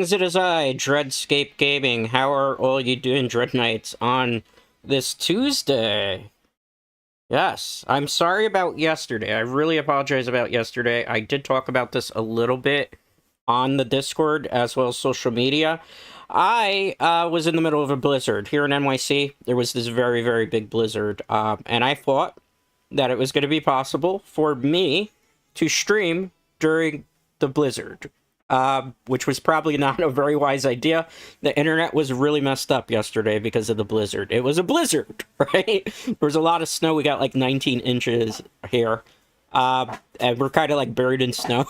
Greetings, it is I, Dreadscape Gaming. How are all you doing, Dread Knights, on this Tuesday? Yes, I'm sorry about yesterday. I really apologize about yesterday. I did talk about this a little bit on the Discord as well as social media. I was in the middle of a blizzard here in NYC. There was this very, very big blizzard, and I thought that it was going to be possible for me to stream during the blizzard. Which was probably not a very wise idea. The internet was really messed up yesterday because of the blizzard. It was a blizzard, right? There was a lot of snow. We got like 19 inches here. And we're kind of like buried in snow.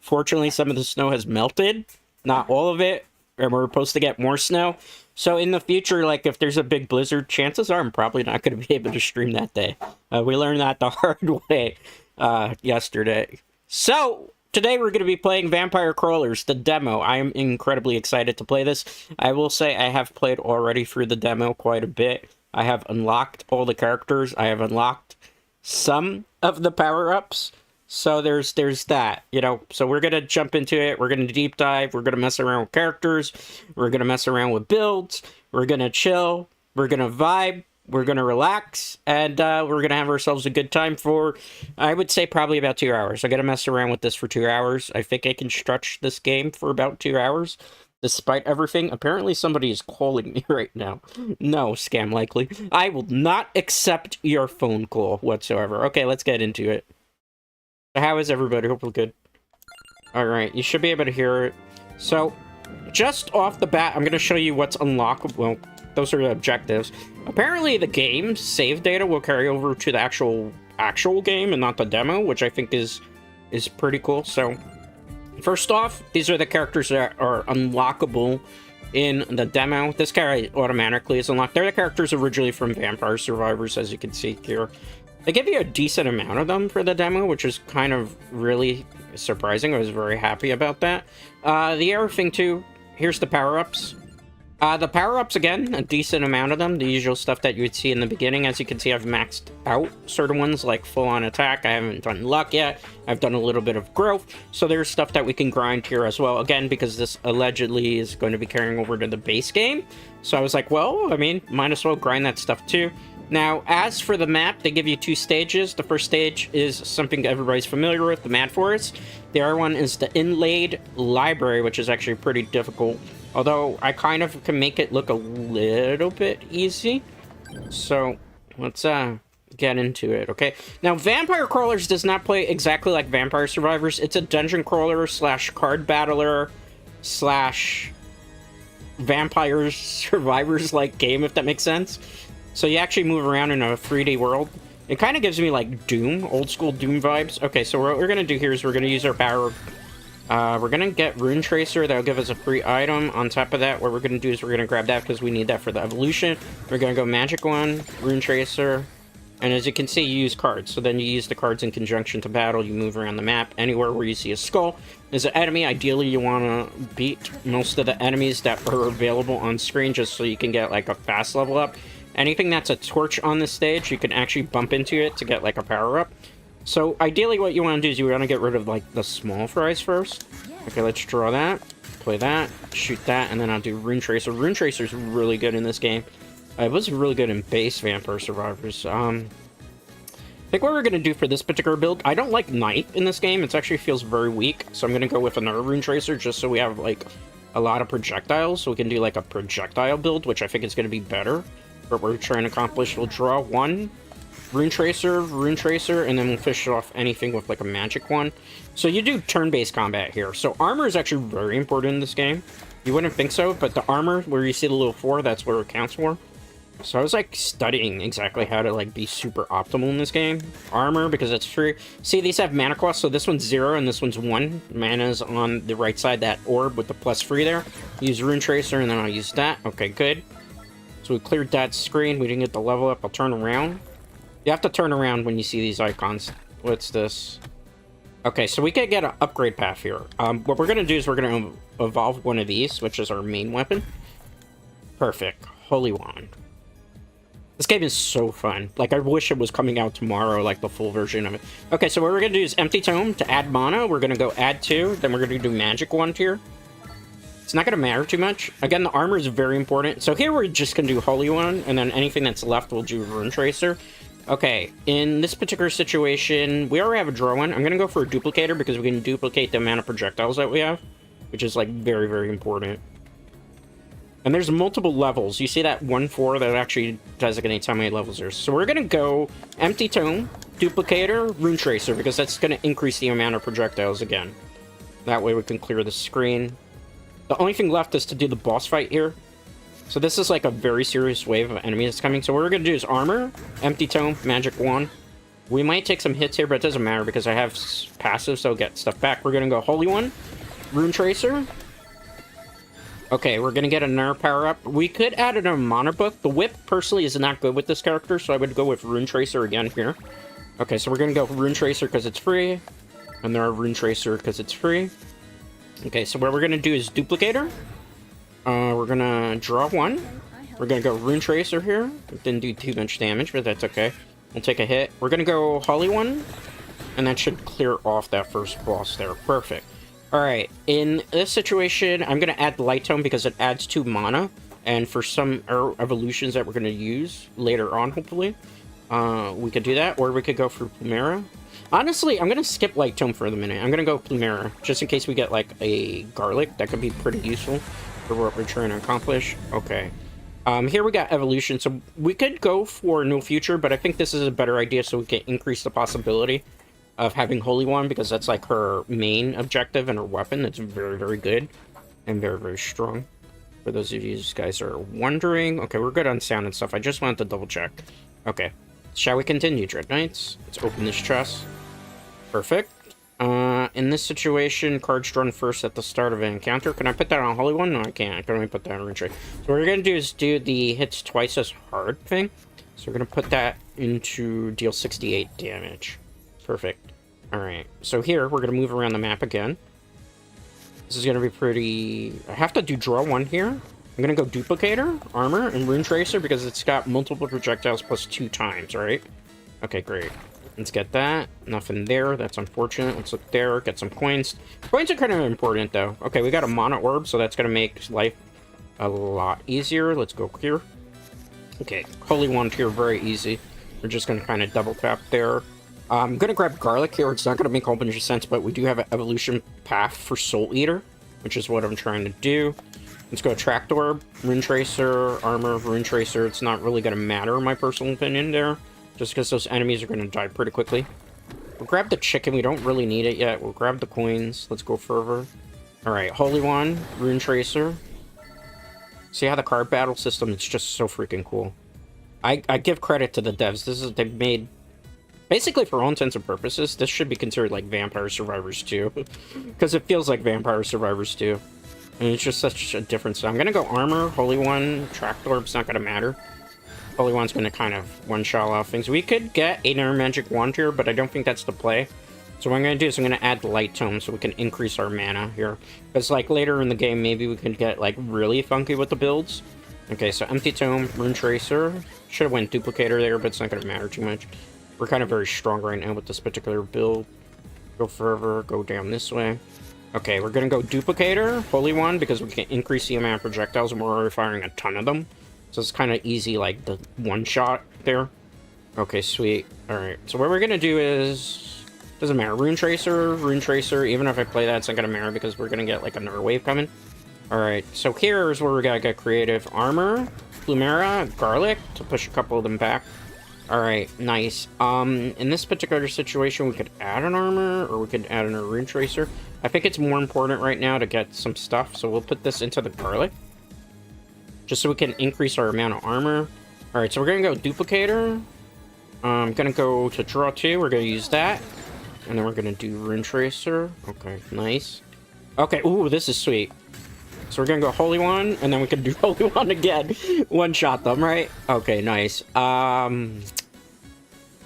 Fortunately, some of the snow has melted. Not all of it. And we're supposed to get more snow. So in the future, like if there's a big blizzard, chances are I'm probably not going to be able to stream that day. We learned that the hard way yesterday. So today we're going to be playing Vampire Crawlers, the demo. I am incredibly excited to play this. I will say I have played already through the demo quite a bit. I have unlocked all the characters. I have unlocked some of the power-ups. So there's that, you know. So we're going to jump into it. We're going to deep dive. We're going to mess around with characters. We're going to mess around with builds. We're going to chill. We're going to vibe. We're going to relax, and we're going to have ourselves a good time for, I would say, probably about 2 hours. I'm going to mess around with this for 2 hours. I think I can stretch this game for about 2 hours, despite everything. Apparently, somebody is calling me right now. No, scam likely. I will not accept your phone call whatsoever. Okay, let's get into it. How is everybody? Hope we're good. Alright, you should be able to hear it. So, just off the bat, I'm going to show you what's unlockable. Well, those are the objectives. Apparently, the game's save data will carry over to the actual game and not the demo, which I think is pretty cool. So, first off, these are the characters that are unlockable in the demo. This guy automatically is unlocked. They're the characters originally from Vampire Survivors, as you can see here. They give you a decent amount of them for the demo, which is kind of really surprising. I was very happy about that. The other thing, too, here's the power-ups. The power-ups, again, a decent amount of them. The usual stuff that you would see in the beginning. As you can see, I've maxed out certain ones, like full-on attack. I haven't done luck yet. I've done a little bit of growth. So there's stuff that we can grind here as well. Again, because this allegedly is going to be carrying over to the base game. So I was like, well, I mean, might as well grind that stuff too. Now, as for the map, they give you 2 stages. The first stage is something everybody's familiar with, the Mad Forest. The other one is the Inlaid Library, which is actually pretty difficult. Although, I kind of can make it look a little bit easy. So, let's get into it, okay? Now, Vampire Crawlers does not play exactly like Vampire Survivors. It's a dungeon crawler / card battler / Vampire Survivors-like game, if that makes sense. So you actually move around in a 3D world. It kind of gives me like Doom, old school Doom vibes. Okay, so what we're going to do here is we're going to use our power. We're going to get Rune Tracer. That'll give us a free item. On top of that, what we're going to do is we're going to grab that because we need that for the evolution. We're going to go Magic One, Rune Tracer. And as you can see, you use cards. So then you use the cards in conjunction to battle. You move around the map. Anywhere where you see a skull is an enemy. Ideally, you want to beat most of the enemies that are available on screen just so you can get like a fast level up. Anything that's a torch on this stage, you can actually bump into it to get, like, a power-up. So, ideally, what you want to do is you want to get rid of, like, the small fries first. Okay, let's draw that, play that, shoot that, and then I'll do Rune Tracer. Rune Tracer's really good in this game. It was really good in base Vampire Survivors. I think what we're going to do for this particular build, I don't like Knife in this game. It actually feels very weak, so I'm going to go with another Rune Tracer just so we have, like, a lot of projectiles. So we can do, like, a projectile build, which I think is going to be better. What we're trying to accomplish, we'll draw one Rune Tracer, and then we'll fish off anything with like a magic one. So you do turn-based combat here. So armor is actually very important in this game. You wouldn't think so, but the armor, where you see the little 4, that's where it counts for. So I was like studying exactly how to like be super optimal in this game. Armor, because it's free. See, these have mana cost, so this one's 0 and this one's 1. Mana's on the right side, that orb with the +3 there. Use Rune Tracer, and then I'll use that. Okay, good. So we cleared that screen. We didn't get the level up. I'll turn around. You have to turn around when you see these icons. What's this? Okay, so we can get an upgrade path here. What we're going to do is we're going to evolve one of these, which is our main weapon. Perfect. Holy Wand. This game is so fun. Like, I wish it was coming out tomorrow, like the full version of it. Okay, so what we're going to do is Empty Tome to add mana. We're going to go add 2. Then we're going to do Magic Wand here. It's not going to matter too much. Again, the armor is very important. So here we're just going to do Holy One, and then anything that's left we'll do Rune Tracer. Okay, in this particular situation, we already have a draw one. I'm going to go for a duplicator because we can duplicate the amount of projectiles that we have, which is, like, very, very important. And there's multiple levels. You see that 1-4 that actually designates how many levels there's. So we're going to go Empty Tome, Duplicator, Rune Tracer, because that's going to increase the amount of projectiles again. That way we can clear the screen. The only thing left is to do the boss fight here. So this is like a very serious wave of enemies that's coming. So what we're going to do is Armor, Empty Tome, Magic Wand. We might take some hits here, but it doesn't matter because I have passive, so I'll get stuff back. We're going to go Holy One, Rune Tracer. Okay, we're going to get another power-up. We could add an Mana Book. The Whip, personally, is not good with this character, so I would go with Rune Tracer again here. Okay, so we're going to go Rune Tracer because it's free. And there are Rune Tracer because it's free. Okay, so what we're going to do is Duplicator. We're going to draw one. We're going to go Rune Tracer here. It didn't do too much damage, but that's okay. We'll take a hit. We're going to go Holy One. And that should clear off that first boss there. Perfect. Alright, in this situation, I'm going to add Light Tome because it adds 2 mana. And for some evolutions that we're going to use later on, hopefully, we could do that. Or we could go for Plumera. Honestly, I'm going to skip Light Tome for the minute. I'm going to go Plumera, just in case we get, like, a Garlic. That could be pretty useful for what we're trying to accomplish. Okay. Here we got Evolution. So we could go for No Future, but I think this is a better idea so we can increase the possibility of having Holy One, because that's like her main objective and her weapon. It's very, very good and very, very strong. For those of you guys are wondering. Okay, we're good on sound and stuff. I just wanted to double check. Okay, shall we continue, Dread Knights? Let's open this chest. Perfect. In this situation, cards drawn first at the start of an encounter. Can I put that on Holy One? No, I can't. I can only put that on Rune Tracer. So what we're going to do is do the hits twice as hard thing. So we're going to put that into deal 68 damage. Perfect. Alright, so here, we're going to move around the map again. This is going to be pretty... I have to do draw one here. I'm going to go Duplicator, Armor, and Rune Tracer because it's got multiple projectiles plus 2 times, right? Okay, great. Let's get that. Nothing there. That's unfortunate. Let's look there. Get some coins. Coins are kind of important, though. Okay, we got a Mana Orb, so that's going to make life a lot easier. Let's go here. Okay, Holy Wand here, very easy. We're just going to kind of double tap there. I'm going to grab Garlic here. It's not going to make a whole bunch of sense, but we do have an evolution path for Soul Eater, which is what I'm trying to do. Let's go Tractor, Rune Tracer, Armor, Rune Tracer. It's not really going to matter, in my personal opinion, there, just because those enemies are going to die pretty quickly. We'll grab the chicken. We don't really need it yet. We'll grab the coins. Let's go further. All right, Holy One, Rune Tracer. See how the card battle system is just so freaking cool. I give credit to the devs. They've made... Basically, for all intents and purposes, this should be considered like Vampire Survivors 2. Because it feels like Vampire Survivors 2. And it's just such a difference. So I'm going to go Armor, Holy One, Tractorb's not going to matter. Holy One's going to kind of one-shot off things. We could get another Magic Wand here, but I don't think that's the play. So what I'm going to do is I'm going to add Light Tome so we can increase our mana here. Because like later in the game, maybe we could get like really funky with the builds. Okay, so Empty Tome, Rune Tracer. Should have went Duplicator there, but it's not going to matter too much. We're kind of very strong right now with this particular build. Go further, go down this way. Okay, we're going to go Duplicator, Holy One, because we can increase the amount of projectiles and we're already firing a ton of them. So it's kind of easy, like the one-shot there. Okay, sweet. Alright, so what we're going to do is... Doesn't matter. Rune Tracer, even if I play that, it's not going to matter because we're going to get like another wave coming. Alright, so here's where we got to get creative. Armor, Plumera, Garlic, to push a couple of them back. Alright, nice. In this particular situation, we could add an Armor, or we could add a Rune Tracer. I think it's more important right now to get some stuff, so we'll put this into the Garlic. Just so we can increase our amount of armor. Alright, so we're gonna go Duplicator. I'm gonna go to Draw 2, we're gonna use that. And then we're gonna do Rune Tracer. Okay, nice. Okay, ooh, this is sweet. So we're gonna go Holy One, and then we can do Holy One again. One-shot them, right? Okay, nice.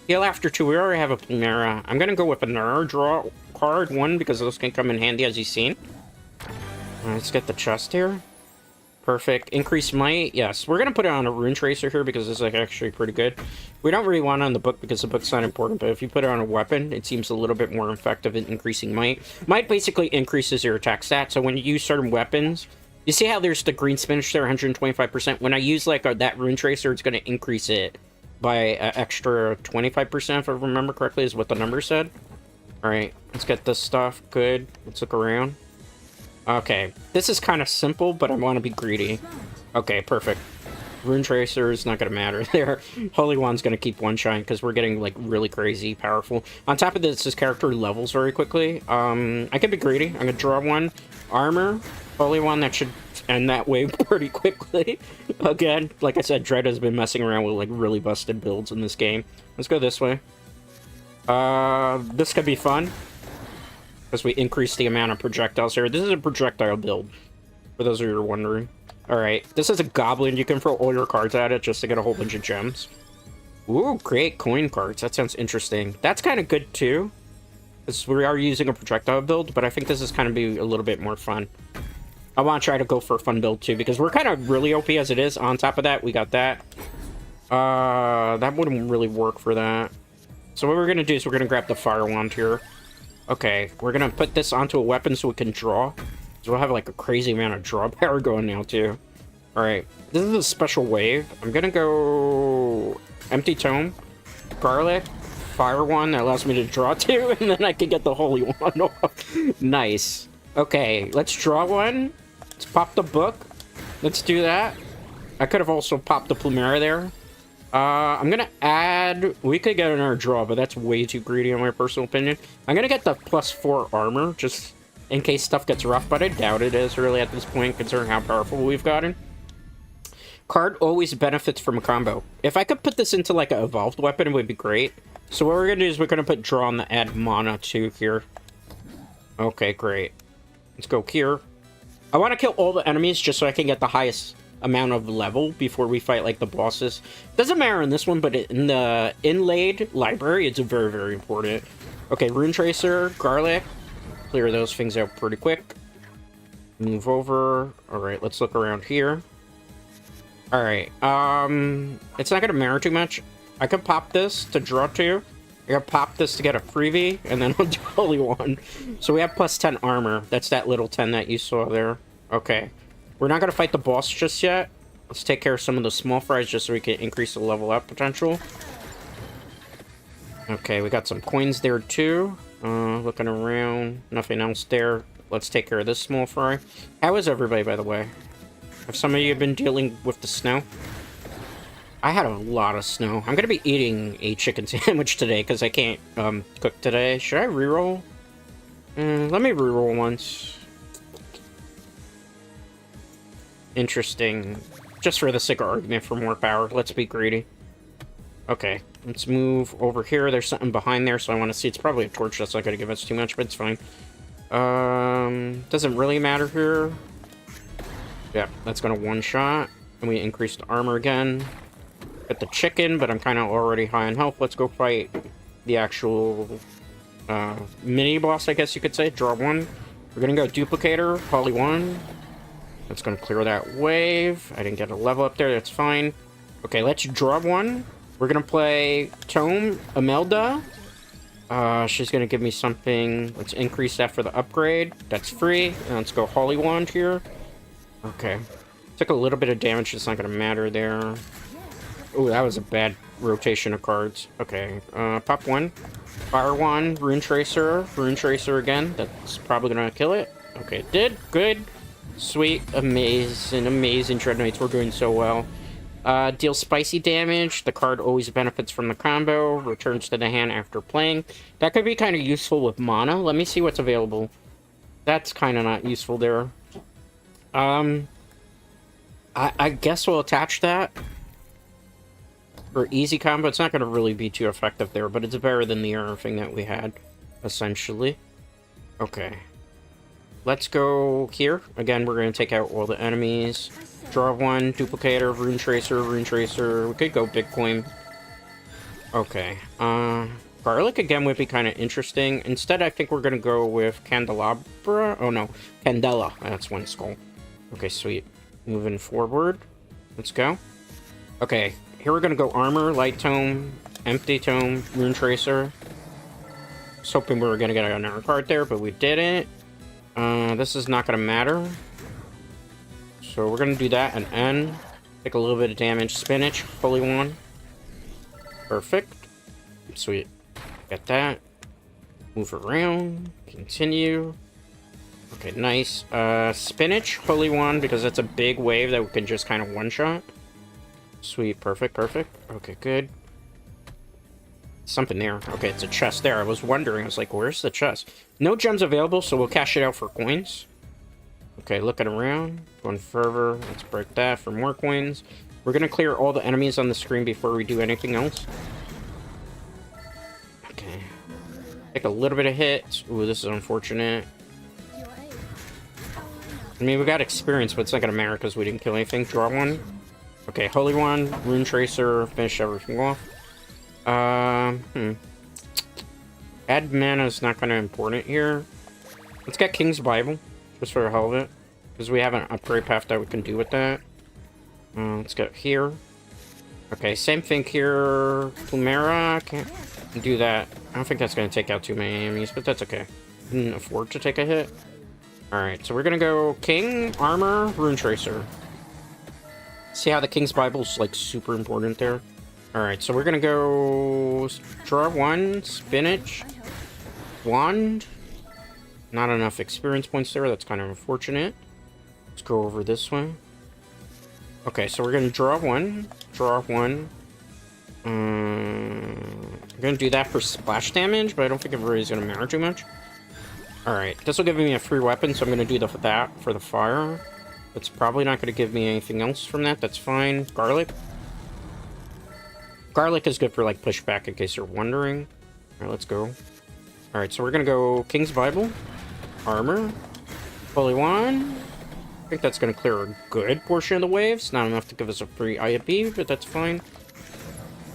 Heal after 2, we already have a Plumera. I'm gonna go with another draw card, 1, because those can come in handy, as you've seen. Let's get the chest here. Perfect. Increase might. Yes, we're gonna put it on a Rune Tracer here because this is like actually pretty good. We don't really want it on the book because the book's not important, but if you put it on a weapon, it seems a little bit more effective in increasing might. Might basically increases your attack stat, so when you use certain weapons, You see how there's the green spinach there, 125%? When I use, like, that rune tracer, it's going to increase it by an extra 25%, if I remember correctly, is what the number said. Alright, let's get this stuff. Good. Let's look around. Okay, this is kind of simple, but I want to be greedy. Okay, perfect. Rune Tracer is not going to matter there. Holy Wand's going to keep one shine because we're getting, like, really crazy powerful. On top of this character levels very quickly. I can be greedy. I'm going to draw one. Armor. Holy Wand, that should end that wave pretty quickly. Again, like I said, Dread has been messing around with, like, really busted builds in this game. Let's go this way. This could be fun. Because we increase the amount of projectiles here. This is a projectile build, for those of you who are wondering. Alright, this is a goblin. You can throw all your cards at it just to get a whole bunch of gems. Ooh, create coin cards. That sounds interesting. That's kind of good, too. Because we are using a projectile build, but I think this is kind of be a little bit more fun. I want to try to go for a fun build, too, because we're kind of really OP as it is. On top of that, we got that. That wouldn't really work for that. So what we're going to do is we're going to grab the Fire Wand here. Okay, we're going to put this onto a weapon so we can draw. So we'll have, like, a crazy amount of draw power going now, too. Alright, this is a special wave. I'm going to go Empty Tome, Garlic, Fire Wand that allows me to draw two, and then I can get the Holy Wand off. Nice. Okay, let's draw one. Let's pop the book. Let's do that. I could have also popped the Plumera there. I'm gonna add... We could get another draw, but that's way too greedy in my personal opinion. I'm gonna get the +4 armor, just in case stuff gets rough, but I doubt it is really at this point, considering how powerful we've gotten. Card always benefits from a combo. If I could put this into, like, an evolved weapon, it would be great. So what we're gonna do is we're gonna put draw on the add mana to here. Okay, great. Let's go here. I want to kill all the enemies just so I can get the highest amount of level before we fight, like, the bosses. Doesn't matter in this one, but in the inlaid library, it's very, very important. Okay, Rune Tracer, Garlic. Clear those things out pretty quick. Move over. Alright, let's look around here. Alright, it's not gonna matter too much. I could pop this to draw two. I gotta pop this to get a freebie, and then I'll do Holy Wand. So we have +10 armor. That's that little 10 that you saw there. Okay. We're not gonna fight the boss just yet. Let's take care of some of the small fries just so we can increase the level up potential. Okay, we got some coins there too. Looking around. Nothing else there. Let's take care of this small fry. How is everybody, by the way? Have some of you been dealing with the snow? I had a lot of snow. I'm gonna be eating a chicken sandwich today because I can't cook today. Should I reroll? Let me reroll once. Interesting. Just for the sake of argument for more power, let's be greedy. Okay, let's move over here. There's something behind there, so I want to see. It's probably a torch that's not gonna give us too much, but it's fine. Doesn't really matter here. Yeah, that's gonna one-shot. And we increase the armor again. Get the chicken, but I'm kind of already high on health. Let's go fight the actual mini-boss, I guess you could say. Draw one. We're gonna go Duplicator, Holy Wand. That's gonna clear that wave. I didn't get a level up there, that's fine. Okay, let's draw one. We're gonna play Tome, Imelda. She's gonna give me something. Let's increase that for the upgrade. That's free. And let's go Holy Wand here. Okay. Took a little bit of damage, it's not gonna matter there. Oh, that was a bad rotation of cards. Okay, pop one. Fire Wand, Rune Tracer again. That's probably gonna kill it. Okay, it did. Good. Sweet. Amazing Dread Knights. We're doing so well. Deal spicy damage. The card always benefits from the combo. Returns to the hand after playing. That could be kind of useful with mana. Let me see what's available. That's kind of not useful there. I guess we'll attach that. For easy combo, it's not going to really be too effective there, but it's better than the other thing that we had, essentially. Okay. Let's go here. Again, we're going to take out all the enemies. Draw one, Duplicator, Rune Tracer. We could go Bitcoin. Okay. Garlic again would be kind of interesting. Instead, I think we're going to go with Candelabra. Oh, no. Candela. That's one skull. Okay, sweet. Moving forward. Let's go. Okay. Here we're gonna go Armor, Light Tome, Empty Tome, Rune Tracer. I was hoping we were gonna get another card there, but we didn't. This is not gonna matter. So we're gonna do that and N. Take a little bit of damage. Spinach, Holy One. Perfect. Sweet. Get that. Move around. Continue. Okay, nice. Spinach, Holy One, because it's a big wave that we can just kind of one-shot. Sweet, perfect, perfect. Okay, good. Something there. Okay, it's a chest there. I was wondering. I was like, where's the chest? No gems available, so we'll cash it out for coins. Okay, looking around. Going further. Let's break that for more coins. We're going to clear all the enemies on the screen before we do anything else. Okay. Take a little bit of hit. Ooh, this is unfortunate. I mean, we got experience, but it's not going to matter because we didn't kill anything. Draw one. Okay, Holy One, Rune Tracer, finish everything off. Add mana is not going to be important here. Let's get King's Bible, just for the hell of it. Because we have an upgrade path that we can do with that. Let's go here. Okay, same thing here. Plumera, can't do that. I don't think that's going to take out too many enemies, but that's okay. Couldn't afford to take a hit. Alright, so we're going to go King, Armor, Rune Tracer. See how the King's Bible's, like, super important there? Alright, so we're gonna go... Draw one, Spinach, Wand. Not enough experience points there, that's kind of unfortunate. Let's go over this one. Okay, so we're gonna draw one. I'm gonna do that for splash damage, but I don't think it really is gonna matter too much. Alright, this will give me a free weapon, so I'm gonna do that for the fire. It's probably not going to give me anything else from that. That's fine. Garlic. Garlic is good for, like, pushback, in case you're wondering. Alright, let's go. Alright, so we're going to go King's Bible. Armor. Holy One. I think that's going to clear a good portion of the waves. Not enough to give us a free IFB, but that's fine.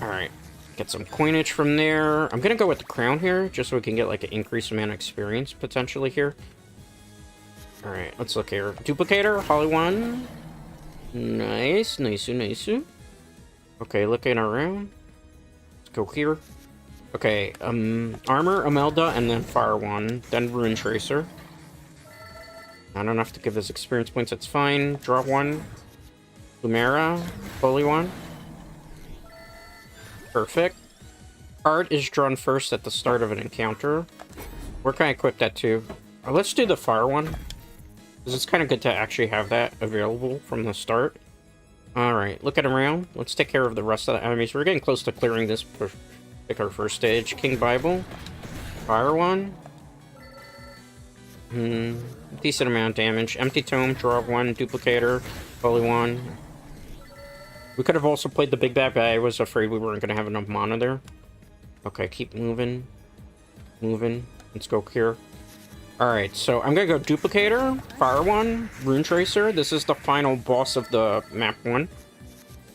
Alright. Get some coinage from there. I'm going to go with the crown here, just so we can get, like, an increased amount of experience, potentially, here. Alright, let's look here. Duplicator, Holy One. Nice, nice. Okay, looking around. Let's go here. Okay, Armor, Imelda, and then Fire One. Then Rune Tracer. Not enough to give us experience points, that's fine. Draw one. Plumera, Holy One. Perfect. Card is drawn first at the start of an encounter. Where can I equip that to? Let's do the Fire One. Because it's kind of good to actually have that available from the start. Alright, looking around. Let's take care of the rest of the enemies. We're getting close to clearing this particular first stage. King Bible. Fire One. Decent amount of damage. Empty Tome, draw one. Duplicator. Holy One. We could have also played the Big Bad, but I was afraid we weren't going to have enough mana there. Okay, keep moving. Let's go here. Alright, so I'm gonna go Duplicator, Fire One, Rune Tracer. This is the final boss of the map 1.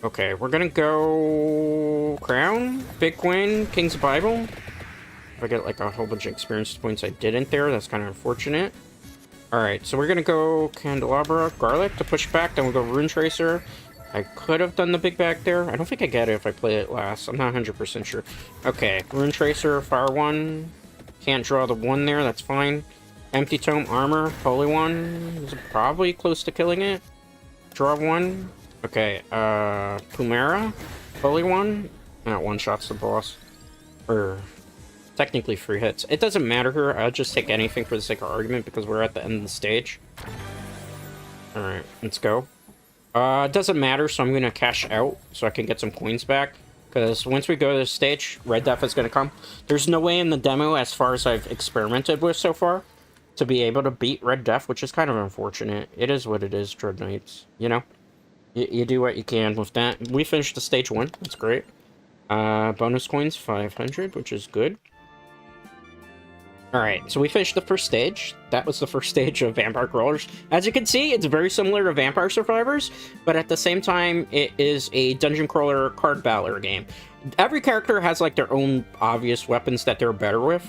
Okay, we're gonna go... Crown, Big Queen, King's Bible. If I get like a whole bunch of experience points I didn't there, that's kind of unfortunate. Alright, so we're gonna go Candelabra, Garlic to push back, then we'll go Rune Tracer. I could have done the big back there. I don't think I get it if I play it last. I'm not 100% sure. Okay, Rune Tracer, Fire One. Can't draw the one there, that's fine. Empty Tome, Armor, Holy One is probably close to killing it. Draw one. Okay, Plumera, Holy One. Not one-shots the boss. Or, technically 3 hits. It doesn't matter here, I'll just take anything for the sake of argument because we're at the end of the stage. Alright, let's go. It doesn't matter, so I'm gonna cash out so I can get some coins back. Because once we go to this stage, Red Death is gonna come. There's no way in the demo, as far as I've experimented with so far, to be able to beat Red Death, which is kind of unfortunate. It is what it is, Dread Knights. You know? You do what you can with that. We finished the stage 1. That's great. Bonus coins, 500, which is good. Alright, so we finished the first stage. That was the first stage of Vampire Crawlers. As you can see, it's very similar to Vampire Survivors, but at the same time, it is a dungeon crawler card battler game. Every character has like their own obvious weapons that they're better with.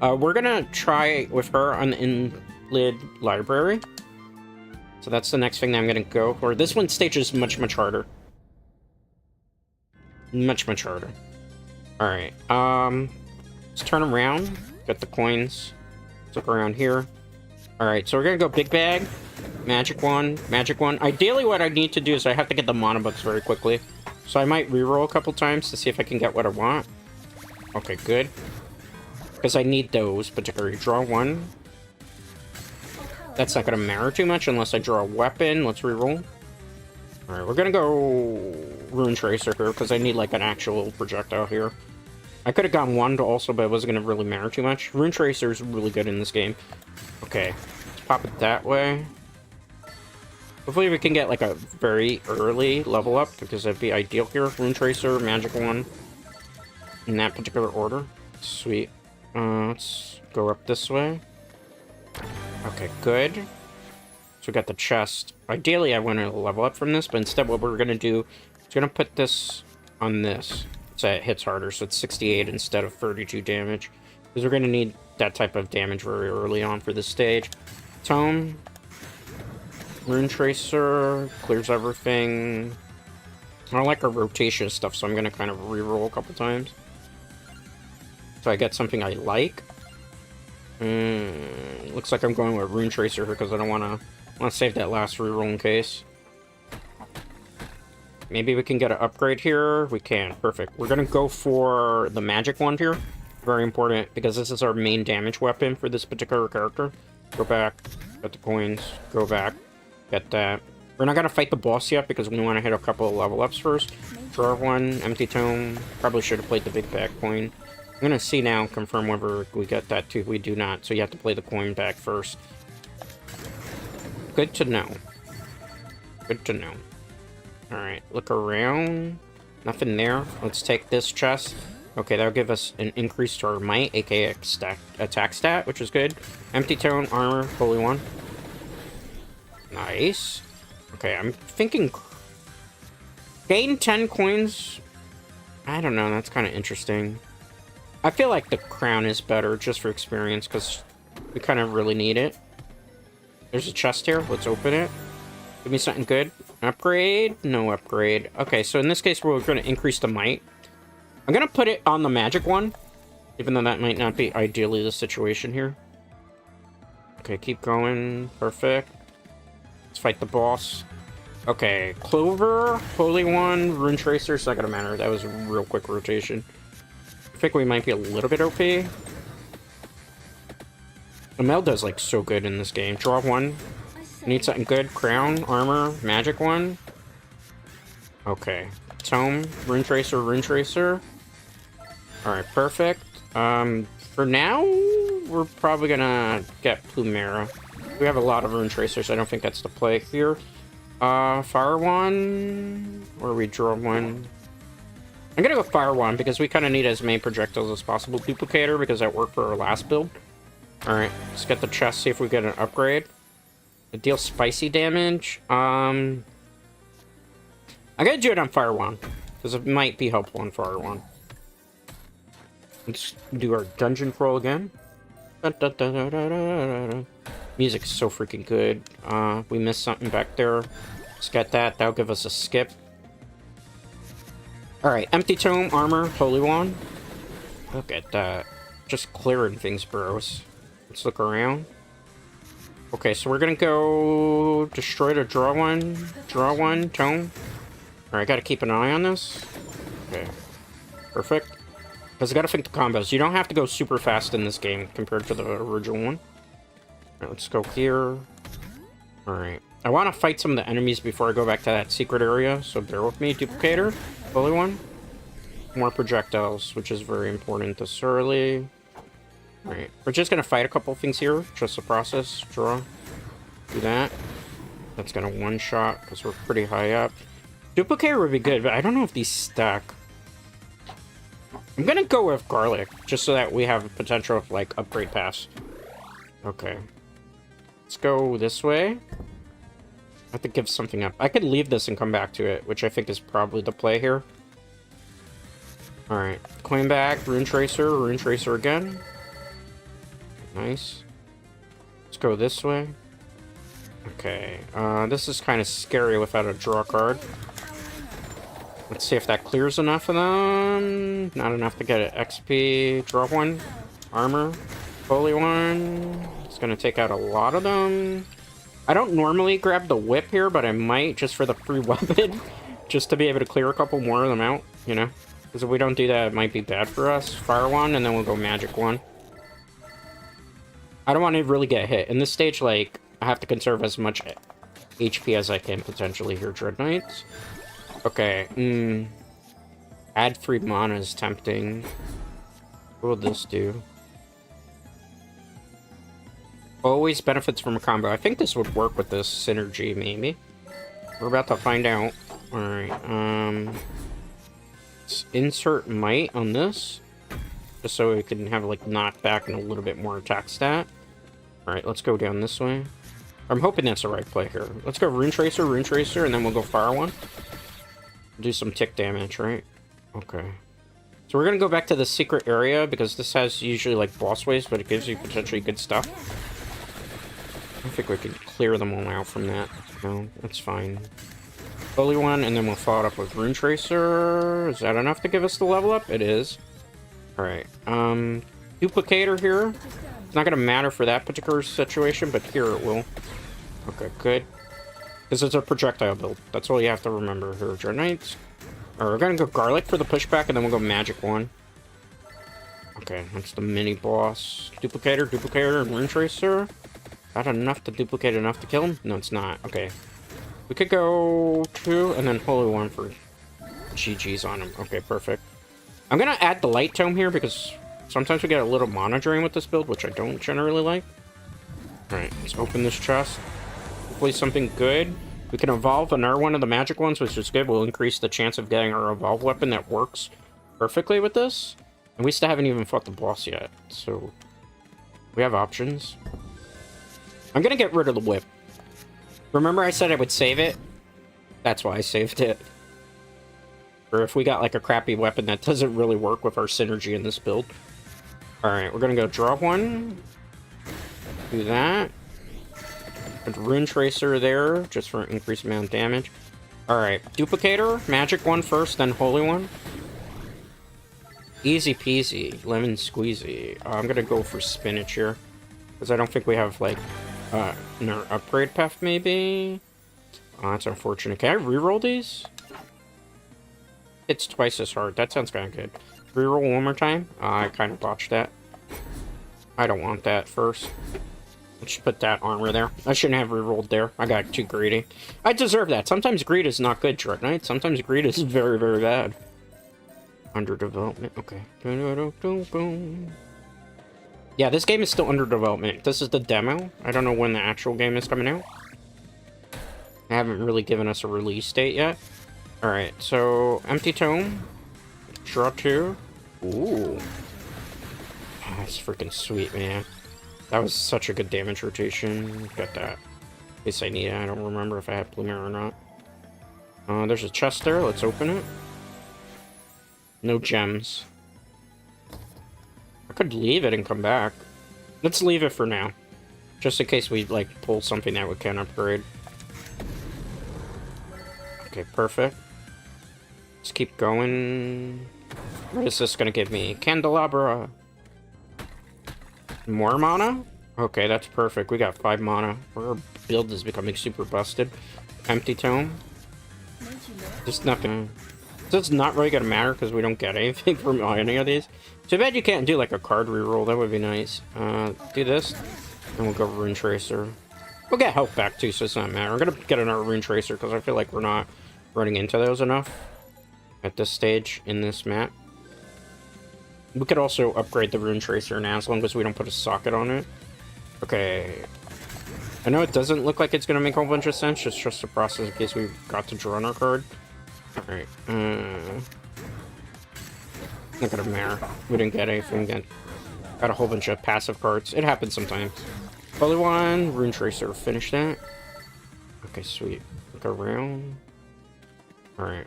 We're gonna try with her on the Inlid Library. So that's the next thing that I'm gonna go for. This one stage is much harder. Much harder. Alright, let's turn around. Get the coins. Let's look around here. Alright, so we're gonna go big bag. Magic one, magic one. Ideally, what I need to do is I have to get the mana books very quickly. So I might reroll a couple times to see if I can get what I want. Okay, good. Because I need those particularly. Draw one. That's not going to matter too much unless I draw a weapon. Let's reroll. Alright, we're going to go Rune Tracer here because I need like an actual projectile here. I could have gone one also, but it wasn't going to really matter too much. Rune Tracer is really good in this game. Okay, let's pop it that way. Hopefully we can get like a very early level up because that'd be ideal here. Rune Tracer, Magic one, in that particular order. Sweet. Let's go up this way. Okay, good. So we got the chest. Ideally, I want to level up from this, but instead what we're going to do is going to put this on this. So it hits harder, so it's 68 instead of 32 damage. Because we're going to need that type of damage very early on for this stage. Tome. Rune Tracer. Clears everything. I don't like our rotation stuff, so I'm going to kind of reroll a couple times. So I get something I like. Looks like I'm going with Rune Tracer here because I don't want to save that last reroll in case. Maybe we can get an upgrade here. We can. Perfect. We're going to go for the magic one here. Very important because this is our main damage weapon for this particular character. Go back. Get the coins. Go back. Get that. We're not going to fight the boss yet because we want to hit a couple of level ups first. Draw one. Empty tome. Probably should have played the big back coin. I'm gonna see now, confirm whether we get that too. We do not, so you have to play the coin back first. Good to know. Good to know. Alright, look around. Nothing there. Let's take this chest. Okay, that'll give us an increase to our might, aka attack stat, which is good. Empty tone, armor, holy one. Nice. Okay, I'm thinking... gain 10 coins? I don't know, that's kind of interesting. I feel like the crown is better just for experience because we kind of really need it. There's a chest here. Let's open it. Give me something good. Upgrade? No upgrade. Okay, so in this case, we're going to increase the might. I'm going to put it on the magic one, even though that might not be ideally the situation here. Okay, keep going. Perfect. Let's fight the boss. Okay, Clover, Holy One, Rune Tracer. It's not going to matter. That was a real quick rotation. I think we might be a little bit OP. Imelda's like so good in this game. Draw one. Need something good. Crown, armor, magic one. Okay. Tome, Rune Tracer, Rune Tracer. Alright, perfect. For now, we're probably gonna get Plumera. We have a lot of Rune Tracers. I don't think that's the play here. Fire one. Or we draw one. I'm gonna go Fire Wand because we kind of need as many projectiles as possible. Duplicator because that worked for our last build. Alright, let's get the chest, see if we get an upgrade. It deals spicy damage. I'm gonna do it on Fire Wand because it might be helpful on Fire Wand. Let's do our dungeon crawl again. Music is so freaking good. We missed something back there. Let's get that. That'll give us a skip. Alright, Empty Tome, Armor, Holy Wand. Look at that. Just clearing things, bros. Let's look around. Okay, so we're gonna go destroy to draw one, tome. Alright, gotta keep an eye on this. Okay, perfect. Because I gotta think the combos. You don't have to go super fast in this game compared to the original one. Alright, let's go here. Alright. I want to fight some of the enemies before I go back to that secret area, so bear with me. Duplicator, Holy One. More projectiles, which is very important this early. Alright, we're just going to fight a couple things here. Trust the process. Draw. Do that. That's going to one-shot, because we're pretty high up. Duplicator would be good, but I don't know if these stack. I'm going to go with Garlic, just so that we have a potential of, like, upgrade pass. Okay. Let's go this way. I have to give something up. I could leave this and come back to it, which I think is probably the play here. Alright. Coin back, Rune Tracer again. Nice. Let's go this way. Okay. This is kind of scary without a draw card. Let's see if that clears enough of them. Not enough to get an XP. Draw one. Armor. Holy one. It's gonna take out a lot of them. I don't normally grab the whip here, but I might just for the free weapon. Just to be able to clear a couple more of them out, you know? Because if we don't do that, it might be bad for us. Fire one, and then we'll go magic one. I don't want to really get hit. In this stage, like, I have to conserve as much HP as I can potentially here, Dread Knights. Okay, add free mana is tempting. What will this do? Always benefits from a combo. I think this would work with this synergy, maybe. We're about to find out. Alright, let's insert might on this. Just so we can have, like, knockback and a little bit more attack stat. Alright, let's go down this way. I'm hoping that's the right play here. Let's go Rune Tracer, and then we'll go Fire one. Do some tick damage, right? Okay. So we're gonna go back to the secret area, because this has usually, like, boss waves, but it gives you potentially good stuff. I think we can clear them all out from that. No, that's fine. Holy one, and then we'll follow it up with Rune Tracer. Is that enough to give us the level up? It is. Alright, Duplicator here. It's not gonna matter for that particular situation, but here it will. Okay, good. This is a projectile build. That's all you have to remember here, Dread Knights. Alright, we're gonna go Garlic for the pushback, and then we'll go Magic one. Okay, that's the mini boss. Duplicator, and Rune Tracer. That enough to duplicate enough to kill him? No, it's not. Okay. We could go 2, and then Holy one for GG's on him. Okay, perfect. I'm gonna add the Light Tome here, because sometimes we get a little mana drain with this build, which I don't generally like. Alright, let's open this chest. Hopefully something good. We can evolve another one of the magic ones, which is good. We'll increase the chance of getting our evolve weapon that works perfectly with this. And we still haven't even fought the boss yet, so we have options. I'm gonna get rid of the whip. Remember I said I would save it? That's why I saved it. Or if we got like a crappy weapon that doesn't really work with our synergy in this build. Alright, we're gonna go draw one. Do that. Put Rune Tracer there, just for increased amount of damage. Alright, Duplicator. Magic one first, then Holy one. Easy peasy. Lemon squeezy. I'm gonna go for Spinach here. Because I don't think we have, like, an upgrade path, maybe? Oh, that's unfortunate. Can I reroll these? It's twice as hard. That sounds kind of good. Reroll one more time? I kind of botched that. I don't want that first. Let's put that armor there. I shouldn't have rerolled there. I got too greedy. I deserve that. Sometimes greed is not good, Dread Knight. Sometimes greed is very, very bad. Under development. Okay. Yeah, this game is still under development. This is the demo. I don't know when the actual game is coming out. They haven't really given us a release date yet. Alright, so Empty Tome. Draw 2. Ooh. Oh, that's freaking sweet, man. That was such a good damage rotation. Got that. In case I need it. I don't remember if I have Bloomer or not. There's a chest there. Let's open it. No gems. I could leave it and come back. Let's leave it for now. Just in case we, like, pull something that we can upgrade. Okay, perfect. Let's keep going. What is this gonna give me? Candelabra. More mana? Okay, that's perfect. We got 5 mana. Our build is becoming super busted. Empty Tome. Just nothing. So it's not really gonna matter because we don't get anything from any of these. Too bad you can't do like a card reroll. That would be nice. Do this, and we'll go Rune Tracer. We'll get health back too, so it's not matter. I'm gonna get another Rune Tracer because I feel like we're not running into those enough at this stage in this map. We could also upgrade the Rune Tracer now as long as we don't put a socket on it. Okay. I know it doesn't look like it's gonna make a whole bunch of sense. Just the process in case we got to draw on our card. Alright, not gonna matter. We didn't get anything. Got a whole bunch of passive cards. It happens sometimes. Holy one, Rune Tracer, finish that. Okay, sweet. Look around. Alright.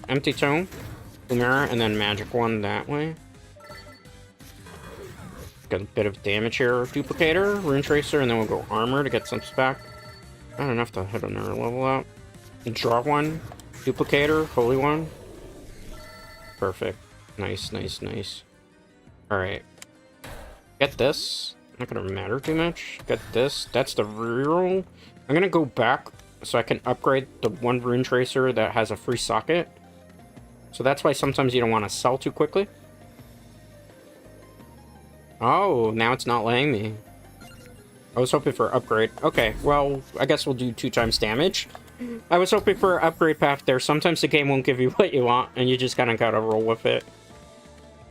Empty Tome, Bloomer, and then Magic one that way. Got a bit of damage here. Duplicator, Rune Tracer, and then we'll go Armor to get some spec. Not enough to hit another level out. Draw one, Duplicator, Holy one. Perfect. Nice, nice, nice. Alright. Get this. Not gonna matter too much. Get this. That's the reroll. I'm gonna go back so I can upgrade the one rune tracer that has a free socket. So that's why sometimes you don't want to sell too quickly. Oh, now it's not letting me. I was hoping for upgrade. Okay, well, I guess we'll do 2 times damage. I was hoping for an upgrade path there. Sometimes the game won't give you what you want, and you just kind of gotta roll with it.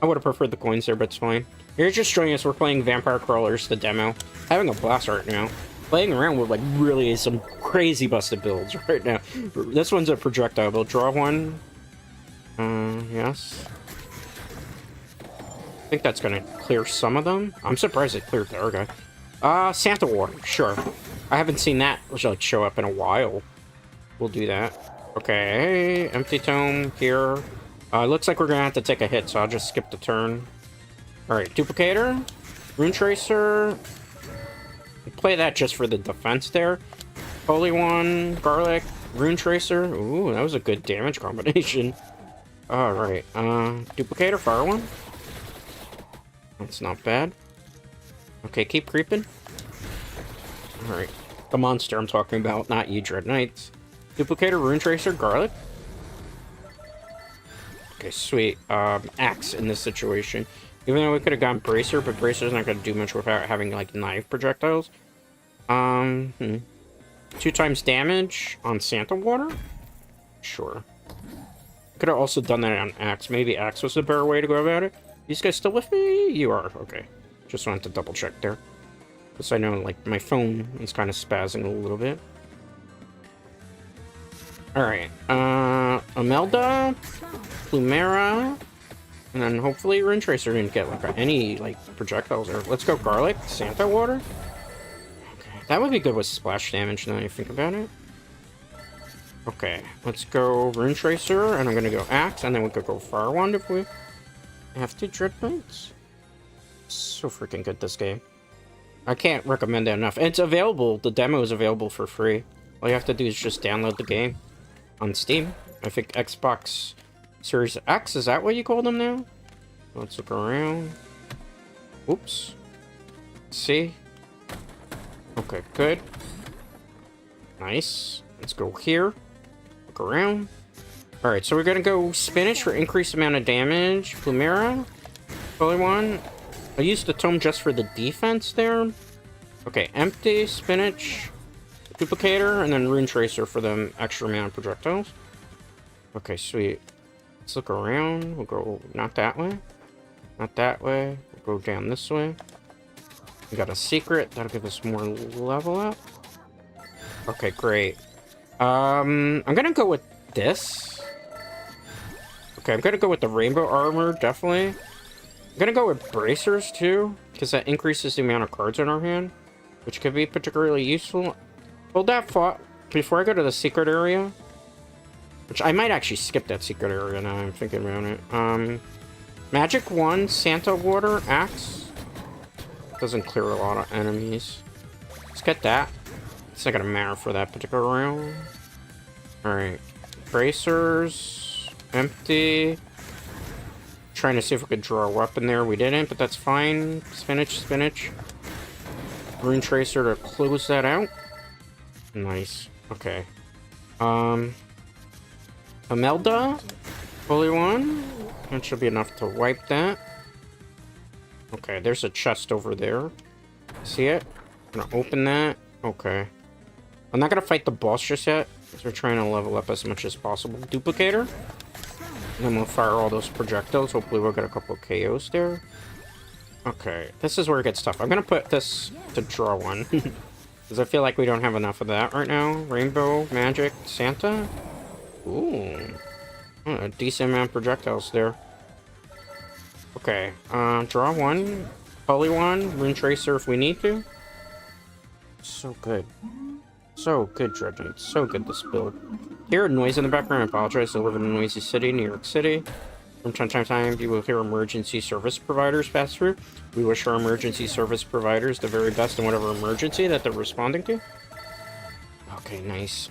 I would have preferred the coins there, but it's fine. You're just joining us. We're playing Vampire Crawlers, the demo. Having a blast right now. Playing around with, like, really some crazy busted builds right now. This one's a projectile build. Draw one. Yes. I think that's gonna clear some of them. I'm surprised it cleared the other guy. Santa Water. Sure. I haven't seen that, like, show up in a while. We'll do that. Okay. Empty tome here. Looks like we're gonna have to take a hit, so I'll just skip the turn. Alright, Duplicator, Rune Tracer. Play that just for the defense there. Holy One, Garlic, Rune Tracer. Ooh, that was a good damage combination. Alright, Duplicator, Fire One. That's not bad. Okay, keep creeping. Alright, the monster I'm talking about, not you, Dread Knights. Duplicator, Rune Tracer, Garlic. Okay, sweet. Axe in this situation. Even though we could have gone Bracer, but Bracer's not going to do much without having, like, knife projectiles. 2 times damage on Santa Water? Sure. Could have also done that on Axe. Maybe Axe was the better way to go about it. These guys still with me? You are. Okay. Just wanted to double check there. Because I know, like, my phone is kind of spazzing a little bit. Alright. Imelda, Plumera, and then hopefully Rune Tracer didn't get, like, any, like, projectiles. Or let's go Garlic, Santa Water. Okay. That would be good with splash damage now that you think about it. Okay. Let's go Rune Tracer, and I'm gonna go Axe, and then we could go Fire Wand if we have to. Dread Knights. So freaking good, this game. I can't recommend it enough. It's available. The demo is available for free. All you have to do is just download the game on Steam. I think Xbox Series X, is that what you call them now? Let's look around. Oops. See? Okay, good. Nice. Let's go here. Look around. Alright, so we're gonna go Spinach for increased amount of damage. Plumera. Holy One. I used the tome just for the defense there. Okay, empty, Spinach, Duplicator, and then Rune Tracer for the extra amount of projectiles. Okay, sweet. Let's look around. We'll go not that way. Not that way. We'll go down this way. We got a secret. That'll give us more level up. Okay, great. I'm gonna go with this. Okay, I'm gonna go with the rainbow armor, definitely. I'm gonna go with bracers, too, because that increases the amount of cards in our hand, which could be particularly useful. Hold that thought before I go to the secret area, which I might actually skip that secret area now I'm thinking about it. Magic Wand, Santa Water, Axe. Doesn't clear a lot of enemies. Let's get that. It's not gonna matter for that particular round. Alright. Bracers. Empty. Trying to see if we could draw a weapon there. We didn't, but that's fine. Spinach, Spinach. Rune Tracer to close that out. Nice. Okay. Imelda. Holy One. That should be enough to wipe that. Okay, there's a chest over there. See it? I'm gonna open that. Okay. I'm not gonna fight the boss just yet, because we're trying to level up as much as possible. Duplicator. And then we'll fire all those projectiles. Hopefully we'll get a couple of KOs there. Okay, this is where it gets tough. I'm gonna put this to draw one. Because I feel like we don't have enough of that right now. Rainbow, Magic, Santa. Ooh. Oh, a decent amount of projectiles there. Okay, draw one. Holy One, Rune Tracer if we need to. So good. So good, Dread Knights. So good, this build. Hear a noise in the background. I apologize. I live in a noisy city, New York City. From time to time, you will hear emergency service providers pass through. We wish our emergency service providers the very best in whatever emergency that they're responding to. Okay, nice.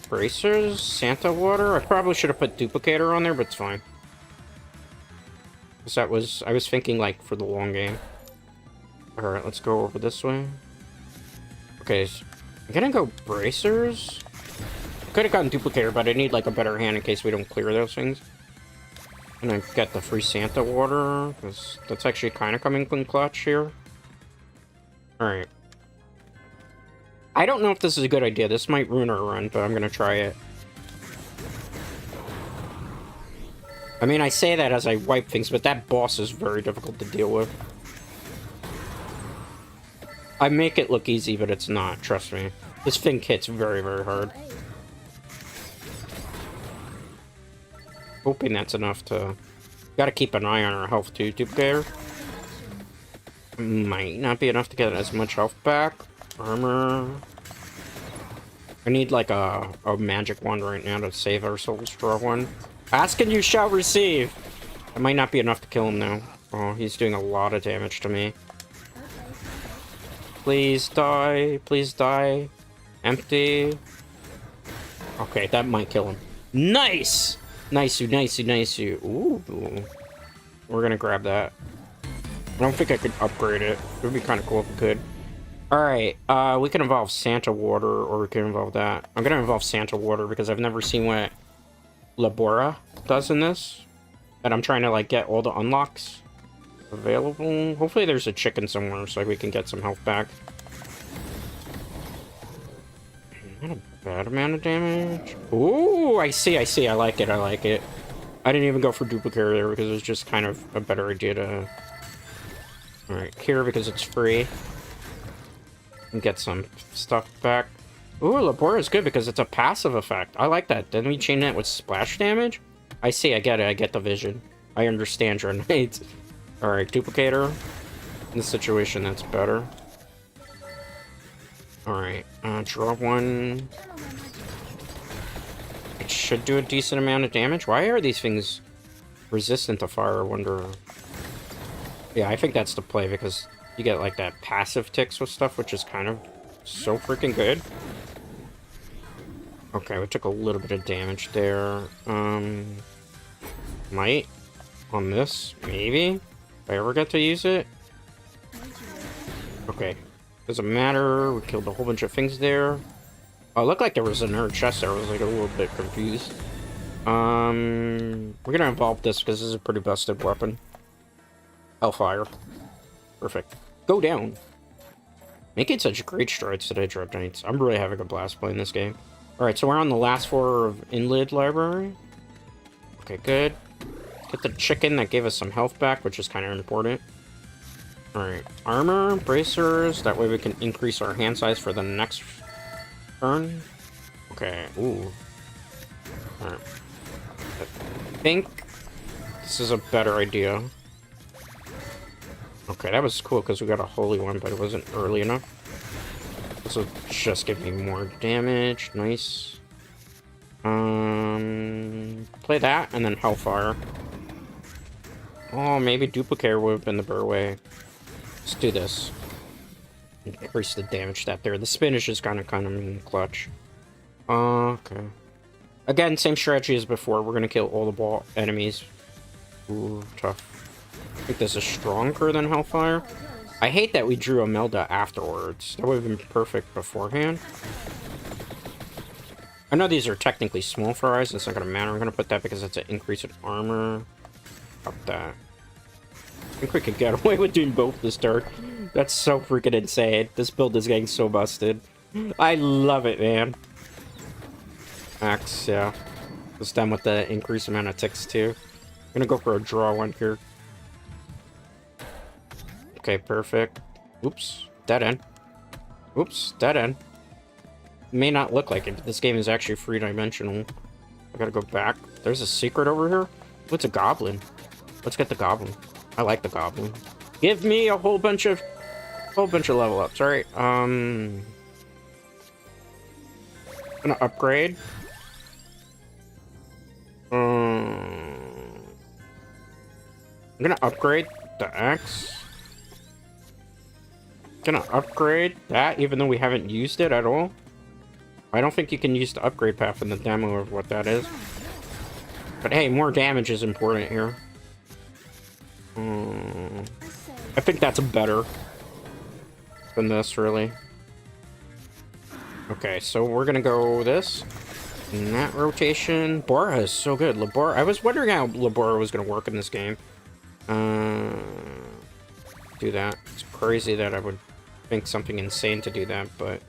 Bracers, Santa Water. I probably should have put Duplicator on there, but it's fine. Because I was thinking, like, for the long game. Alright, let's go over this way. Okay, so I'm gonna go bracers. Could have gotten duplicator, but I need like a better hand in case we don't clear those things. And I get the free Santa water, because that's actually kind of coming in clutch here. Alright. I don't know if this is a good idea. This might ruin our run, but I'm gonna try it. I mean, I say that as I wipe things, but that boss is very difficult to deal with. I make it look easy, but it's not, trust me. This thing hits very, very hard. Hoping that's enough to... Gotta keep an eye on our health too, duplicator. Might not be enough to get as much health back. Armor. I need like a magic wand right now to save our souls for one. Ask and you shall receive! It might not be enough to kill him now. Oh, he's doing a lot of damage to me. Please die. Please die. Empty. Okay, that might kill him. Nice! Nice-oo, nice-oo, nice-oo. Ooh. We're gonna grab that. I don't think I could upgrade it. It would be kind of cool if we could. Alright, we can involve Santa water, or we can involve that. I'm gonna involve Santa water because I've never seen what Labora does in this. And I'm trying to, like, get all the unlocks available. Hopefully there's a chicken somewhere so we can get some health back. Not a bad amount of damage. Ooh, I see. I like it. I didn't even go for duplicator there because it was just kind of a better idea to... Alright, here because it's free. And get some stuff back. Ooh, Labora is good because it's a passive effect. I like that. Didn't we chain that with splash damage? I see, I get it. I get the vision. I understand your needs. Alright, duplicator. In this situation, that's better. Alright, draw one. It should do a decent amount of damage. Why are these things resistant to fire? I wonder. Yeah, I think that's the play because you get like that passive ticks with stuff, which is kind of so freaking good. Okay, we took a little bit of damage there. Might on this, maybe? If I ever get to use it. Okay. Doesn't matter. We killed a whole bunch of things there. Oh, it looked like there was another chest there. I was like a little bit confused. We're gonna involve this because this is a pretty busted weapon. Hellfire. Perfect. Go down. Making such great strides today, Dread Knights. I'm really having a blast playing this game. Alright, so we're on the last floor of Inlid Library. Okay, good. Get the chicken that gave us some health back, which is kind of important. Alright, armor, bracers. That way we can increase our hand size for the next turn. Okay, ooh. Alright. I think this is a better idea. Okay, that was cool because we got a holy one, but it wasn't early enough. This will just give me more damage. Nice. Play that and then Hellfire. Oh, maybe Duplicator would have been the better way. Let's do this. Increase the damage that there. The spin is just kind of clutch. Okay. Again, same strategy as before. We're gonna kill all the ball enemies. Ooh, tough. I think this is stronger than Hellfire. I hate that we drew Imelda afterwards. That would have been perfect beforehand. I know these are technically small for our eyes. It's not gonna matter. I'm gonna put that because it's an increase in armor. Up that. I think we could get away with doing both this turn. That's so freaking insane. This build is getting so busted. I love it, man. Axe, yeah. It's done with the increased amount of ticks, too. I'm gonna go for a draw one here. Okay, perfect. Oops. Dead end. Oops. Dead end. May not look like it, but this game is actually three-dimensional. I gotta go back. There's a secret over here. What's a goblin? Let's get the goblin. I like the goblin. Give me a whole bunch of level ups. All right. I'm gonna upgrade. I'm gonna upgrade the axe. Gonna upgrade that, even though we haven't used it at all. I don't think you can use the upgrade path in the demo of what that is. But hey, more damage is important here. I think that's better. than this, really. Okay, so we're gonna go this. And that rotation. Bora is so good. Labora. I was wondering how Labora was gonna work in this game. Do that. It's crazy that I would think something insane to do that, but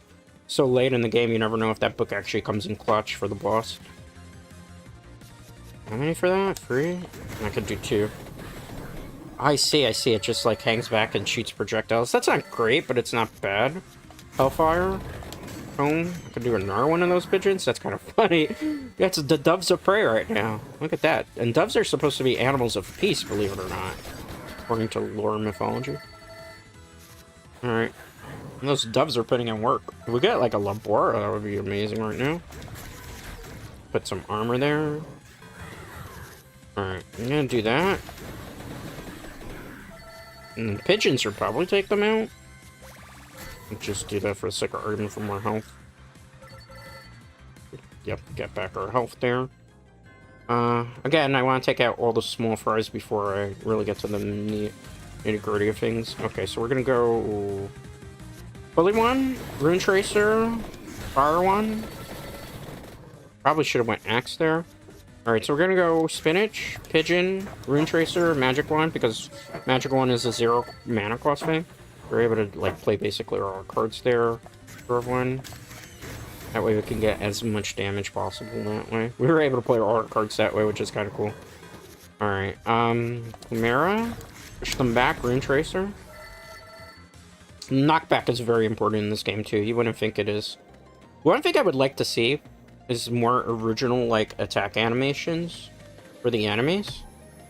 so late in the game, you never know if that book actually comes in clutch for the boss. How many for that? 3? I could do 2. I see. It just, like, hangs back and shoots projectiles. That's not great, but it's not bad. Hellfire. Home. I could do another one of those pigeons. That's kind of funny. That's the doves of prey right now. Look at that. And doves are supposed to be animals of peace, believe it or not, according to lore and mythology. Alright. Those doves are putting in work. If we get, like, a Labora, that would be amazing right now. Put some armor there. Alright, I'm gonna do that. And the pigeons would probably take them out. Just do that for the sake of argument for more health. Yep, get back our health there. Again, I want to take out all the small fries before I really get to the nitty-gritty of things. Okay, so we're gonna go... Bully one, Rune Tracer, Fire one. Probably should have went Axe there. Alright, so we're gonna go Spinach, Pigeon, Rune Tracer, Magic Wand, because Magic Wand is a 0 mana cost thing. We're able to, like, play basically all our cards there for everyone. That way we can get as much damage possible that way. We were able to play all our cards that way, which is kind of cool. Alright, Chimera, push them back, Rune Tracer. Knockback is very important in this game, too. You wouldn't think it is. One thing I would like to see is more original, like, attack animations for the enemies.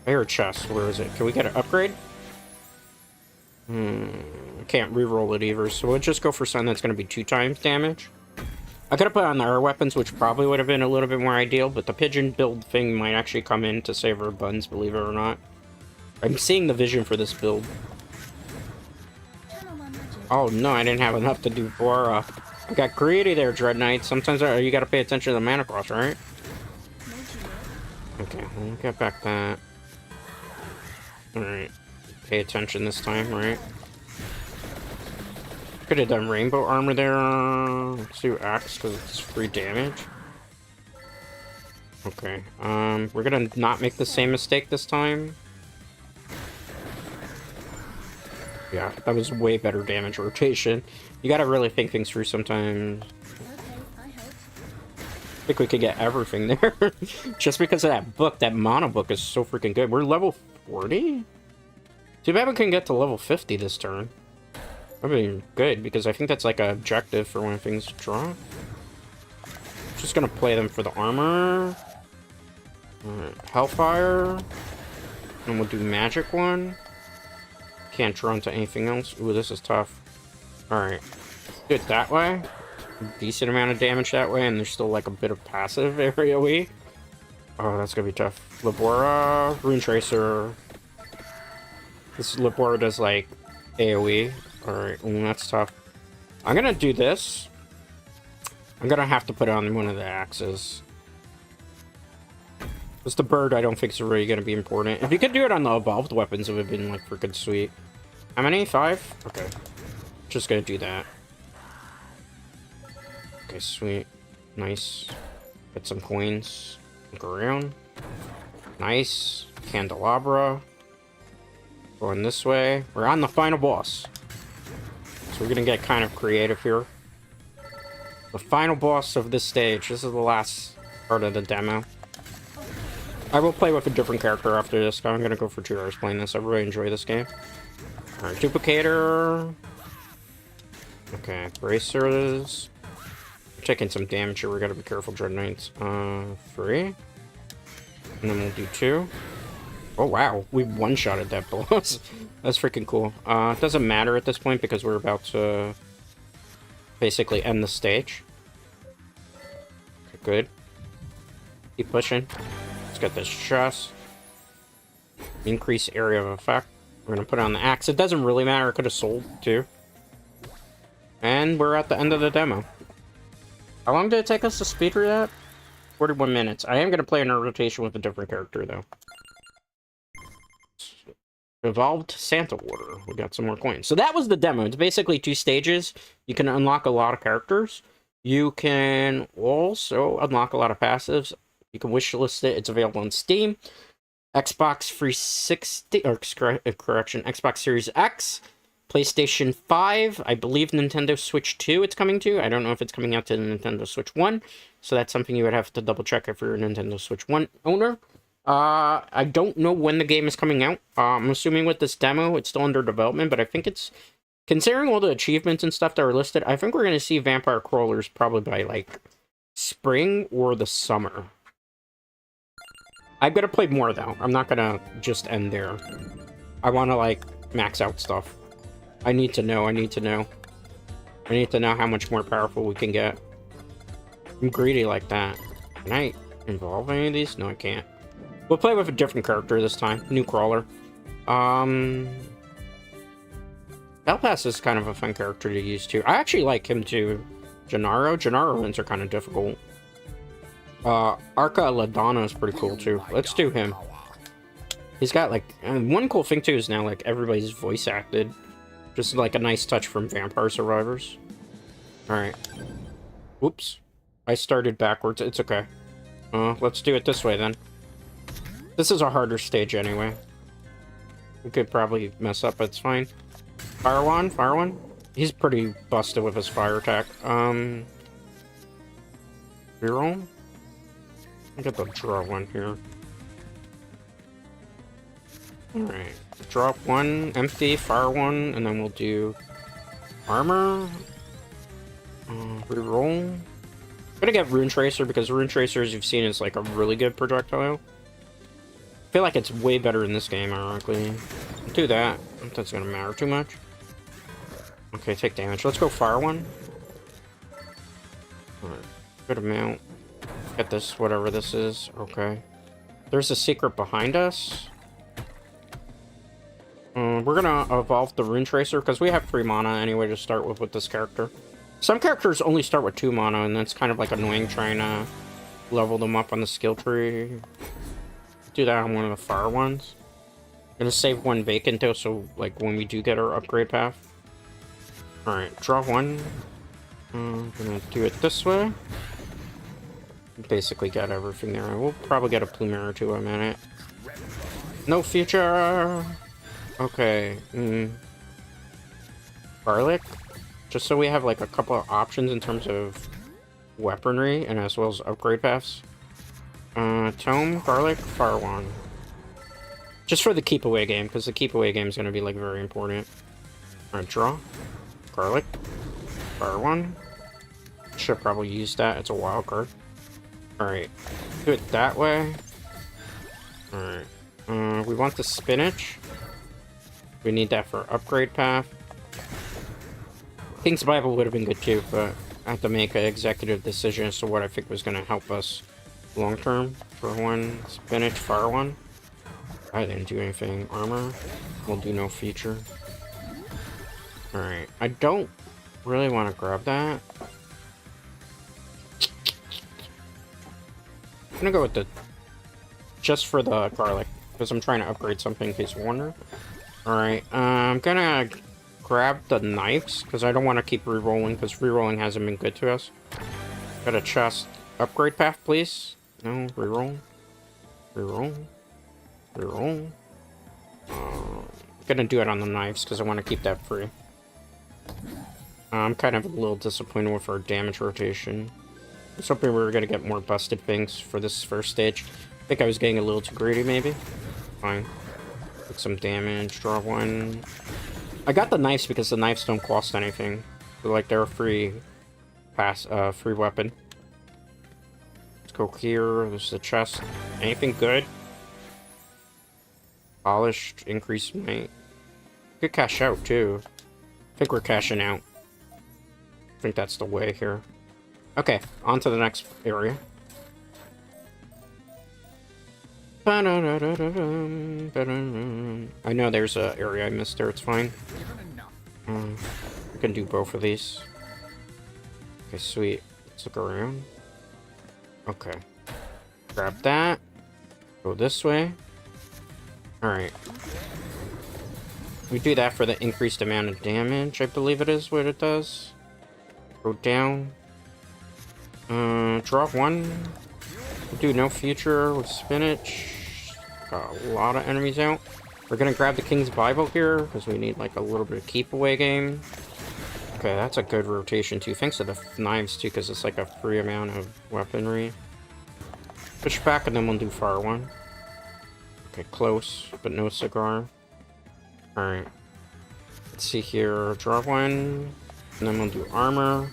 I hear a chest. Where is it? Can we get an upgrade? Can't reroll it either, so we'll just go for something that's going to be 2 times damage. I could have put on the air weapons, which probably would have been a little bit more ideal, but the pigeon build thing might actually come in to save our buns, believe it or not. I'm seeing the vision for this build. Oh no, I didn't have enough to do Bora. I got greedy there, Dread Knight. Sometimes you gotta pay attention to the mana cost, right? Okay, we'll get back that. Alright. Pay attention this time, right? Could have done rainbow armor there. Let's do axe because it's free damage. Okay. We're gonna not make the same mistake this time. Yeah, that was way better damage rotation. You gotta really think things through sometimes. I think we could get everything there. Just because of that book, that mono book is so freaking good. We're level 40? Too bad we can get to level 50 this turn. That'd be good, because I think that's like an objective for when things drop. Just gonna play them for the armor. Hellfire. And we'll do magic one. Can't draw into anything else. Ooh, this is tough. Alright. Do it that way. Decent amount of damage that way, and there's still like a bit of passive AoE. Oh, that's gonna be tough. Labora, Rune Tracer. This Labora does like AoE. Alright, that's tough. I'm gonna do this. I'm gonna have to put on one of the axes. Just the bird, I don't think is really gonna be important. If you could do it on the evolved weapons, it would have been like freaking sweet. How many? 5? Okay. Just gonna do that. Okay, sweet. Nice. Get some coins. Look around. Nice. Candelabra. Going this way. We're on the final boss. So we're gonna get kind of creative here. The final boss of this stage. This is the last part of the demo. I will play with a different character after this. I'm gonna go for 2 hours playing this. I really enjoy this game. Alright, duplicator. Okay, bracers. We're taking some damage here. We gotta be careful, Dread Knights. 3. And then we'll do 2. Oh wow, we one-shotted that boss. That's freaking cool. It doesn't matter at this point because we're about to basically end the stage. Okay, good. Keep pushing. Let's get this chest. Increase area of effect. We're gonna put it on the axe. It doesn't really matter. It could have sold too. And we're at the end of the demo. How long did it take us to speed through that? 41 minutes. I am gonna play in a rotation with a different character though. Evolved Santa Order. We got some more coins. So that was the demo. It's basically 2 stages. You can unlock a lot of characters. You can also unlock a lot of passives. You can wishlist it. It's available on Steam. Xbox 360, or correction, Xbox Series X, PlayStation 5, I believe Nintendo Switch 2 it's coming to. I don't know if it's coming out to the Nintendo Switch 1, so that's something you would have to double check if you're a Nintendo Switch 1 owner. I don't know when the game is coming out. I'm assuming with this demo, it's still under development, but I think it's, considering all the achievements and stuff that are listed, I think we're going to see Vampire Crawlers probably by, like, spring or the summer. I'm gonna play more, though. I'm not gonna just end there. I want to, like, max out stuff. I need to know. I need to know how much more powerful we can get. I'm greedy like that. Can I involve any of these? No, I can't. We'll play with a different character this time. New crawler. Belpass is kind of a fun character to use, too. I actually like him, too. Gennaro. Gennaro runs are kind of difficult. Arca Ladonna is pretty cool, too. Let's do him. He's got, like... one cool thing, too, is now, like, everybody's voice acted. Just, like, a nice touch from Vampire Survivors. Alright. Whoops. I started backwards. It's okay. Let's do it this way, then. This is a harder stage, anyway. We could probably mess up, but it's fine. Fire one, fire one. He's pretty busted with his fire attack. Reroll? I get the draw one here. Alright. Drop one, empty, fire one, and then we'll do armor. Reroll. I'm gonna get Rune Tracer because Rune Tracer, as you've seen, is like a really good projectile. I feel like it's way better in this game, ironically. Do that. I don't think that's gonna matter too much. Okay, take damage. Let's go fire one. Alright. Good amount. Get this, whatever this is. Okay. There's a secret behind us. We're gonna evolve the Rune Tracer, because we have 3 mana anyway to start with this character. Some characters only start with 2 mana, and that's kind of like annoying trying to level them up on the skill tree. Do that on one of the fire ones. Gonna save 1 vacant though, so like when we do get our upgrade path. Alright, draw 1. Gonna do it this way. Basically got everything there. We'll probably get a Plumera too in a minute. No future! Okay. Garlic? Just so we have like a couple of options in terms of weaponry and as well as upgrade paths. Tome, garlic, fire wand. Just for the keep away game, because the keep away game is going to be like very important. Alright, draw. Garlic. Fire wand. Should probably use that. It's a wild card. Alright. Do it that way. Alright. We want the spinach. We need that for upgrade path. King's Bible would have been good too, but I have to make an executive decision as to what I think was going to help us long term. For 1, spinach, fire 1. I didn't do anything. Armor. We'll do no feature. Alright. I don't really want to grab that. I'm gonna go with the... just for the garlic, because I'm trying to upgrade something in case you wonder. Alright, I'm gonna grab the knives, because I don't want to keep rerolling, because rerolling hasn't been good to us. Got a chest. Upgrade path, please. No, reroll. Reroll. Reroll. Gonna do it on the knives, because I want to keep that free. I'm kind of a little disappointed with our damage rotation. I was hoping we were gonna get more busted things for this first stage. I think I was getting a little too greedy, maybe. Fine. Put some damage, draw 1. I got the knives because the knives don't cost anything. They're like, they're a free free weapon. Let's go here. There's the chest. Anything good? Polished, increased might. Could cash out too. I think we're cashing out. I think that's the way here. Okay, on to the next area. I know there's an area I missed there, it's fine. We can do both of these. Okay, sweet. Let's look around. Okay. Grab that. Go this way. Alright. We do that for the increased amount of damage, I believe it is what it does. Go down. Draw 1. We'll do no future with spinach. Got a lot of enemies out. We're gonna grab the King's Bible here, because we need like a little bit of keep away game. Okay, that's a good rotation too. Thanks to the knives too, because it's like a free amount of weaponry. Push back and then we'll do fire 1. Okay, close, but no cigar. Alright. Let's see here. Draw 1. And then we'll do armor.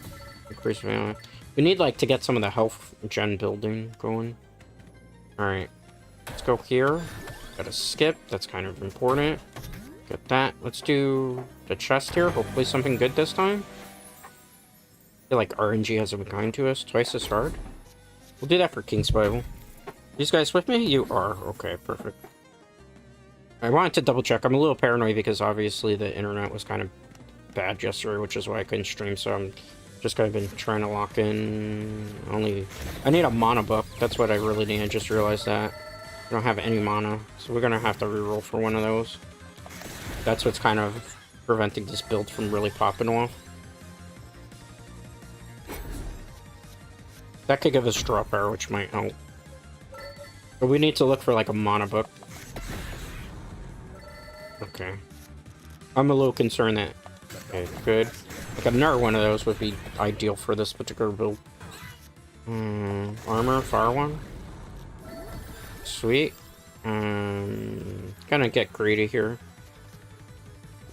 Increase value. We need like to get some of the health gen building going. Alright. Let's go here. Gotta skip. That's kind of important. Get that. Let's do the chest here. Hopefully something good this time. I feel like RNG has been kind to us. Twice as hard. We'll do that for King's Bible. These guys with me? You are. Okay, perfect. I wanted to double check. I'm a little paranoid because obviously the internet was kind of bad yesterday, which is why I couldn't stream, so I'm just kind of been trying to lock in. I need a mana book. That's what I really need. I just realized that. I don't have any mana, so we're gonna have to reroll for one of those. That's what's kind of preventing this build from really popping off. That could give us drop arrow, which might help. But we need to look for like a mana book. Okay. I'm a little concerned that... Okay, good. Like another one of those would be ideal for this particular build. Armor, fire 1. Sweet. Gonna get greedy here.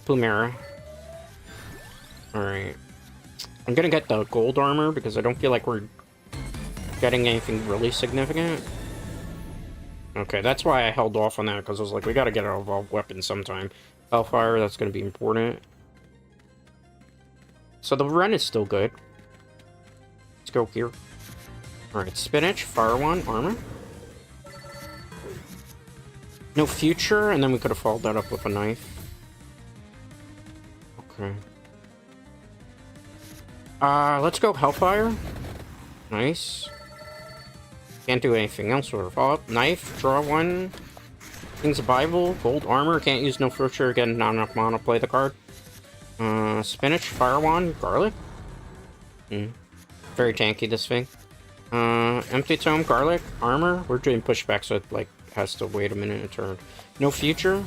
Plumera. Alright. I'm gonna get the gold armor because I don't feel like we're getting anything really significant. Okay, that's why I held off on that, because I was like, we gotta get our evolved weapon sometime. Hellfire, that's gonna be important. So the run is still good. Let's go here. Alright, spinach, fire 1, armor. No future, and then we could have followed that up with a knife. Okay. Let's go Hellfire. Nice. Can't do anything else with a follow-up. Knife, draw 1. King's Bible, gold armor. Can't use no future. Again, not enough mana. Play the card. Spinach, fire 1, garlic. Very tanky, this thing. Empty tome, garlic, armor. We're doing pushback, so it like has to wait a minute to turn. No future.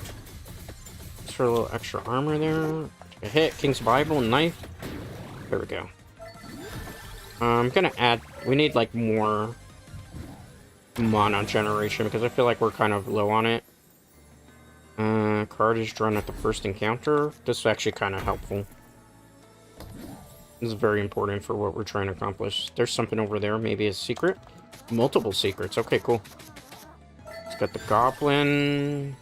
Just for a little extra armor there. A hit, King's Bible, knife. There we go. I'm gonna add... We need like more mana generation because I feel like we're kind of low on it. Card is drawn at the first encounter. This is actually kind of helpful. This is very important for what we're trying to accomplish. There's something over there, maybe a secret. Multiple secrets. Okay, cool. Let's get the goblin.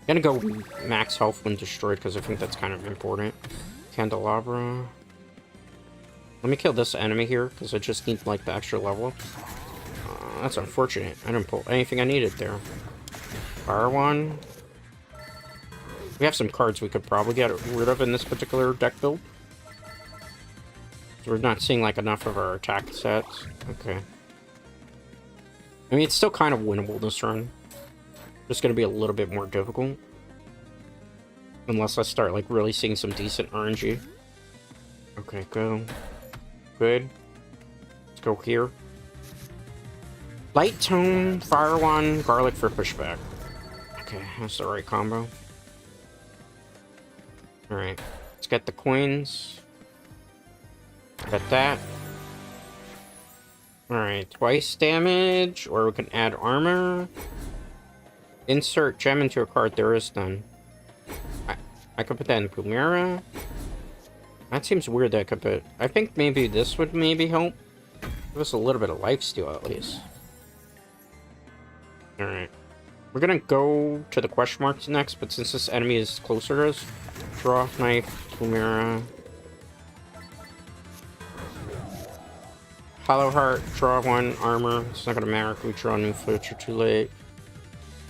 Gonna go max health when destroyed because I think that's kind of important. Candelabra. Let me kill this enemy here because I just need like the extra level. That's unfortunate. I didn't pull anything I needed there. Fire 1. We have some cards we could probably get rid of in this particular deck build. So we're not seeing like enough of our attack sets. Okay. I mean, it's still kind of winnable this turn. Just gonna be a little bit more difficult. Unless I start like really seeing some decent RNG. Okay, go. Good. Let's go here. Light tone, fire 1, garlic for pushback. Okay, that's the right combo. Alright, let's get the coins. Got that. Alright, twice damage, or we can add armor. Insert gem into a card, there is none. I could put that in Plumera. That seems weird that I could put... I think maybe this would maybe help. Give us a little bit of lifesteal at least. Alright. We're gonna go to the question marks next, but since this enemy is closer to us, draw, knife, Plumera. Hollow Heart, draw 1, armor. It's not gonna matter if we draw new future too late.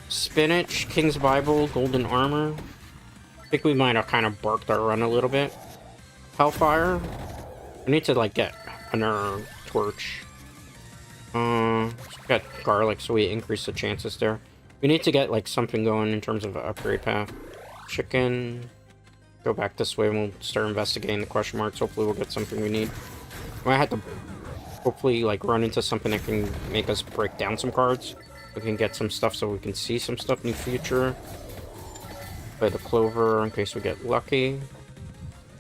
Spinach, King's Bible, golden armor. I think we might have kind of barked our run a little bit. Hellfire. I need to like get another torch. Got garlic, so we increase the chances there. We need to get like something going in terms of an upgrade path. Chicken. Go back this way and we'll start investigating the question marks. Hopefully we'll get something we need. I had to hopefully like run into something that can make us break down some cards. We can get some stuff so we can see some stuff in the future. Play the clover in case we get lucky.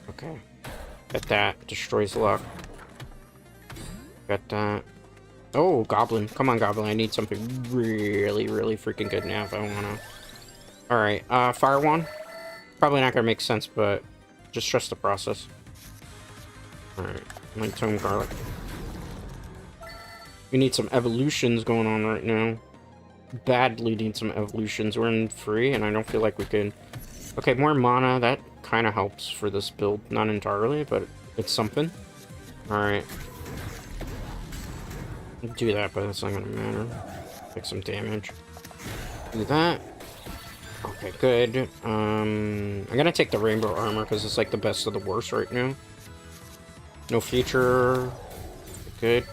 Okay. Get that. Destroys luck. Got that. Oh, goblin. Come on, goblin. I need something really, really freaking good now if I wanna. Alright, fire one. Probably not gonna make sense, but just trust the process. Alright, light tome garlic. We need some evolutions going on right now. Badly need some evolutions. We're in free, and I don't feel like we can. Okay, more mana. That kind of helps for this build. Not entirely, but it's something. Alright. Do that, but it's not gonna matter. Take some damage. Do that. Okay, good. I'm gonna take the rainbow armor because it's like the best of the worst right now. No future. Good.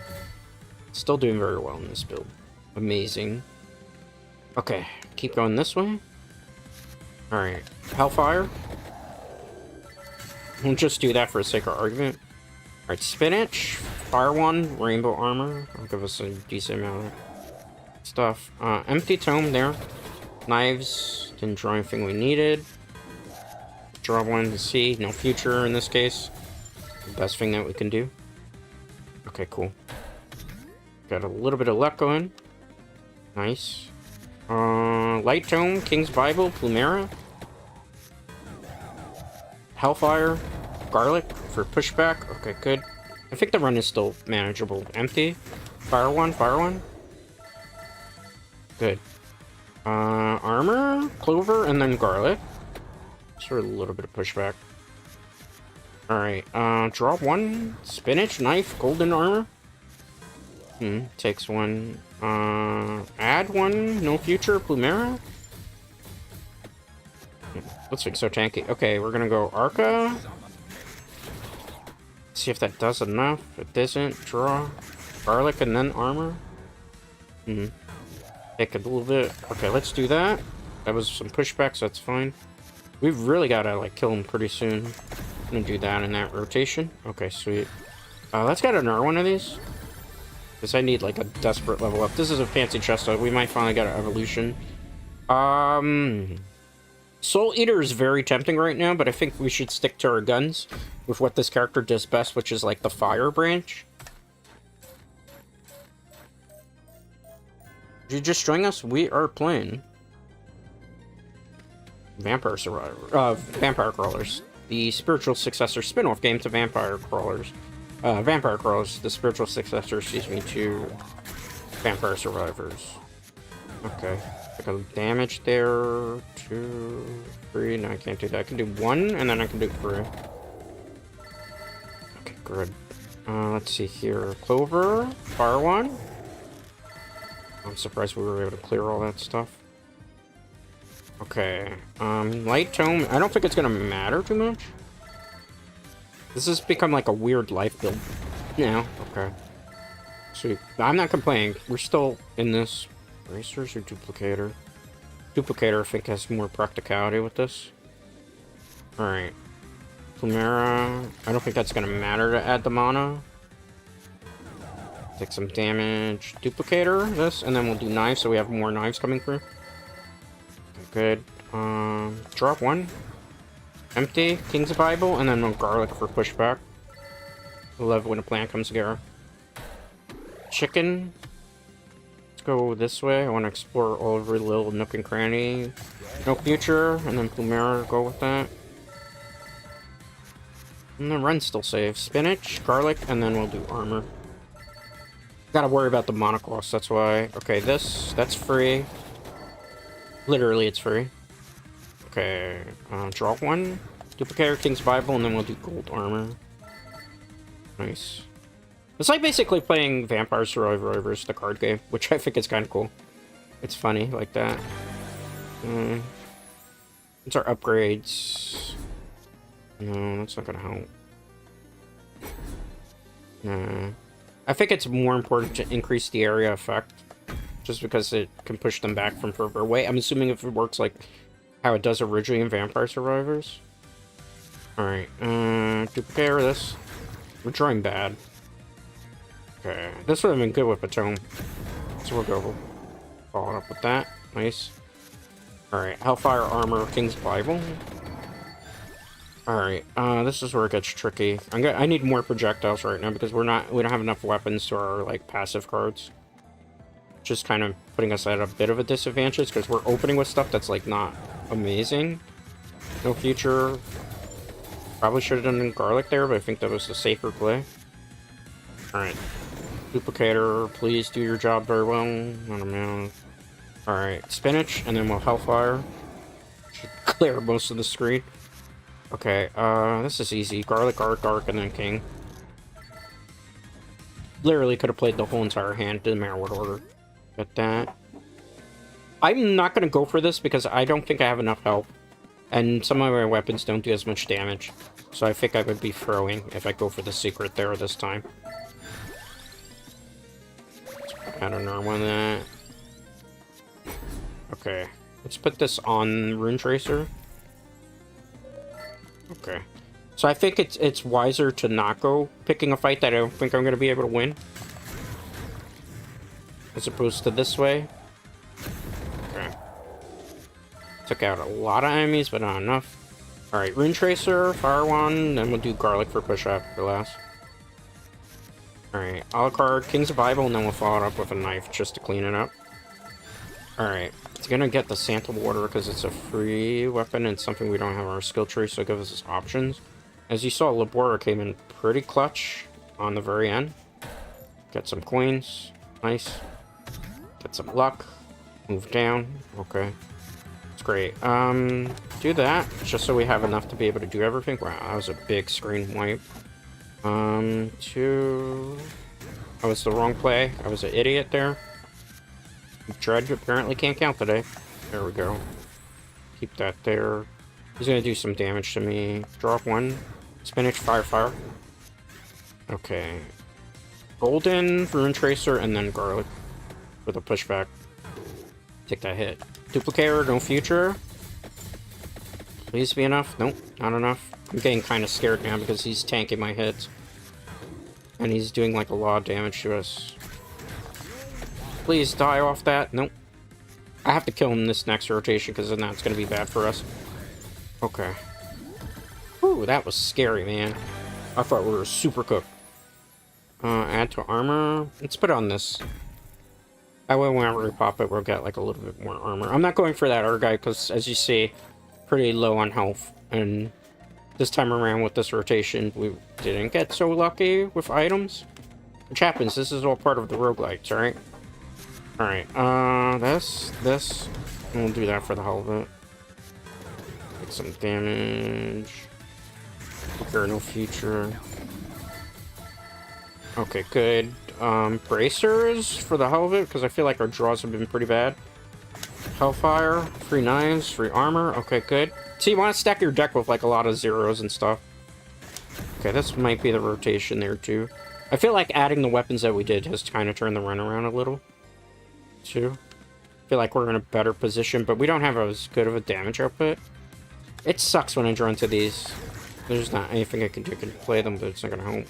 Still doing very well in this build. Amazing. Okay, keep going this way. Alright, Hellfire. We'll just do that for the sake of argument. Alright, Spinach. Fire one, rainbow armor. I'll give us a decent amount of stuff. Empty tome there. Knives. Didn't draw anything we needed. Draw one to see. No future in this case. The best thing that we can do. Okay, cool. Got a little bit of luck going. Nice. Light tome, King's Bible, Plumera. Hellfire. Garlic for pushback. Okay, good. I think the run is still manageable. Empty. Fire one, fire one. Good. Armor, clover, and then garlic. Just for a little bit of pushback. Alright, draw one. Spinach, knife, golden armor. Takes one. Add one, no future, Plumera. Looks like so tanky. Okay, we're gonna go Arca. See if that does enough. If it doesn't, draw. Garlic and then armor. Take a little bit. Okay, let's do that. That was some pushback, so that's fine. We've really gotta like kill him pretty soon. I'm gonna do that in that rotation. Okay, sweet. Let's get another one of these. Because I need like a desperate level up. This is a fancy chest, so we might finally get an evolution. Soul Eater is very tempting right now, but I think we should stick to our guns with what this character does best, which is like the fire branch. Did you just join us? We are playing Vampire Survivor, Vampire Crawlers, the spiritual successor spin-off game to Vampire Crawlers. Vampire Crawlers, the spiritual successor, excuse me, to Vampire Survivors. Okay. Like a damage there. 2, 3. No, I can't do that. I can do 1, and then I can do 3. Okay, good. Let's see here. Clover. Fire one. I'm surprised we were able to clear all that stuff. Okay. Light tome. I don't think it's gonna matter too much. This has become like a weird life build now. Okay. Sweet. I'm not complaining. We're still in this. Racers or duplicator? Duplicator, I think, has more practicality with this. Alright. Plumera. I don't think that's gonna matter to add the mana. Take some damage. Duplicator, this, and then we'll do knives, so we have more knives coming through. Okay, good. Drop one. Empty. King's Bible, and then no garlic for pushback. I love when a plan comes together. Chicken. Go this way. I want to explore all every little nook and cranny. No future, and then Plumera, go with that. And the run still safe. Spinach, garlic, and then we'll do armor. Gotta worry about the mana cost, that's why. Okay, that's free. Literally, it's free. Okay, draw one. Duplicator, King's Bible, and then we'll do gold armor. Nice. It's like basically playing Vampire Survivors, the card game, which I think is kind of cool. It's funny, like that. It's our upgrades. No, that's not gonna help. Nah. I think it's more important to increase the area effect, just because it can push them back from further away. I'm assuming if it works like how it does originally in Vampire Survivors. Alright, duplicate this. We're drawing bad. Okay, this would have been good with Patome. So we'll go follow it up with that. Nice. Alright, Hellfire Armor, King's Bible. Alright, this is where it gets tricky. I need more projectiles right now because we don't have enough weapons to our, like, passive cards. Just kind of putting us at a bit of a disadvantage because we're opening with stuff that's, like, not amazing. No future. Probably should have done garlic there, but I think that was the safer play. Alright. Duplicator, please do your job very well. Not a man. Alright, spinach, and then we'll Hellfire. Should clear most of the screen. Okay, this is easy. Garlic, garlic, and then king. Literally could have played the whole entire hand, didn't matter what order. Get that. I'm not going to go for this because I don't think I have enough health. And some of my weapons don't do as much damage. So I think I would be throwing if I go for the secret there this time. I don't know when that. Okay, let's put this on Rune Tracer. Okay, so I think it's wiser to not go picking a fight that I don't think I'm gonna be able to win, as opposed to this way. Okay, took out a lot of enemies, but not enough. All right, Rune Tracer, Fire Wand, then we'll do Garlic for push up for last. Alright, Alucard, King's Bible, and then we'll follow it up with a knife just to clean it up. Alright, it's gonna get the Santa Water because it's a free weapon and something we don't have on our skill tree, so it gives us options. As you saw, Labora came in pretty clutch on the very end. Get some coins. Nice. Get some luck. Move down. Okay. It's great. Do that, just so we have enough to be able to do everything. Wow, that was a big screen wipe. I was the wrong play. I was an idiot there. Dread apparently can't count today. There we go. Keep that there. He's gonna do some damage to me. Drop one. Spinach, fire. Okay. Golden, Rune Tracer, and then Garlic. With a pushback. Take that hit. Duplicator, no future. Please be enough. Nope, not enough. I'm getting kind of scared now because he's tanking my hits. And he's doing like a lot of damage to us. Please die off that. Nope. I have to kill him this next rotation because then that's going to be bad for us. Okay. Ooh, that was scary, man. I thought we were super cooked. Add to armor. Let's put on this. That way whenever we pop it, we'll get like a little bit more armor. I'm not going for that R guy because, as you see, pretty low on health. And this time around with this rotation, we didn't get so lucky with items. Which happens, this is all part of the roguelites, alright? Alright, this, and we'll do that for the hell of it. Take some damage. There, no future. Okay, good. Bracers for the hell of it, because I feel like our draws have been pretty bad. Hellfire, free knives, free armor. Okay, good. So you want to stack your deck with like a lot of zeros and stuff. Okay, this might be the rotation there too. I feel like adding the weapons that we did has kind of turned the run around a little too. I feel like we're in a better position, but we don't have as good of a damage output. It sucks when I draw into these. There's not anything I can do. I can play them, but it's not gonna help.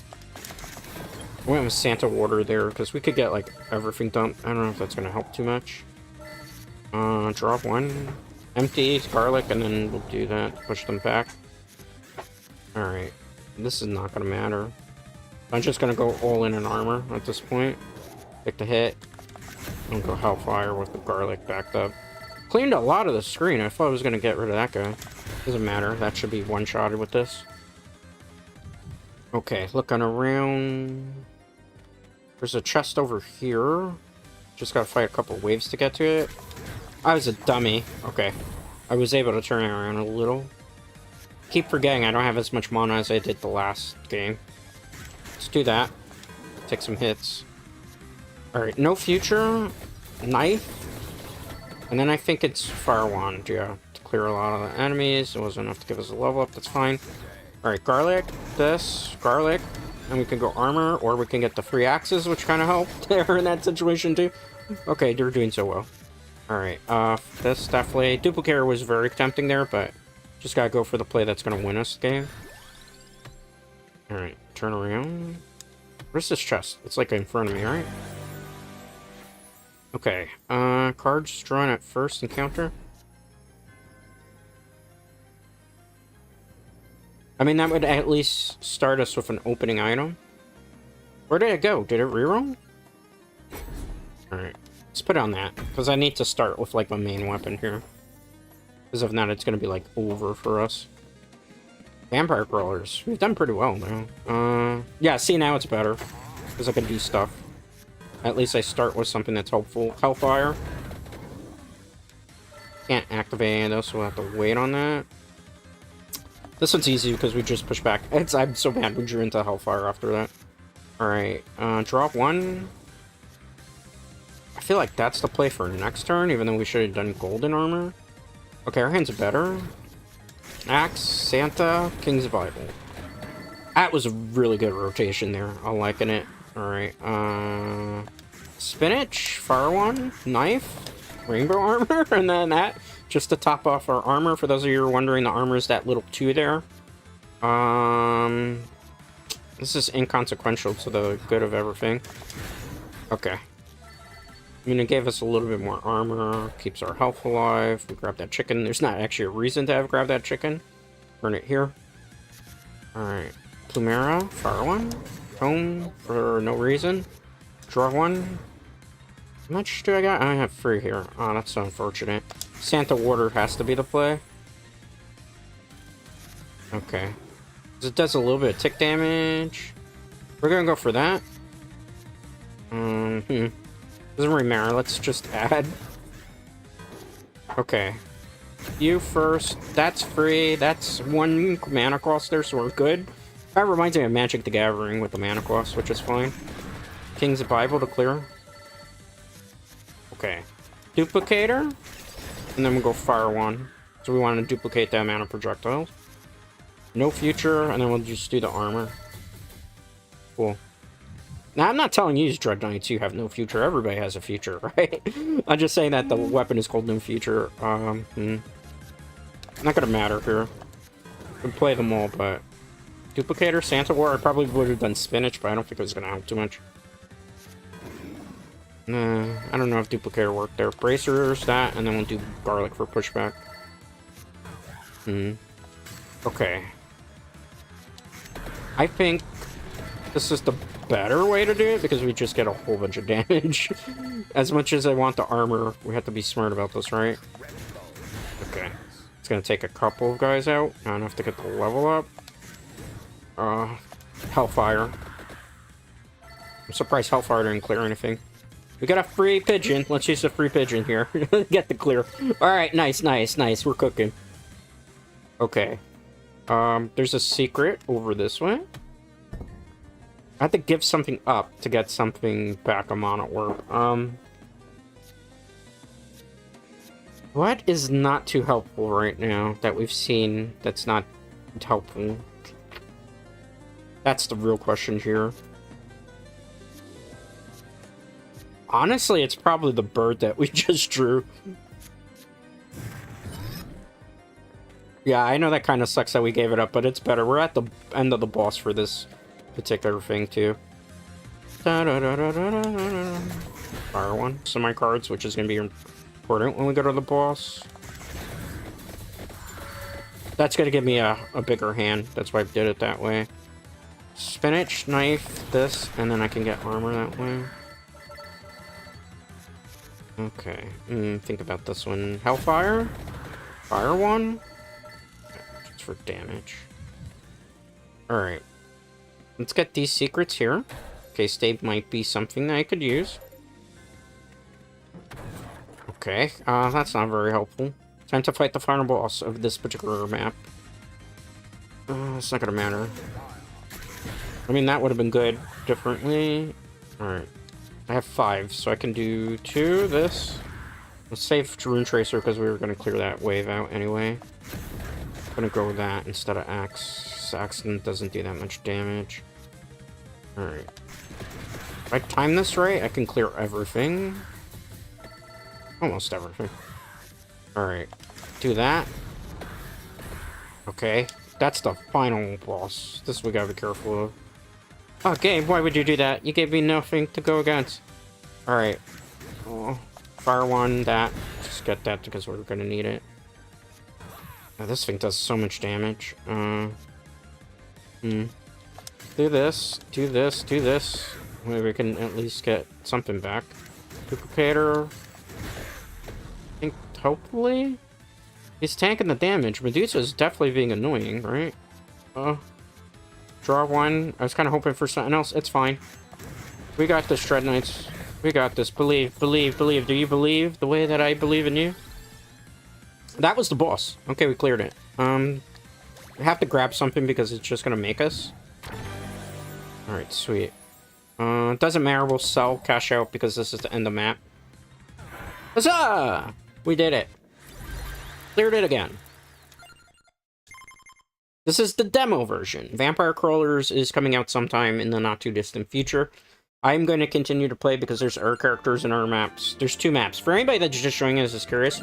I went with Santa Water there because we could get like everything dumped. I don't know if that's gonna help too much. Drop one. Empty, garlic, and then we'll do that. Push them back. Alright. This is not gonna matter. I'm just gonna go all in armor at this point. Take the hit. And go Hellfire with the garlic backed up. Cleaned a lot of the screen. I thought I was gonna get rid of that guy. Doesn't matter. That should be one-shotted with this. Okay, looking around. There's a chest over here. Just gotta fight a couple waves to get to it. I was a dummy. Okay. I was able to turn it around a little. Keep forgetting I don't have as much mana as I did the last game. Let's do that. Take some hits. Alright, no future. Knife. And then I think it's Fire Wand, yeah. To clear a lot of the enemies. It wasn't enough to give us a level up, that's fine. Alright, garlic. This. Garlic. And we can go armor, or we can get the free axes, which kind of helped there in that situation too. Okay, you're doing so well. Alright, this definitely... Duplicator was very tempting there, but just gotta go for the play that's gonna win us the game. Alright, turn around. Where's this chest? It's like in front of me, right? Okay, cards drawn at first encounter. I mean, that would at least start us with an opening item. Where did it go? Did it reroll? Alright, let's put on that, because I need to start with, like, my main weapon here. Because if not, it's going to be, like, over for us. Vampire Crawlers. We've done pretty well now. Yeah, see, now it's better. Because I can do stuff. At least I start with something that's helpful. Hellfire. Can't activate any of those, so we'll have to wait on that. This one's easy because we just push back. I'm so bad we drew into Hellfire after that. Alright, drop one. I feel like that's the play for next turn, even though we should have done golden armor. Okay, our hands are better. Axe, Santa, King's Bible. That was a really good rotation there. I'm liking it. Alright, spinach, fire one, knife, rainbow armor, and then that, just to top off our armor. For those of you who are wondering, the armor is that little 2 there. This is inconsequential to the good of everything. Okay. I mean, it gave us a little bit more armor, keeps our health alive. We grab that chicken. There's not actually a reason to have grabbed that chicken. Burn it here. Alright. Plumera, fire one. Home for no reason. Draw one. How much do I got? I have 3 here. Oh, that's so unfortunate. Santa Water has to be the play. Okay. It does a little bit of tick damage. We're gonna go for that. Doesn't really matter. Let's just add. Okay. You first. That's free. That's 1 mana cost there, so we're good. That reminds me of Magic the Gathering with the mana cost, which is fine. King's Bible to clear. Okay. Duplicator. And then we'll go fire one. So we want to duplicate that amount of projectiles. No future, and then we'll just do the armor. Cool. Now, I'm not telling you, Dread Knights, you have no future. Everybody has a future, right? I'm just saying that the weapon is called no future. Not gonna matter here. We'll play them all, but... Duplicator, Santa War, I probably would have done spinach, but I don't think it was gonna help too much. Nah, I don't know if Duplicator worked there. Bracers, that, and then we'll do garlic for pushback. Okay. I think this is the better way to do it, because we just get a whole bunch of damage. As much as I want the armor, we have to be smart about this, right? Okay. It's gonna take a couple of guys out. Not enough to get the level up. Hellfire. I'm surprised Hellfire didn't clear anything. We got a free pigeon. Let's use a free pigeon here. Get the clear. Alright, nice, nice, nice. We're cooking. Okay. There's a secret over this way. I have to give something up to get something back on Mono Orb. What is not too helpful right now that we've seen that's not helpful? That's the real question here. Honestly, it's probably the bird that we just drew. Yeah, I know that kind of sucks that we gave it up, but it's better. We're at the end of the boss for this particular thing, too. Fire one. Some of my cards, which is going to be important when we go to the boss. That's going to give me a bigger hand. That's why I did it that way. Spinach, knife, this, and then I can get armor that way. Okay, think about this one. Hellfire? Fire one? Just for damage. Alright. Let's get these secrets here. In case they might be something that I could use. Okay, that's not very helpful. Time to fight the final boss of this particular map. It's not gonna matter. I mean, that would have been good differently. Alright. I have 5, so I can do 2, this. Let's save Rune Tracer because we were going to clear that wave out anyway. I'm going to go with that instead of Axe. Axe doesn't do that much damage. Alright. If I time this right, I can clear everything. Almost everything. Alright. Do that. Okay. That's the final boss. This we gotta be careful of. Oh, game, why would you do that? You gave me nothing to go against. Alright. Oh, fire one, that. Just get that because we're gonna need it. Oh, this thing does so much damage. Do this, do this, do this. Maybe we can at least get something back. Duplicator. I think, hopefully? He's tanking the damage. Medusa is definitely being annoying, right? Draw one. I was kind of hoping for something else. It's fine. We got this, Dread Knights. We got this. Believe, believe, believe. Do you believe the way that I believe in you? That was the boss. Okay, we cleared it. We have to grab something because it's just gonna make us. Alright, sweet. It doesn't matter. We'll sell, cash out because this is the end of the map. Huzzah! We did it. Cleared it again. This is the demo version. Vampire Crawlers is coming out sometime in the not-too-distant future. I'm going to continue to play because there's other characters in our maps. There's 2 maps. For anybody that's just joining us is curious,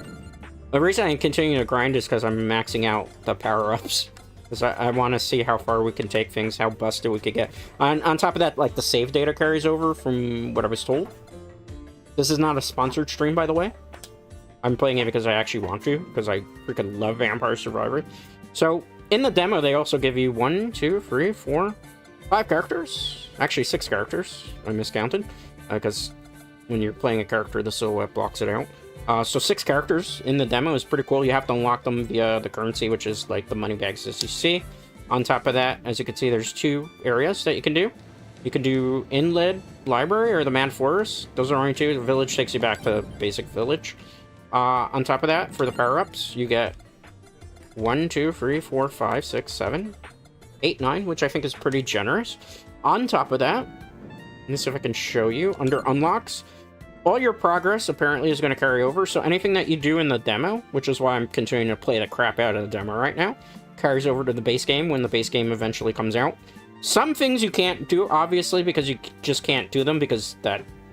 the reason I'm continuing to grind is because I'm maxing out the power-ups. Because I want to see how far we can take things, how busted we could get. On top of that, like, the save data carries over from what I was told. This is not a sponsored stream, by the way. I'm playing it because I actually want to, because I freaking love Vampire Survivor. So, in the demo, they also give you 1, 2, 3, 4, 5 characters. Actually, 6 characters. I miscounted, because when you're playing a character, the silhouette blocks it out. So 6 characters in the demo is pretty cool. You have to unlock them via the currency, which is like the money bags as you see. On top of that, as you can see, there's 2 areas that you can do. You can do Inlet Library or the Mad Forest. Those are only 2. The village takes you back to the basic village. On top of that, for the power-ups, you get 1, 2, 3, 4, 5, 6, 7, 8, 9, which I think is pretty generous. On top of that, let me see if I can show you. Under unlocks, all your progress apparently is going to carry over. So anything that you do in the demo, which is why I'm continuing to play the crap out of the demo right now, carries over to the base game when the base game eventually comes out. Some things you can't do, obviously, because you just can't do them because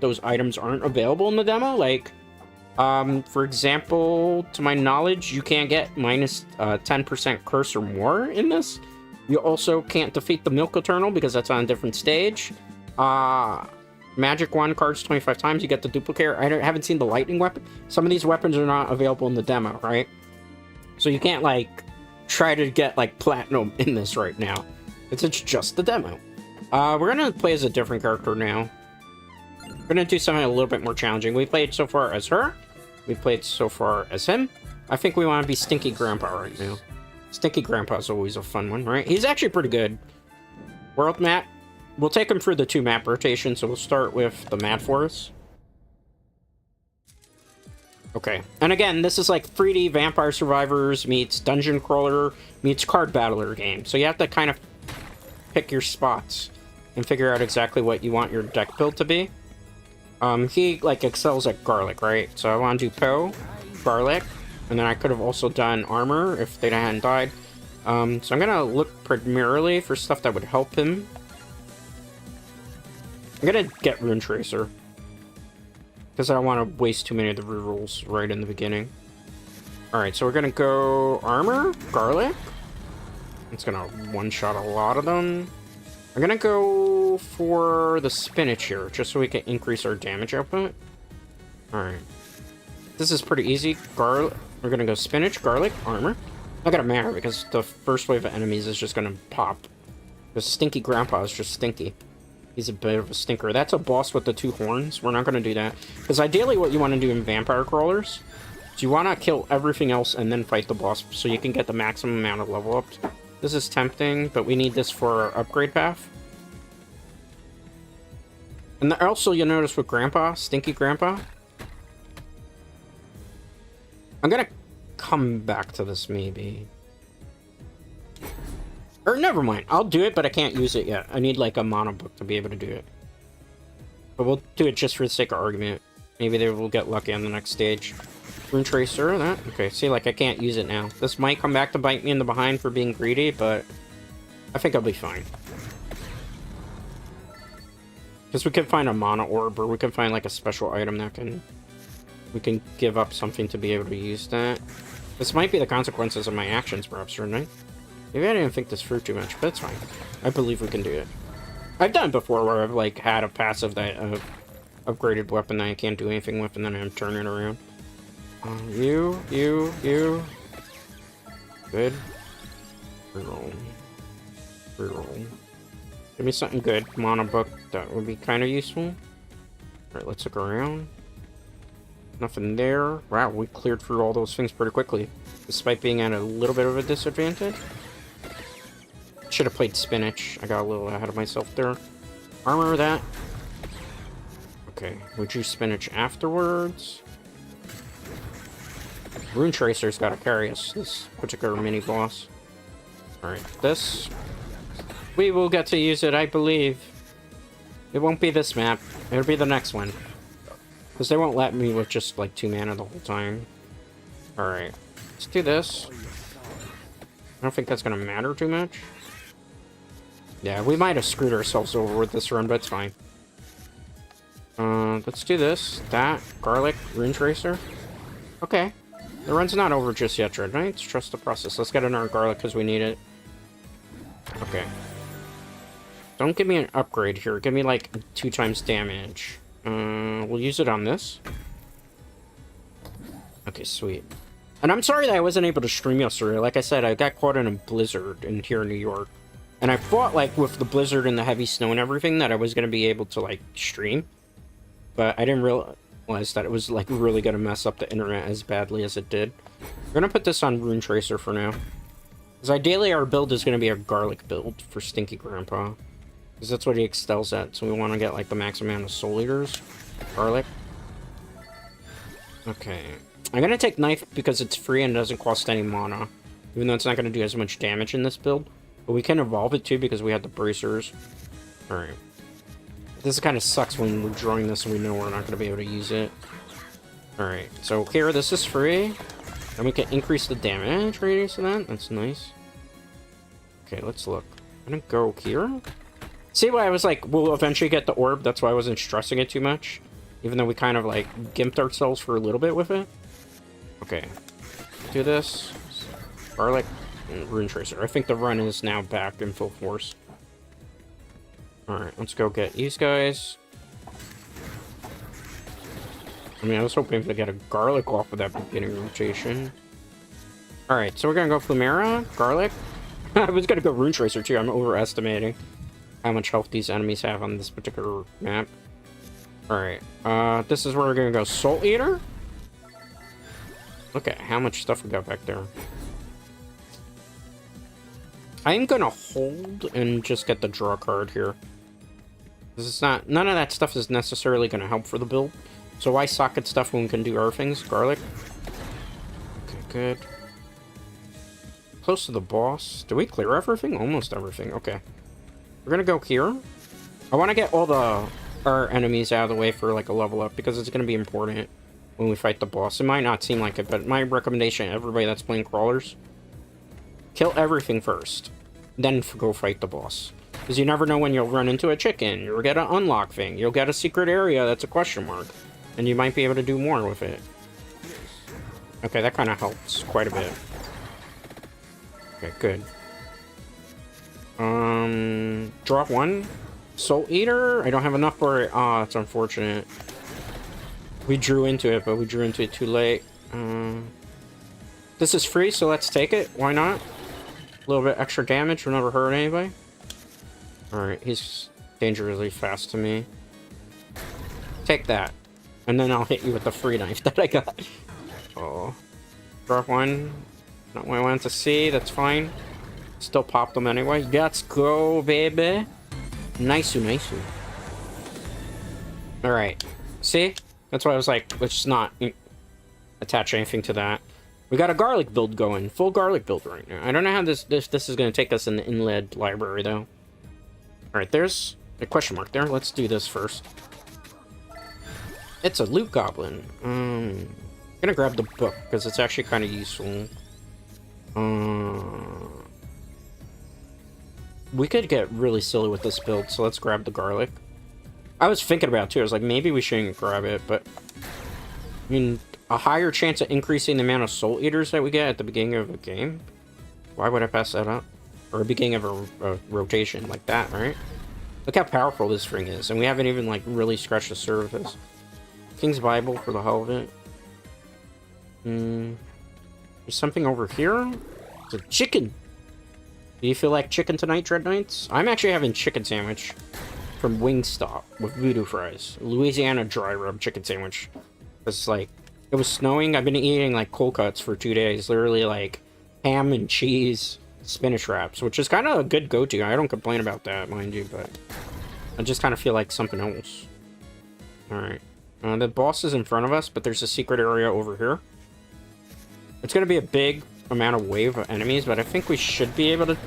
those items aren't available in the demo. Like, for example, to my knowledge, you can't get minus 10% curse or more in this. You also can't defeat the Milk Eternal because that's on a different stage. Magic wand cards 25 times, you get the duplicator. I haven't seen the lightning weapon. Some of these weapons are not available in the demo, right? So you can't, like, try to get, like, platinum in this right now. It's just the demo. We're gonna play as a different character now. We're gonna do something a little bit more challenging. We played so far as her. We played so far as him. I think we want to be Stinky Grandpa right now. Stinky Grandpa's always a fun one, right? He's actually pretty good. World map. We'll take him through the 2 map rotations, so we'll start with the Mad Forest. Okay. And again, this is like 3D Vampire Survivors meets Dungeon Crawler meets Card Battler game. So you have to kind of pick your spots and figure out exactly what you want your deck build to be. He, like, excels at Garlic, right? So I want to do Poe, Garlic, and then I could have also done Armor if they hadn't died. So I'm gonna look primarily for stuff that would help him. I'm gonna get Rune Tracer, because I don't want to waste too many of the rerolls right in the beginning. Alright, so we're gonna go Armor, Garlic. It's gonna one-shot a lot of them. I'm gonna go for the spinach here, just so we can increase our damage output. Alright. This is pretty easy. We're gonna go spinach, garlic, armor. Not gonna matter, because the first wave of enemies is just gonna pop. The Stinky Grandpa is just stinky. He's a bit of a stinker. That's a boss with the 2 horns. We're not gonna do that. Because ideally what you want to do in Vampire Crawlers is you want to kill everything else and then fight the boss, so you can get the maximum amount of level up. This is tempting, but we need this for our upgrade path. And also, you'll notice with Grandpa, Stinky Grandpa, I'm gonna come back to this, maybe. Or, never mind. I'll do it, but I can't use it yet. I need, like, a mono book to be able to do it. But we'll do it just for the sake of argument. Maybe they will get lucky on the next stage. Rune Tracer, that? Okay, see, like, I can't use it now. This might come back to bite me in the behind for being greedy, but I think I'll be fine. Because we could find a mana orb, or we could find, like, a special item that can we can give up something to be able to use that. This might be the consequences of my actions, perhaps, shouldn't I? Maybe I didn't think this through too much, but it's fine. I believe we can do it. I've done it before where I've, like, had a passive that upgraded weapon that I can't do anything with, and then I'm turning it around. You. Good. Reroll. Give me something good. Mono book. That would be kind of useful. Alright, let's look around. Nothing there. Wow, we cleared through all those things pretty quickly, despite being at a little bit of a disadvantage. Should have played spinach. I got a little ahead of myself there. Armor that. Okay, we drew spinach afterwards. Rune Tracer's got to carry us, this particular mini-boss. Alright, this. We will get to use it, I believe. It won't be this map. It'll be the next one. Because they won't let me with just, like, 2 mana the whole time. Alright, let's do this. I don't think that's going to matter too much. Yeah, we might have screwed ourselves over with this run, but it's fine. Let's do this. That. Garlic. Rune Tracer. Okay. The run's not over just yet, Dread Knights. Trust the process. Let's get another garlic because we need it. Okay. Don't give me an upgrade here. Give me, like, 2 times damage. We'll use it on this. Okay, sweet. And I'm sorry that I wasn't able to stream yesterday. Like I said, I got caught in a blizzard here in New York. And I thought, like, with the blizzard and the heavy snow and everything, that I was going to be able to, like, stream. But I didn't realize that it was, like, really going to mess up the internet as badly as it did. We're going to put this on Rune Tracer for now. Because ideally our build is going to be a garlic build for Stinky Grandpa. Because that's what he excels at. So we want to get, like, the max amount of Soul Eaters. Garlic. Okay. I'm going to take Knife because it's free and doesn't cost any mana. Even though it's not going to do as much damage in this build. But we can evolve it too because we have the bracers. Alright. This kind of sucks when we're drawing this and we know we're not going to be able to use it. Alright, so here, this is free. And we can increase the damage radius of that. That's nice. Okay, let's look. I'm going to go here. See why I was like, we'll eventually get the orb. That's why I wasn't stressing it too much. Even though we kind of like gimped ourselves for a little bit with it. Okay. Do this. Garlic. Rune Tracer. I think the run is now back in full force. Alright, let's go get these guys. I mean, I was hoping to get a garlic off of that beginning rotation. Alright, so we're gonna go Flumera, garlic. I was gonna go Rune Tracer too. I'm overestimating how much health these enemies have on this particular map. Alright, this is where we're gonna go Soul Eater. Look at how much stuff we got back there. I'm gonna hold and just get the draw card here. This is not, none of that stuff is necessarily gonna help for the build. So why socket stuff when we can do other things? Garlic. Okay, good. Close to the boss. Did we clear everything? Almost everything. Okay. We're gonna go here. I want to get all our enemies out of the way for like a level up because it's gonna be important when we fight the boss. It might not seem like it, but my recommendation to everybody that's playing crawlers: kill everything first, then go fight the boss. Because you never know when you'll run into a chicken, you'll get an unlock thing, you'll get a secret area that's a question mark, and you might be able to do more with it. Okay, that kind of helps quite a bit. Okay, good. Drop 1. Soul Eater? I don't have enough for it. Ah, it's unfortunate. We drew into it, but we drew into it too late. This is free, so let's take it. Why not? A little bit extra damage will never hurt anybody. Alright, he's dangerously fast to me. Take that. And then I'll hit you with the free knife that I got. Oh. Drop 1. Not what I wanted to see. That's fine. Still pop them anyway. Let's go, baby. Nice-oo, nice-oo. Alright. See? That's why I was like, let's just not attach anything to that. We got a garlic build going. Full garlic build right now. I don't know how this is going to take us in the inled library, though. Alright, there's a question mark there. Let's do this first. It's a loot goblin. I'm gonna grab the book, because it's actually kind of useful. We could get really silly with this build, so let's grab the garlic. I was thinking about it, too. I was like, maybe we shouldn't grab it, but I mean, a higher chance of increasing the amount of Soul Eaters that we get at the beginning of a game? Why would I pass that up? Or a beginning of a rotation like that, right? Look how powerful this thing is, and we haven't even, like, really scratched the surface. King's Bible for the hell of it. There's something over here? It's a chicken! Do you feel like chicken tonight, Dread Knights? I'm actually having chicken sandwich from Wingstop with voodoo fries. Louisiana dry rub chicken sandwich. It's like, it was snowing. I've been eating, like, cold cuts for 2 days. Literally, like, ham and cheese spinach wraps, which is kind of a good go-to. I don't complain about that, mind you, but I just kind of feel like something else. Alright. The boss is in front of us, but there's a secret area over here. It's going to be a big amount of wave of enemies, but I think we should be able to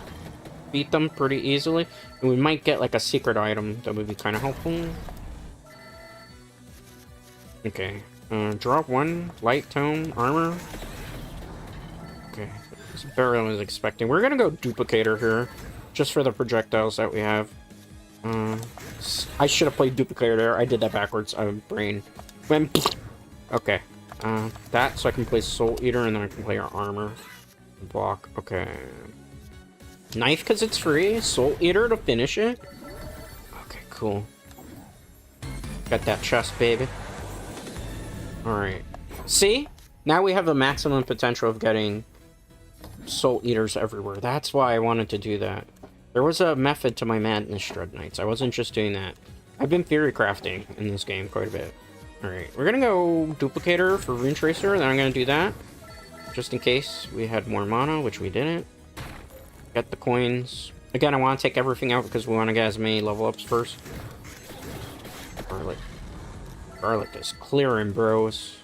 beat them pretty easily. And we might get, like, a secret item that would be kind of helpful. Okay. Draw 1, light tone, armor. Okay. It's better than I was expecting. We're gonna go duplicator here, just for the projectiles that we have. I should have played duplicator there. I did that backwards. I have brain. Okay. That, so I can play Soul Eater, and then I can play our armor. Block. Okay. Knife, because it's free. Soul Eater to finish it. Okay, cool. Got that chest, baby. Alright. See? Now we have the maximum potential of getting Soul Eaters everywhere. That's why I wanted to do that. There was a method to my madness, Dread Knights. I wasn't just doing that. I've been theory crafting in this game quite a bit. Alright, we're gonna go Duplicator for Rune Tracer, then I'm gonna do that. Just in case we had more mana, which we didn't. Get the coins. Again, I want to take everything out because we want to get as many level ups first. Garlic. Garlic is clearing, bros.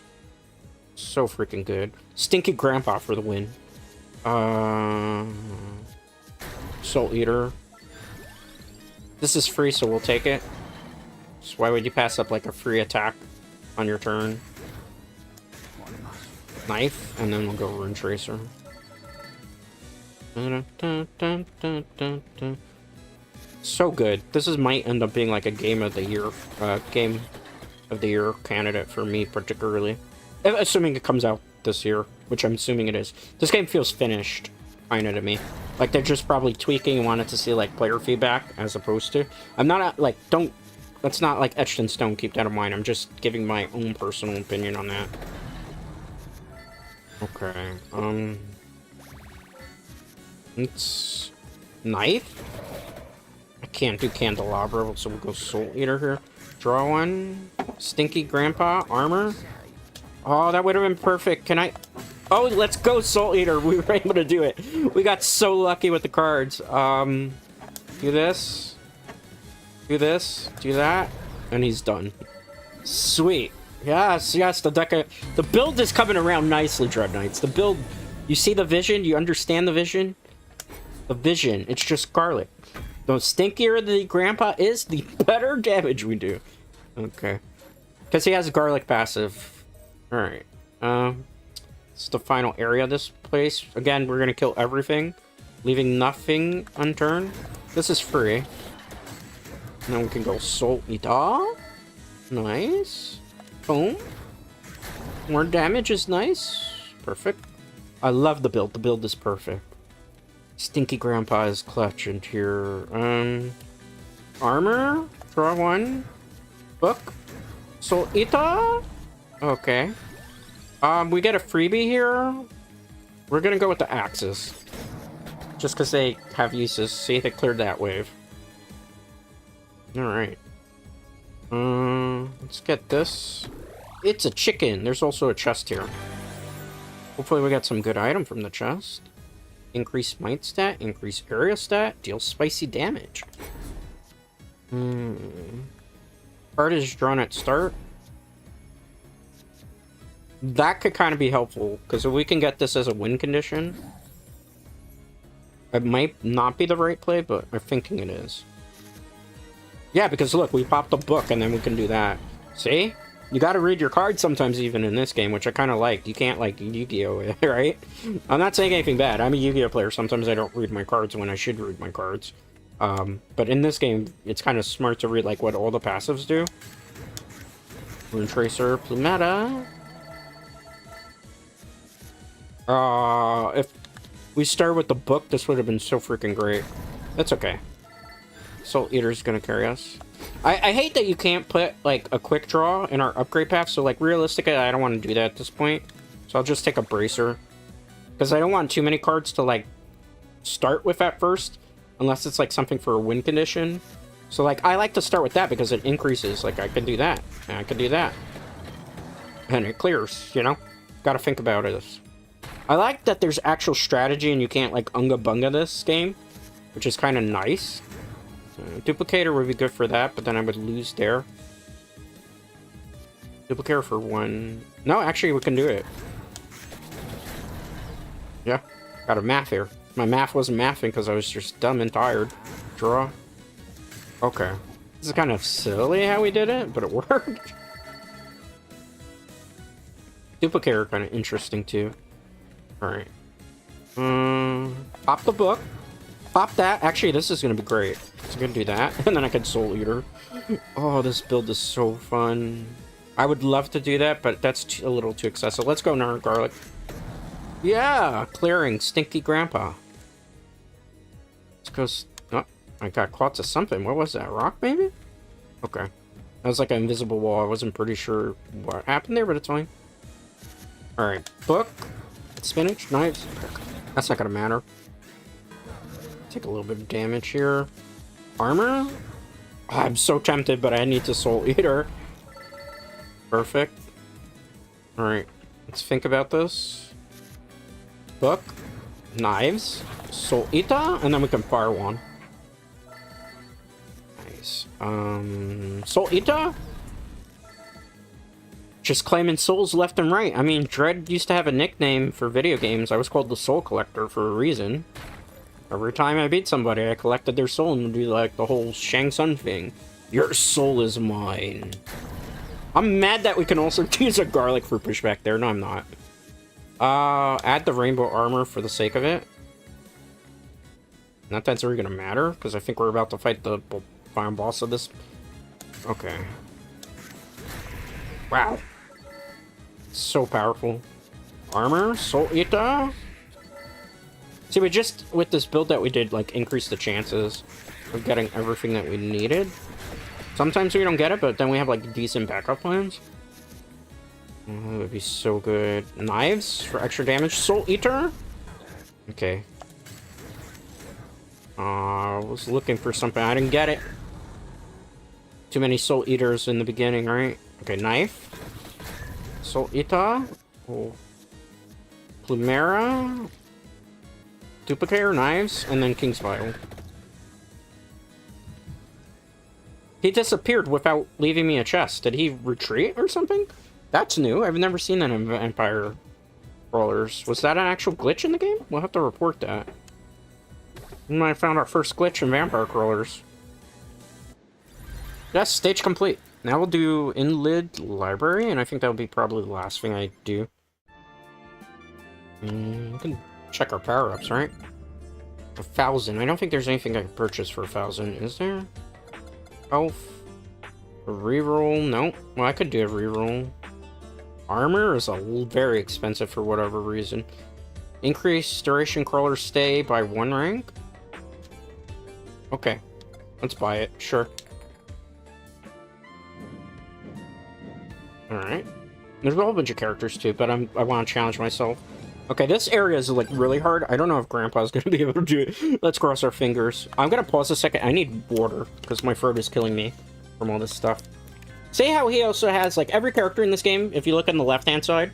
So freaking good. Stinky Grandpa for the win. Soul Eater. This is free, so we'll take it. So why would you pass up like a free attack on your turn? Knife, and then we'll go Rune Tracer. So good. This might end up being like a game of the year candidate for me particularly. Assuming it comes out this year, which I'm assuming it is. This game feels finished, kinda to me. Like they're just probably tweaking and wanted to see like player feedback as opposed to. I'm not like that's not like etched in stone, keep that in mind. I'm just giving my own personal opinion on that. Okay, it's knife. I can't do candelabra, so we'll go Soul Eater here. Draw 1. Stinky Grandpa armor. Oh, that would have been perfect. Can I? Oh, let's go Soul Eater. We were able to do it. We got so lucky with the cards. Do this. Do this. Do that. And he's done. Sweet. Yes, yes, the build is coming around nicely, Dread Knights. The build, you see the vision? You understand the vision? The vision, it's just garlic. The stinkier the grandpa is, the better damage we do. Okay. Because he has a garlic passive. Alright. It's the final area of this place. Again, we're gonna kill everything, leaving nothing unturned. This is free. And then we can go Soul Eater. Nice. Boom. More damage is nice. Perfect. I love the build. The build is perfect. Stinky Grandpa is clutch in here. Armor. Draw 1. Book. Soul Eater. Okay. We get a freebie here. We're gonna go with the axes. Just because they have uses. See, they cleared that wave. Alright. Let's get this. It's a chicken. There's also a chest here. Hopefully we got some good item from the chest. Increase might stat, increase area stat, deal spicy damage. Card is drawn at start. That could kind of be helpful, because if we can get this as a win condition, it might not be the right play, but I'm thinking it is. Yeah, because look, we popped a book and then we can do that. See? You gotta read your cards sometimes even in this game, which I kind of like. You can't like Yu-Gi-Oh, right? I'm not saying anything bad. I'm a Yu-Gi-Oh player. Sometimes I don't read my cards when I should read my cards. But in this game, it's kind of smart to read like what all the passives do. Rune Tracer, Plumetta. If we start with the book, this would have been so freaking great. That's okay. Salt Eater's gonna carry us. I hate that you can't put, like, a quick draw in our upgrade path, so, like, realistically, I don't want to do that at this point. So I'll just take a Bracer. Because I don't want too many cards to, like, start with at first, unless it's, like, something for a win condition. So, like, I like to start with that because it increases. Like, I can do that, and I can do that. And it clears, you know? Gotta think about it. I like that there's actual strategy and you can't, like, unga-bunga this game, which is kind of nice. Duplicator would be good for that, but then I would lose there. Duplicator for 1. No, actually, we can do it. Yeah, got a math here. My math wasn't mathing because I was just dumb and tired. Draw. Okay. This is kind of silly how we did it, but it worked. Duplicator kind of interesting too. Alright. Pop the book. Pop that. Actually, this is going to be great. So I'm going to do that. And then I can Soul Eater. Oh, this build is so fun. I would love to do that, but that's a little too excessive. Let's go Gnarl Garlic. Yeah! Clearing Stinky Grandpa. Let's go... Oh, I got caught to something. What was that? Rock, maybe? Okay. That was like an invisible wall. I wasn't pretty sure what happened there, but it's fine. Alright. Book. Spinach. Knives. That's not going to matter. Take a little bit of damage here. Armor? Oh, I'm so tempted, but I need to Soul Eater. Perfect. Alright. Let's think about this. Book. Knives. Soul Eater. And then we can fire one. Nice. Soul Eater? Just claiming souls left and right. I mean, Dread used to have a nickname for video games. I was called the Soul Collector for a reason. Every time I beat somebody, I collected their soul and would do like the whole Shang Tsung thing. Your soul is mine. I'm mad that we can also use a garlic for pushback there. No, I'm not. Add the rainbow armor for the sake of it. Not that's really gonna matter, because I think we're about to fight the final boss of this. Okay. Wow. So powerful. Armor, Soul Eater. See, we just, with this build that we did, like, increase the chances of getting everything that we needed. Sometimes we don't get it, but then we have, like, decent backup plans. Oh, that would be so good. Knives for extra damage. Soul Eater? Okay. I was looking for something. I didn't get it. Too many Soul Eaters in the beginning, right? Okay, knife. Soul Eater. Oh. Plumera. Duplicator, knives, and then King's Vial. He disappeared without leaving me a chest. Did he retreat or something? That's new. I've never seen that in Vampire Brawlers. Was that an actual glitch in the game? We'll have to report that. We might have found our first glitch in Vampire Crawlers. Yes, stage complete. Now we'll do Inlid Library, and I think that'll be probably the last thing I do. We can check our power-ups, right? 1,000. I don't think there's anything I can purchase for 1,000. Is there? Health. A reroll? No. Well, I could do a reroll. Armor is very expensive for whatever reason. Increase duration crawler stay by 1 rank? Okay. Let's buy it. Sure. Alright. There's a whole bunch of characters too, but I want to challenge myself. Okay, this area is like really hard. I don't know if Grandpa's gonna be able to do it. Let's cross our fingers. I'm gonna pause a second. I need water because my throat is killing me from all this stuff. See how he also has, like, every character in this game, if you look on the left-hand side,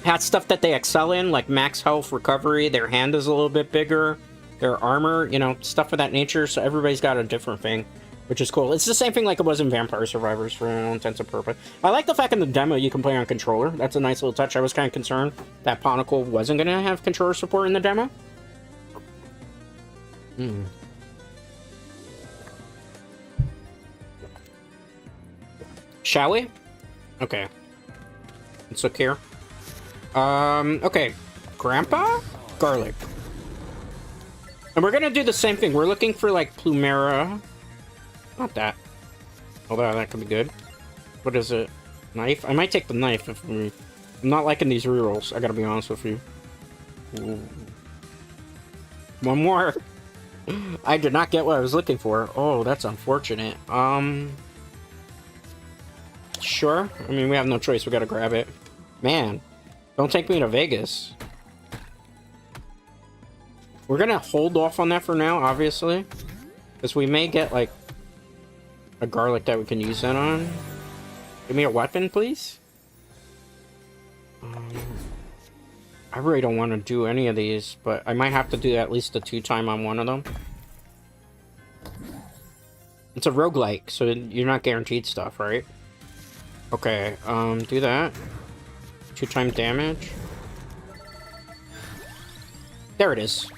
has stuff that they excel in, like max health, recovery, their hand is a little bit bigger, their armor, you know, stuff of that nature, so everybody's got a different thing, which is cool. It's the same thing like it was in Vampire Survivors for all intents and purposes. I like the fact in the demo you can play on controller. That's a nice little touch. I was kind of concerned that Ponicle wasn't going to have controller support in the demo. Shall we? Okay. Let's look here. Okay. Grandpa? Garlic. And we're gonna do the same thing. We're looking for, like, Plumera. Not that. Although that could be good. What is it? Knife? I might take the knife if we I'm not liking these rerolls, I gotta be honest with you. Ooh. One more. I did not get what I was looking for. Oh, that's unfortunate. Sure. I mean, we have no choice. We gotta grab it. Man, don't take me to Vegas. We're gonna hold off on that for now, obviously. Because we may get, like, a garlic that we can use that on. Give me a weapon, please. I really don't want to do any of these, but I might have to do at least a 2-time on one of them. It's a roguelike, so you're not guaranteed stuff, right? Okay, do that. 2-time damage. There it is.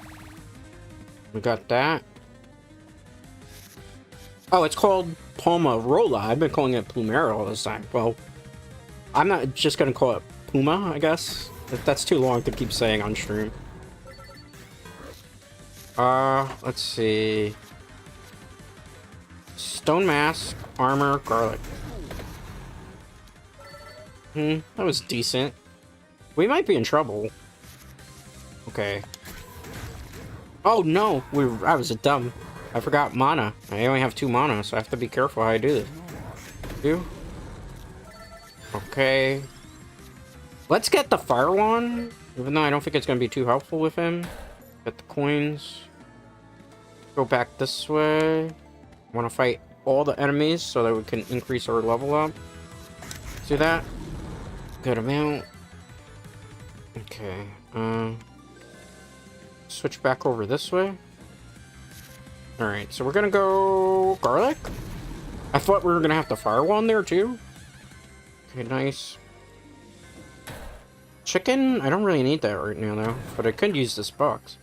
We got that. Oh, it's called Pomarola. I've been calling it Plumera all this time. Well, I'm not just gonna call it Puma, I guess. That's too long to keep saying on stream. Let's see. Stone mask, armor, garlic. That was decent. We might be in trouble. Okay. Oh no, I was dumb. I forgot mana. I only have 2 mana, so I have to be careful how I do this. Okay. Let's get the fire one, even though I don't think it's gonna be too helpful with him. Get the coins. Go back this way. I want to fight all the enemies so that we can increase our level up. See that? Good amount. Okay. Switch back over this way. Alright, so we're gonna go garlic. I thought we were gonna have to fire one there too. Okay, nice. Chicken? I don't really need that right now though, but I could use this box.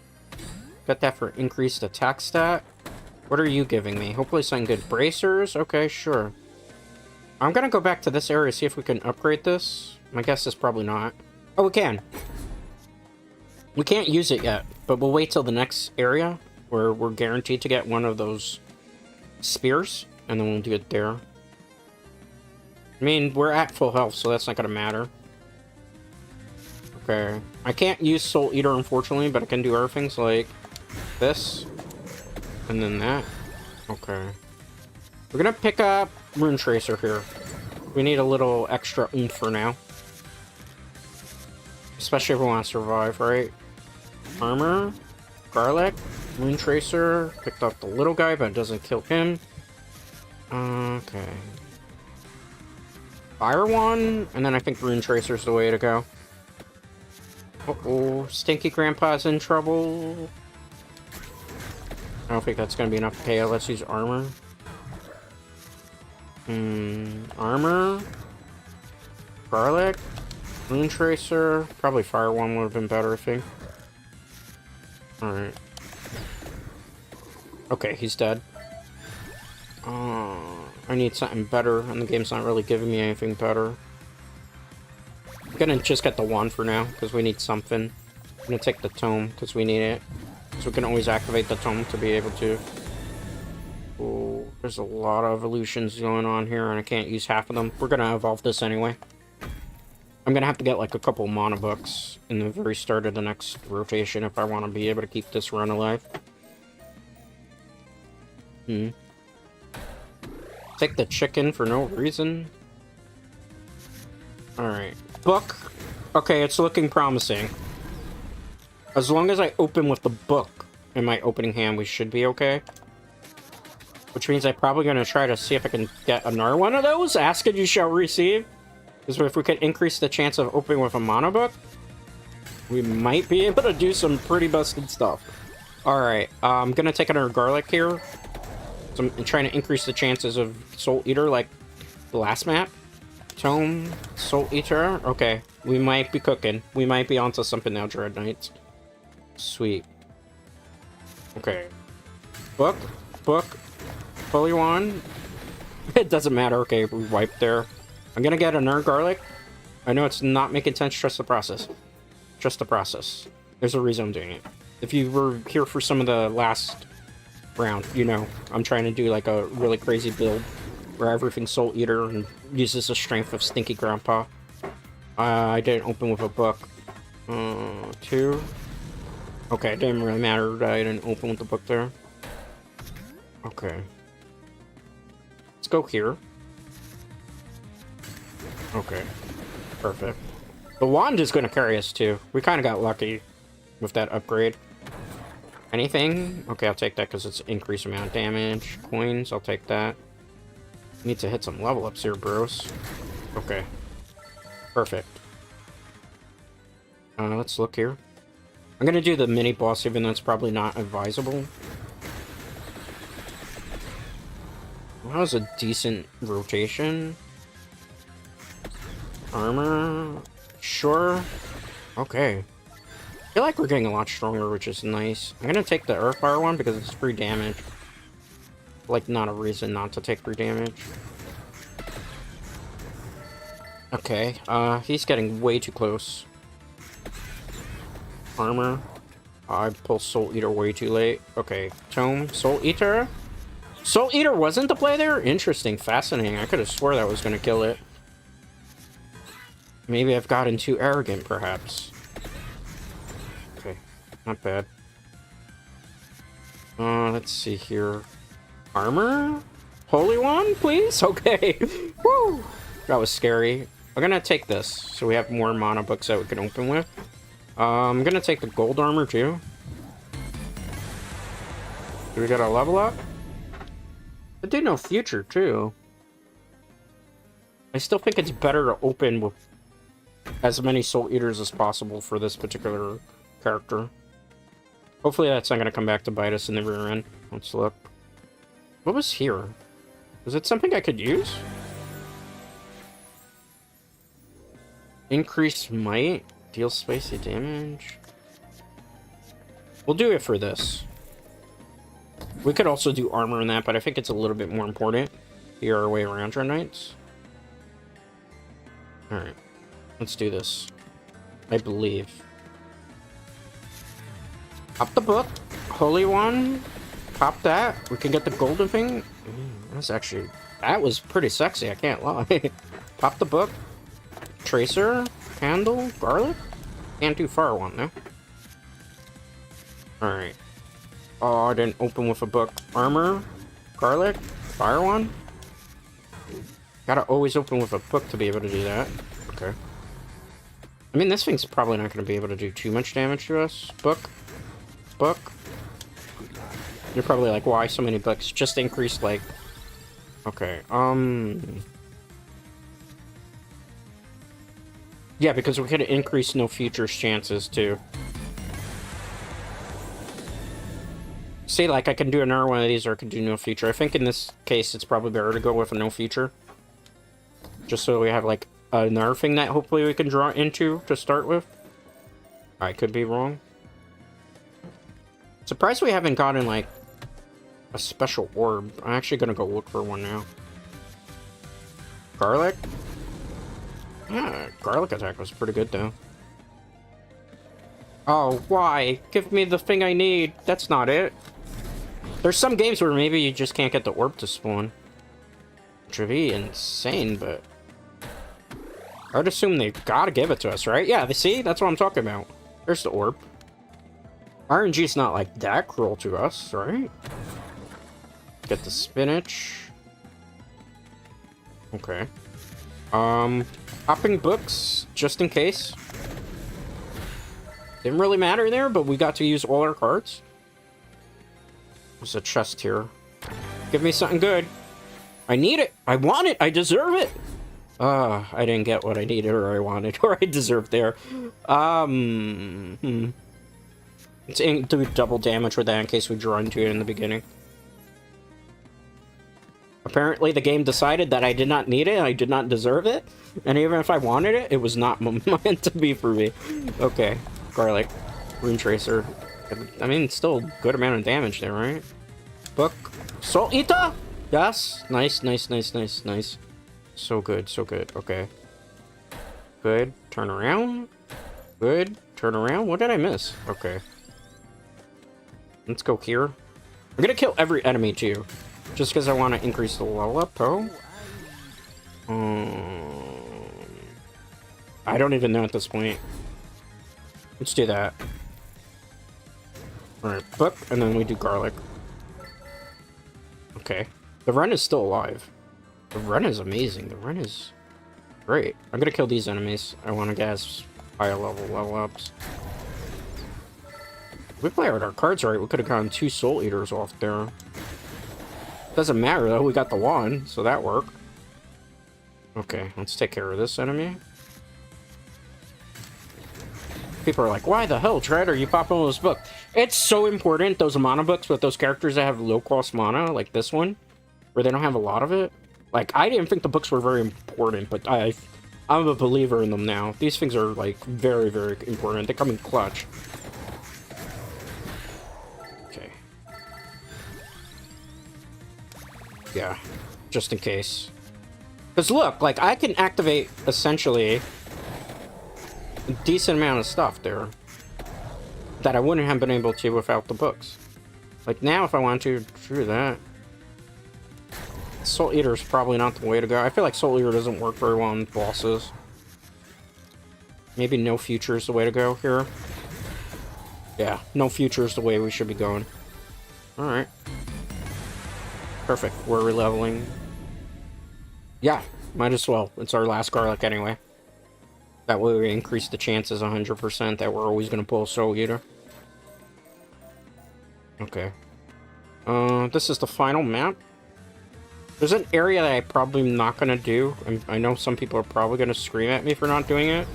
Got that for increased attack stat. What are you giving me? Hopefully something good. Bracers? Okay, sure. I'm gonna go back to this area, see if we can upgrade this. My guess is probably not. Oh, we can. We can't use it yet, but we'll wait till the next area where we're guaranteed to get one of those spears, and then we'll do it there. I mean, we're at full health, so that's not gonna matter. Okay. I can't use Soul Eater, unfortunately, but I can do other things like this. And then that. Okay. We're gonna pick up Rune Tracer here. We need a little extra oomph for now. Especially if we want to survive, right? Armor. Garlic. Rune Tracer. Picked up the little guy, but it doesn't kill him. Okay. Fire one, and then I think Rune Tracer's the way to go. Uh-oh, Stinky Grandpa's in trouble. I don't think that's gonna be enough. Okay, let's use armor. Armor. Garlic. Rune Tracer. Probably Fire one would have been better, I think. Alright. Okay, he's dead. I need something better, and the game's not really giving me anything better. I'm gonna just get the one for now, because we need something. I'm gonna take the tome, because we need it. So we can always activate the tome to be able to. Oh, there's a lot of evolutions going on here, and I can't use half of them. We're gonna evolve this anyway. I'm gonna have to get like a couple mana books in the very start of the next rotation if I want to be able to keep this run alive. Take the chicken for no reason. Alright. Book. Okay, it's looking promising. As long as I open with the book in my opening hand, we should be okay. Which means I'm probably going to try to see if I can get another one of those. Ask and you shall receive. Because if we could increase the chance of opening with a mono book, we might be able to do some pretty busted stuff. Alright, I'm going to take another garlic here. So I'm trying to increase the chances of Soul Eater like the last map. Tome, Soul Eater. Okay, we might be cooking. We might be onto something now, Dread Knights. Sweet. Okay. Book. Fully one. It doesn't matter. Okay, we wiped there. I'm gonna get another garlic. I know it's not making sense. Trust the process. Trust the process. There's a reason I'm doing it. If you were here for some of the last round, you know, I'm trying to do like a really crazy build where everything's Soul Eater and uses the strength of Stinky Grandpa. I didn't open with a book. 2. Okay, it didn't really matter that I didn't open with the book there. Okay. Let's go here. Okay. Perfect. The wand is going to carry us too. We kind of got lucky with that upgrade. Anything? Okay, I'll take that because it's increased amount of damage. Coins, I'll take that. Need to hit some level ups here, bros. Okay. Perfect. Let's look here. I'm gonna do the mini boss, even though it's probably not advisable. That was a decent rotation. Armor. Sure. Okay. I feel like we're getting a lot stronger, which is nice. I'm gonna take the Earthfire one because it's free damage. Like, not a reason not to take free damage. Okay, he's getting way too close. Armor. I pull Soul Eater way too late. Okay, Tome. Soul Eater? Soul Eater wasn't the play there? Interesting, fascinating. I could have swore that was gonna kill it. Maybe I've gotten too arrogant, perhaps. Okay, not bad. Let's see here. Armor? Holy one, please? Okay. Woo! That was scary. I'm gonna take this, so we have more mana books that we can open with. I'm gonna take the gold armor, too. Do we got a level up? I do know future, too. I still think it's better to open with as many Soul Eaters as possible for this particular character. Hopefully that's not gonna come back to bite us in the rear end. Let's look. What was here? Was it something I could use? Increase might. Deal spicy damage. We'll do it for this. We could also do armor in that, but I think it's a little bit more important. Here our way around Dread Knights. Alright. Let's do this. I believe. Pop the book. Holy one. Pop that. We can get the golden thing. That's actually... That was pretty sexy, I can't lie. Pop the book. Tracer. Candle. Garlic. Can't do fire one, though. Alright. Oh, I didn't open with a book. Armor. Garlic. Fire one. Gotta always open with a book to be able to do that. Okay. I mean, this thing's probably not going to be able to do too much damage to us. Book. Book. You're probably like, why so many books? Just increased, like... Okay, yeah, because we could increase no futures chances, too. See, like, I can do another one of these, or I can do no future. I think in this case, it's probably better to go with a no future. Just so we have, like, another thing that hopefully we can draw into to start with. I could be wrong. Surprised we haven't gotten, like, a special orb. I'm actually gonna go look for one now. Garlic? Yeah, garlic attack was pretty good, though. Oh, why? Give me the thing I need. That's not it. There's some games where maybe you just can't get the orb to spawn. Which would be insane, but... I would assume they've gotta give it to us, right? Yeah, see? That's what I'm talking about. There's the orb. RNG's not, like, that cruel to us, right? Get the spinach. Okay. Popping books, just in case. Didn't really matter there, but we got to use all our cards. There's a chest here. Give me something good. I need it. I want it. I deserve it. I didn't get what I needed or I wanted or I deserved there. Let's do double damage with that in case we draw into it in the beginning. Apparently the game decided that I did not need it, I did not deserve it, and even if I wanted it, it was not meant to be for me. Okay, garlic, rune tracer. I mean, still a good amount of damage there, right? Book, Soul Eater! Yes, nice, nice, nice, nice, nice. So good, so good, okay. Good, turn around. Good, turn around. What did I miss? Okay. Let's go here. I'm gonna kill every enemy, too. Just because I want to increase the level up, oh. I don't even know at this point. Let's do that. Alright, book, and then we do garlic. Okay. The run is still alive. The run is amazing. The run is great. I'm gonna kill these enemies. I want to get higher level ups. If we play with our cards right, we could have gotten 2 Soul Eaters off there. Doesn't matter though, we got the one, so that worked. Okay, let's take care of this enemy. People are like, why the hell, Tread, are you popping on this book? It's so important, those mana books with those characters that have low-cost mana, like this one, where they don't have a lot of it. Like, I didn't think the books were very important, but I'm a believer in them now. These things are, like, very, very important. They come in clutch. Okay. Yeah, just in case. Because look, like, I can activate, essentially, a decent amount of stuff there that I wouldn't have been able to without the books. Like, now, if I want to do that... Soul Eater is probably not the way to go. I feel like Soul Eater doesn't work very well on bosses. Maybe no future is the way to go here. Yeah, no future is the way we should be going. Alright. Perfect. We're releveling. Yeah, might as well. It's our last garlic anyway. That way we increase the chances 100% that we're always going to pull Soul Eater. Okay. This is the final map. There's an area that I probably am not going to do. I know some people are probably going to scream at me for not doing it.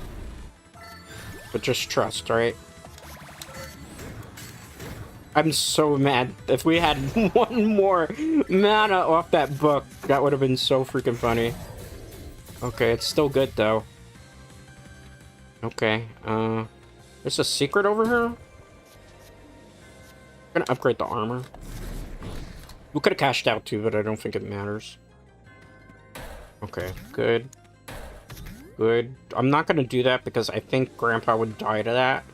But just trust, right? I'm so mad. If we had one more mana off that book, that would have been so freaking funny. Okay, it's still good, though. Okay, there's a secret over here? I'm gonna upgrade the armor. We could have cashed out too, but I don't think it matters. Okay, good. Good. I'm not gonna do that because I think Grandpa would die to that.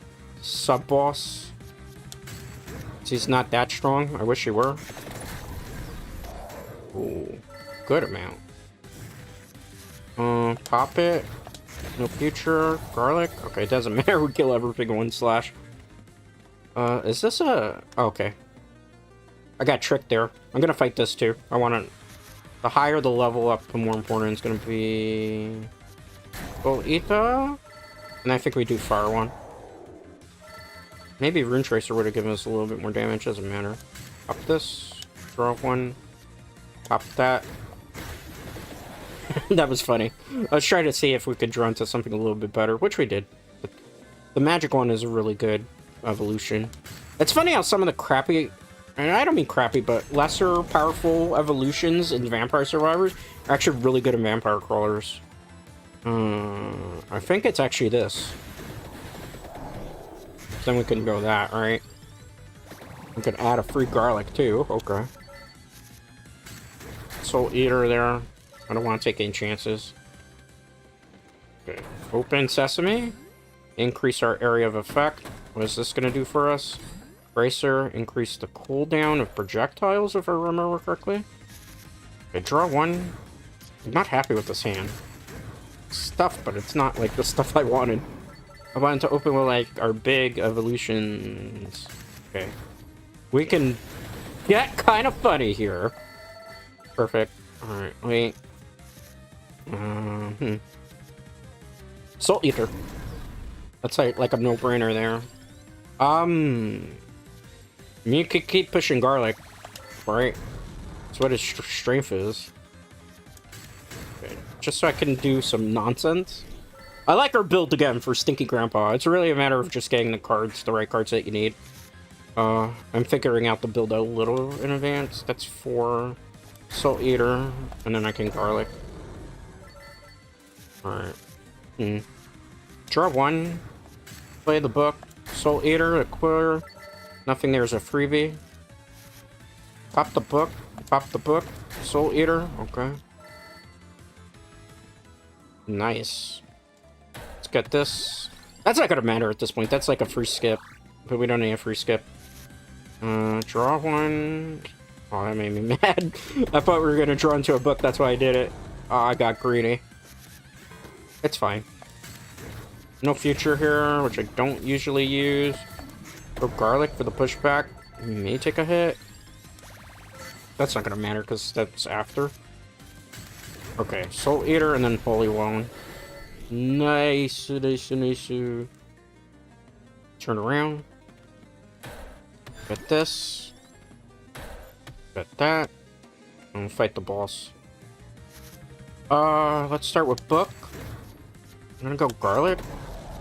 Sub-boss. He's not that strong. I wish he were. Ooh, good amount. Pop it. No future. Garlic. Okay, it doesn't matter. We kill everything in 1 slash. Is this a... Oh, okay. I got tricked there. I'm gonna fight this too. I want to... The higher the level up, the more important it's gonna be... Well, Ita? And I think we do Fire one. Maybe Rune Tracer would have given us a little bit more damage. Doesn't matter. Pop this. Draw 1. Pop that. That was funny. I was trying to see if we could draw into something a little bit better, which we did. But the magic one is a really good evolution. It's funny how some of the crappy, and I don't mean crappy, but lesser powerful evolutions in Vampire Survivors are actually really good in Vampire Crawlers. I think it's actually this. Then we can go that, right? We could add a free garlic too. Okay. Soul Eater there. I don't want to take any chances. Okay. Open Sesame. Increase our area of effect. What is this going to do for us? Bracer. Increase the cooldown of projectiles, if I remember correctly. Okay, draw 1. I'm not happy with this hand. Stuff, but it's not like the stuff I wanted. I wanted to open with, like, our big evolutions. Okay. We can get kind of funny here. Perfect. Alright, wait. Soul Eater. That's like a no-brainer there. You could keep pushing garlic, right? That's what his strength is. Okay. Just so I can do some nonsense. I like our build again for Stinky Grandpa. It's really a matter of just getting the cards, the right cards that you need. I'm figuring out the build a little in advance. That's 4 Soul Eater, and then I can garlic. Alright. Draw 1. Play the book. Soul Eater, a clear. Nothing there's a freebie. Pop the book. Pop the book. Soul Eater. Okay. Nice. Let's get this. That's not gonna matter at this point. That's like a free skip. But we don't need a free skip. Draw 1. Oh, that made me mad. I thought we were gonna draw into a book. That's why I did it. Oh, I got greedy. It's fine. No future here, which I don't usually use. Go garlic for the pushback. May take a hit. That's not gonna matter because that's after. Okay, Soul Eater and then Holy One. Nice. Turn around. Get this. Get that. And fight the boss. Let's start with Book. I'm gonna go Garlic.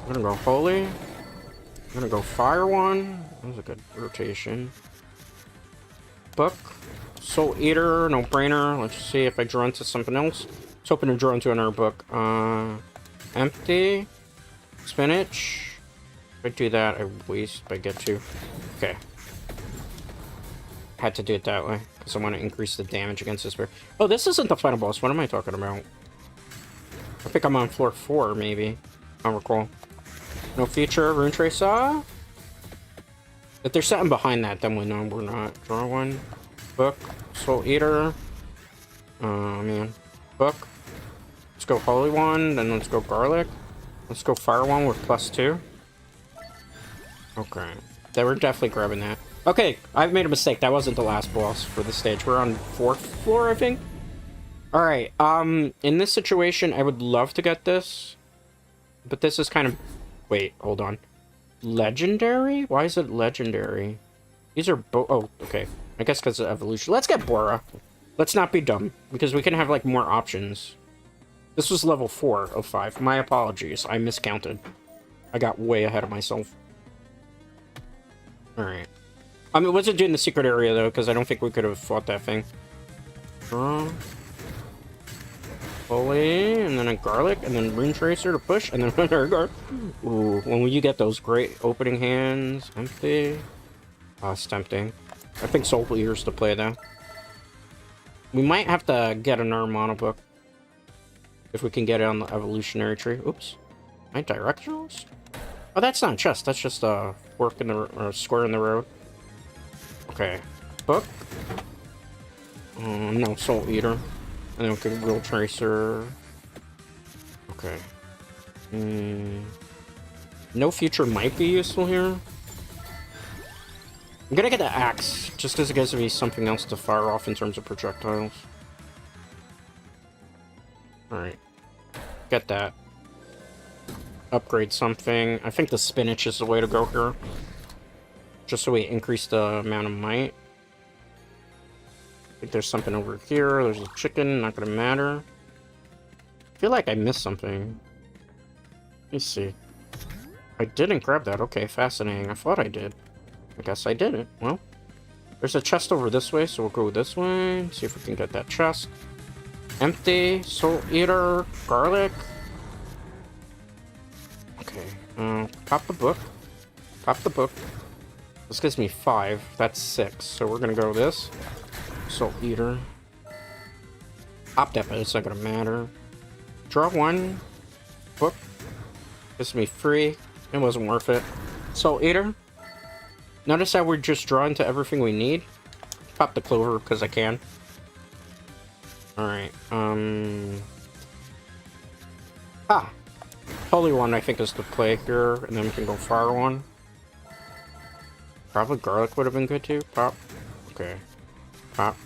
I'm gonna go Holy. I'm gonna go Fire One. That was a good rotation. Book. Soul Eater, no brainer. Let's see if I draw into something else. I was hoping to draw into another book. Empty. Spinach. If I do that, I waste if I get to. Okay. Had to do it that way, because I want to increase the damage against this bear. Oh, this isn't the final boss. What am I talking about? I think I'm on floor 4, maybe. I don't recall. No feature, Rune Tracer. If there's something behind that, then we know we're not. Draw one. Book. Soul Eater. Oh, man. Book. Let's go Holy One, then let's go Garlic. Let's go Fire One with +2. Okay. They were definitely grabbing that. Okay, I've made a mistake. That wasn't the last boss for the stage. We're on 4th floor, I think. Alright, in this situation, I would love to get this. But this is kind of... Wait, hold on. Legendary? Why is it legendary? These are oh, okay. I guess because of evolution. Let's get Bora. Let's not be dumb, because we can have, like, more options. This was level 4 of 5. My apologies. I miscounted. I got way ahead of myself. Alright. I mean, it wasn't doing the secret area, though, because I don't think we could have fought that thing. Holy, and then a Garlic, and then Rune Tracer to push, and then another Garlic. Ooh, when you get those great opening hands. Empty. Oh, it's tempting. I think Soul Eater's to play, though. We might have to get another mono book. If we can get it on the evolutionary tree. Oops. My directionals? Oh, that's not a chest. That's just a fork in the square in the road. Okay. Book. No, Soul Eater. And then we can Rune Tracer. Okay. No future might be useful here. I'm gonna get the axe, just because it gives me something else to fire off in terms of projectiles. Alright. Get that. Upgrade something. I think the spinach is the way to go here. Just so we increase the amount of might. I think there's something over here. There's a chicken, not gonna matter. I feel like I missed something. Let me see. I didn't grab that. Okay, fascinating. I thought I did. I guess I didn't. Well, there's a chest over this way, so we'll go this way. See if we can get that chest. Empty. Soul Eater. Garlic. Okay. Pop the book. Pop the book. This gives me 5. That's 6. So we're gonna go this. Soul Eater. Pop that, but it's not gonna matter. Draw 1. Book. Gives me 3. It wasn't worth it. Soul Eater. Notice how we're just drawing to everything we need. Pop the clover because I can. Alright. Holy One I think is the play here, and then we can go Fire One. Probably Garlic would have been good too. Pop. Okay. Pop.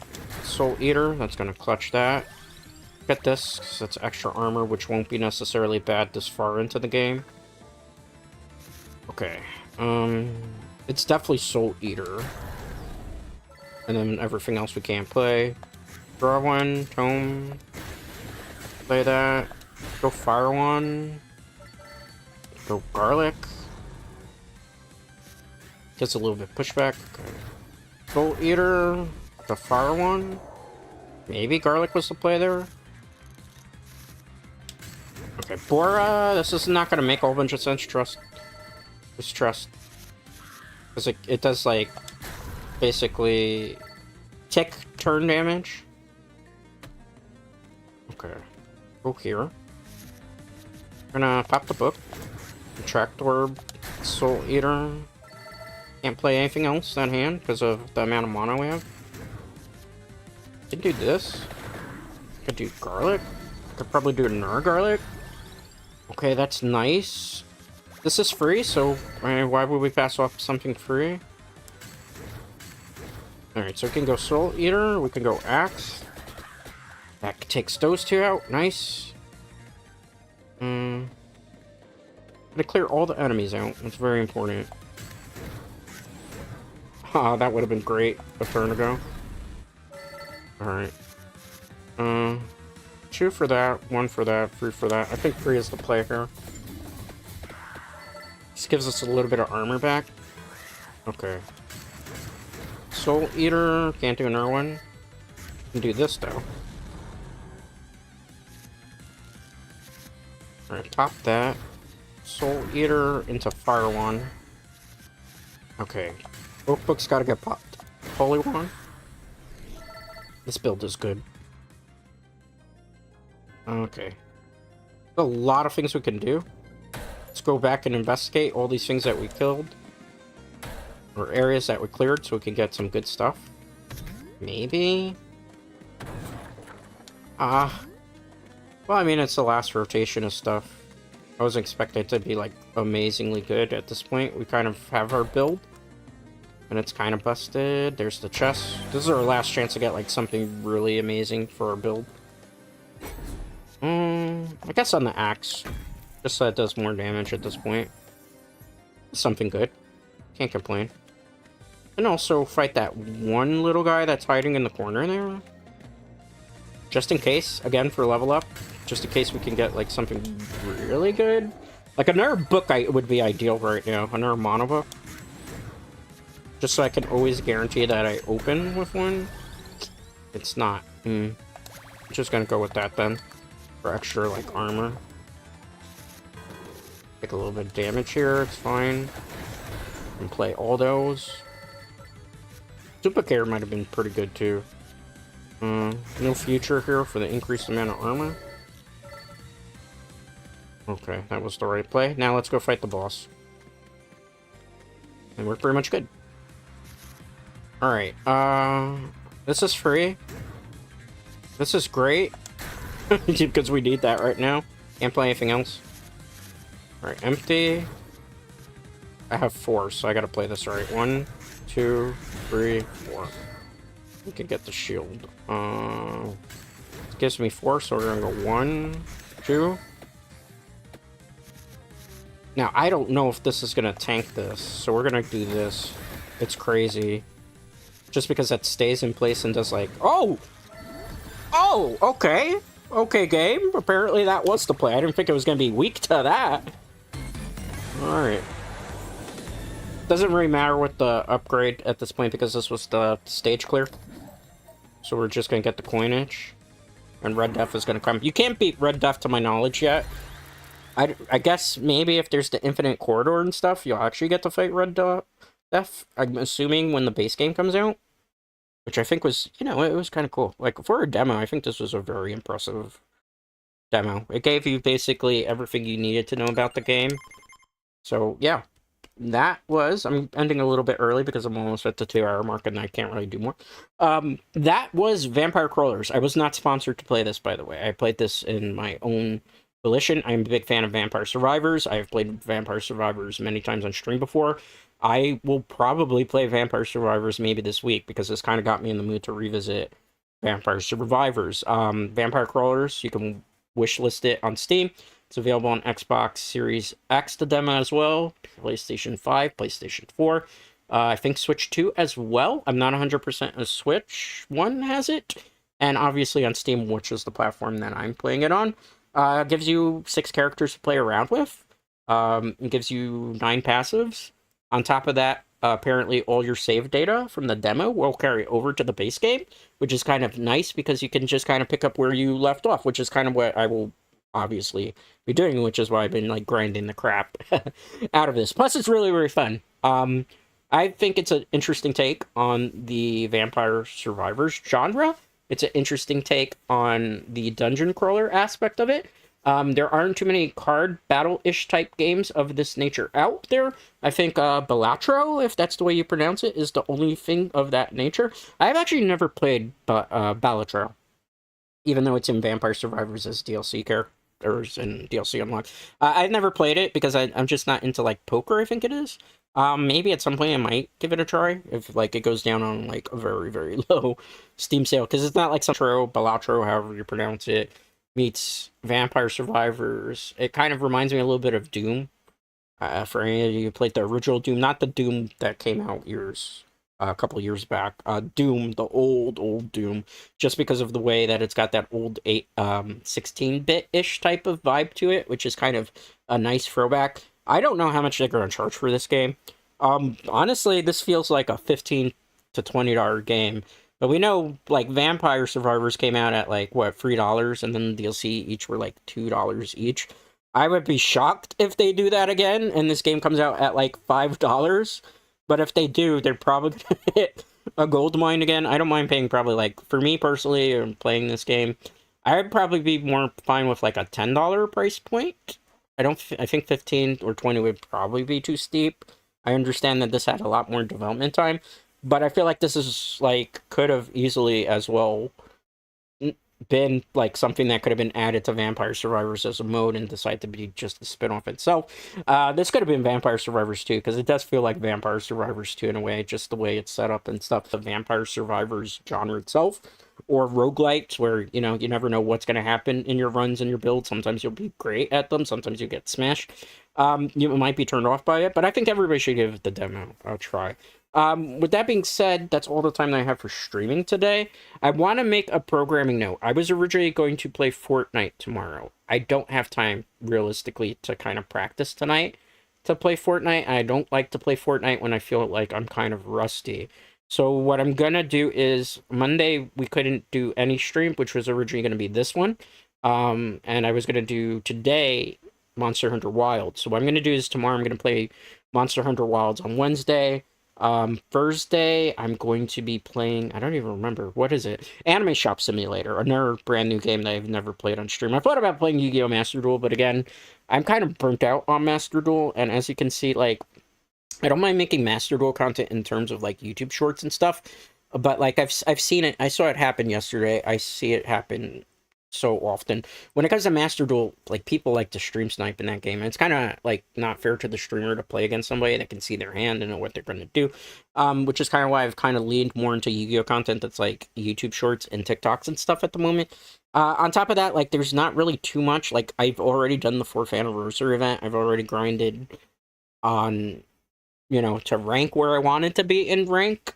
Soul Eater, that's gonna clutch that. Get this, because that's extra armor, which won't be necessarily bad this far into the game. Okay. It's definitely Soul Eater. And then everything else we can't play. Draw 1, Tome. Play that. Go Fire One. Go Garlic. Gets a little bit pushback. Okay. Soul Eater. The Fire One. Maybe Garlic was the play there. Okay, Bora. This is not going to make a whole bunch of sense. Trust. Just trust. Because it does, like, basically tick turn damage. Okay. Go here. Gonna pop the book. Attract Orb. Soul Eater. Can't play anything else that hand because of the amount of mana we have. Could do this. Could do Garlic. Could probably do another Garlic. Okay, that's nice. This is free, so why would we pass off something free? Alright, so we can go Soul Eater, we can go Axe. That takes those two out, nice. Gonna clear all the enemies out, that's very important. Ah, that would have been great a turn ago. Alright. 2 for that, 1 for that, 3 for that. I think 3 is the play here. This gives us a little bit of armor back. Okay. Soul Eater, can't do another one. Can do this though. Alright, top that. Soul Eater into Fire One. Okay. Oakbook's gotta get popped. Holy One. This build is good. Okay. A lot of things we can do. Let's go back and investigate all these things that we killed. Or areas that we cleared so we can get some good stuff. Maybe? Well, I mean, it's the last rotation of stuff. I wasn't expecting it to be, like, amazingly good at this point. We kind of have our build. And it's kind of busted. There's the chest. This is our last chance to get, like, something really amazing for our build. I guess on the axe. Just so it does more damage at this point. Something good. Can't complain. And also fight that one little guy that's hiding in the corner there. Just in case, again, for level up. Just in case we can get, like, something really good. Like, another book would be ideal right now. Another mono book. Just so I can always guarantee that I open with one. It's not. Just gonna go with that then. For extra, like, armor. Take a little bit of damage here, it's fine. And play all those. Duplicator might have been pretty good too. No future here for the increased amount of armor. Okay, that was the right play. Now let's go fight the boss. And we're pretty much good. Alright, this is free. This is great. Because we need that right now. Can't play anything else. Alright, empty. I have 4, so I gotta play this right. 1, 2, 3, 4. We can get the shield. It gives me 4, so we're gonna go 1, 2. Now, I don't know if this is gonna tank this, so we're gonna do this. It's crazy. Just because that stays in place and does like... Oh! Oh, okay. Okay, game. Apparently that was the play. I didn't think it was gonna be weak to that. Alright. Doesn't really matter with the upgrade at this point because this was the stage clear. So we're just gonna get the coinage. And Red Death is gonna come. You can't beat Red Death to my knowledge yet. I guess maybe if there's the infinite corridor and stuff, you'll actually get to fight Red Death. I'm assuming when the base game comes out. Which I think was, you know, it was kind of cool. Like, for a demo, I think this was a very impressive demo. It gave you basically everything you needed to know about the game. So, yeah. That was... I'm ending a little bit early because I'm almost at the 2-hour mark and I can't really do more. That was Vampire Crawlers. I was not sponsored to play this, by the way. I played this in my own volition. I'm a big fan of Vampire Survivors. I've played Vampire Survivors many times on stream before. I will probably play Vampire Survivors maybe this week because this kind of got me in the mood to revisit Vampire Survivors. Vampire Crawlers, you can wishlist it on Steam. It's available on Xbox Series X, the demo as well, PlayStation 5, PlayStation 4, I think Switch 2 as well. I'm not 100% a Switch 1 has it, and obviously on Steam, which is the platform that I'm playing it on. It gives you 6 characters to play around with. It gives you 9 passives. On top of that, apparently all your save data from the demo will carry over to the base game, which is kind of nice because you can just kind of pick up where you left off, which is kind of what I will obviously be doing, which is why I've been like grinding the crap out of this. Plus, it's really, really fun. I think it's an interesting take on the Vampire Survivors genre. It's an interesting take on the dungeon crawler aspect of it. There aren't too many card battle-ish type games of this nature out there. I think Balatro, if that's the way you pronounce it, is the only thing of that nature. I've actually never played Balatro, even though it's in Vampire Survivors as DLC characters and DLC unlocked. I've never played it because I'm just not into like poker, I think it is. Maybe at some point I might give it a try if like it goes down on like a very, very low Steam sale, because it's not like some Balatro, however you pronounce it, meets Vampire Survivors. It kind of reminds me a little bit of Doom. For any of you who played the original Doom, not the Doom that came out a couple years back. Doom, the old Doom, just because of the way that it's got that old 16-bit-ish type of vibe to it, which is kind of a nice throwback. I don't know how much they're going to charge for this game. Honestly, this feels like a $15 to $20 game. But we know, like, Vampire Survivors came out at, like, what, $3, and then the DLC each were, like, $2 each. I would be shocked if they do that again, and this game comes out at, like, $5. But if they do, they're probably going to hit a gold mine again. I don't mind paying probably, like, for me personally, or playing this game, I would probably be more fine with, like, a $10 price point. I think 15 or 20 would probably be too steep. I understand that this had a lot more development time, but I feel like this is, like, could have easily as well been, like, something that could have been added to Vampire Survivors as a mode and decide to be just a spin-off itself. This could have been Vampire Survivors 2, because it does feel like Vampire Survivors 2 in a way, just the way it's set up and stuff. The Vampire Survivors genre itself, or roguelites, where, you know, you never know what's going to happen in your runs and your builds. Sometimes you'll be great at them, sometimes you get smashed. You might be turned off by it, but I think everybody should give the demo a try. With that being said, that's all the time that I have for streaming today. I want to make a programming note. I was originally going to play Fortnite tomorrow. I don't have time, realistically, to kind of practice tonight to play Fortnite. I don't like to play Fortnite when I feel like I'm kind of rusty. So what I'm going to do is, Monday we couldn't do any stream, which was originally going to be this one. And I was going to do today Monster Hunter Wilds. So what I'm going to do is tomorrow I'm going to play Monster Hunter Wilds on Wednesday. Thursday, I'm going to be playing, I don't even remember, what is it? Anime Shop Simulator, another brand new game that I've never played on stream. I thought about playing Yu-Gi-Oh! Master Duel, but again, I'm kind of burnt out on Master Duel, and as you can see, like, I don't mind making Master Duel content in terms of, like, YouTube shorts and stuff, but, like, I've seen it, I saw it happen yesterday, I see it happen so often. When it comes to Master Duel, like, people like to stream snipe in that game, and it's kind of, like, not fair to the streamer to play against somebody that can see their hand and know what they're going to do, which is kind of why I've kind of leaned more into Yu-Gi-Oh! Content that's, like, YouTube shorts and TikToks and stuff at the moment. On top of that, like, there's not really too much. Like, I've already done the 4th anniversary event, I've already grinded on, you know, to rank where I wanted to be in rank.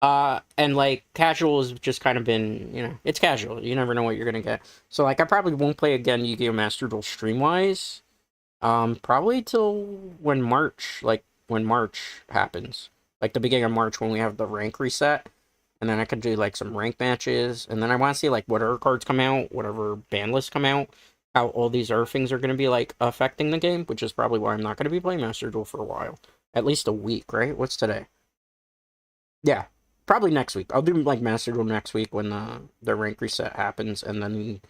And, like, casual has just kind of been, you know, it's casual. You never know what you're gonna get. So, like, I probably won't play again Yu-Gi-Oh! Master Duel stream-wise. Probably till when March happens. Like, the beginning of March when we have the rank reset. And then I could do, like, some rank matches. And then I want to see, like, whatever cards come out, whatever ban lists come out, how all these other things are going to be, like, affecting the game, which is probably why I'm not going to be playing Master Duel for a while. At least a week, right? What's today? Yeah. Probably next week. I'll do, like, Master Duel next week when the rank reset happens, and then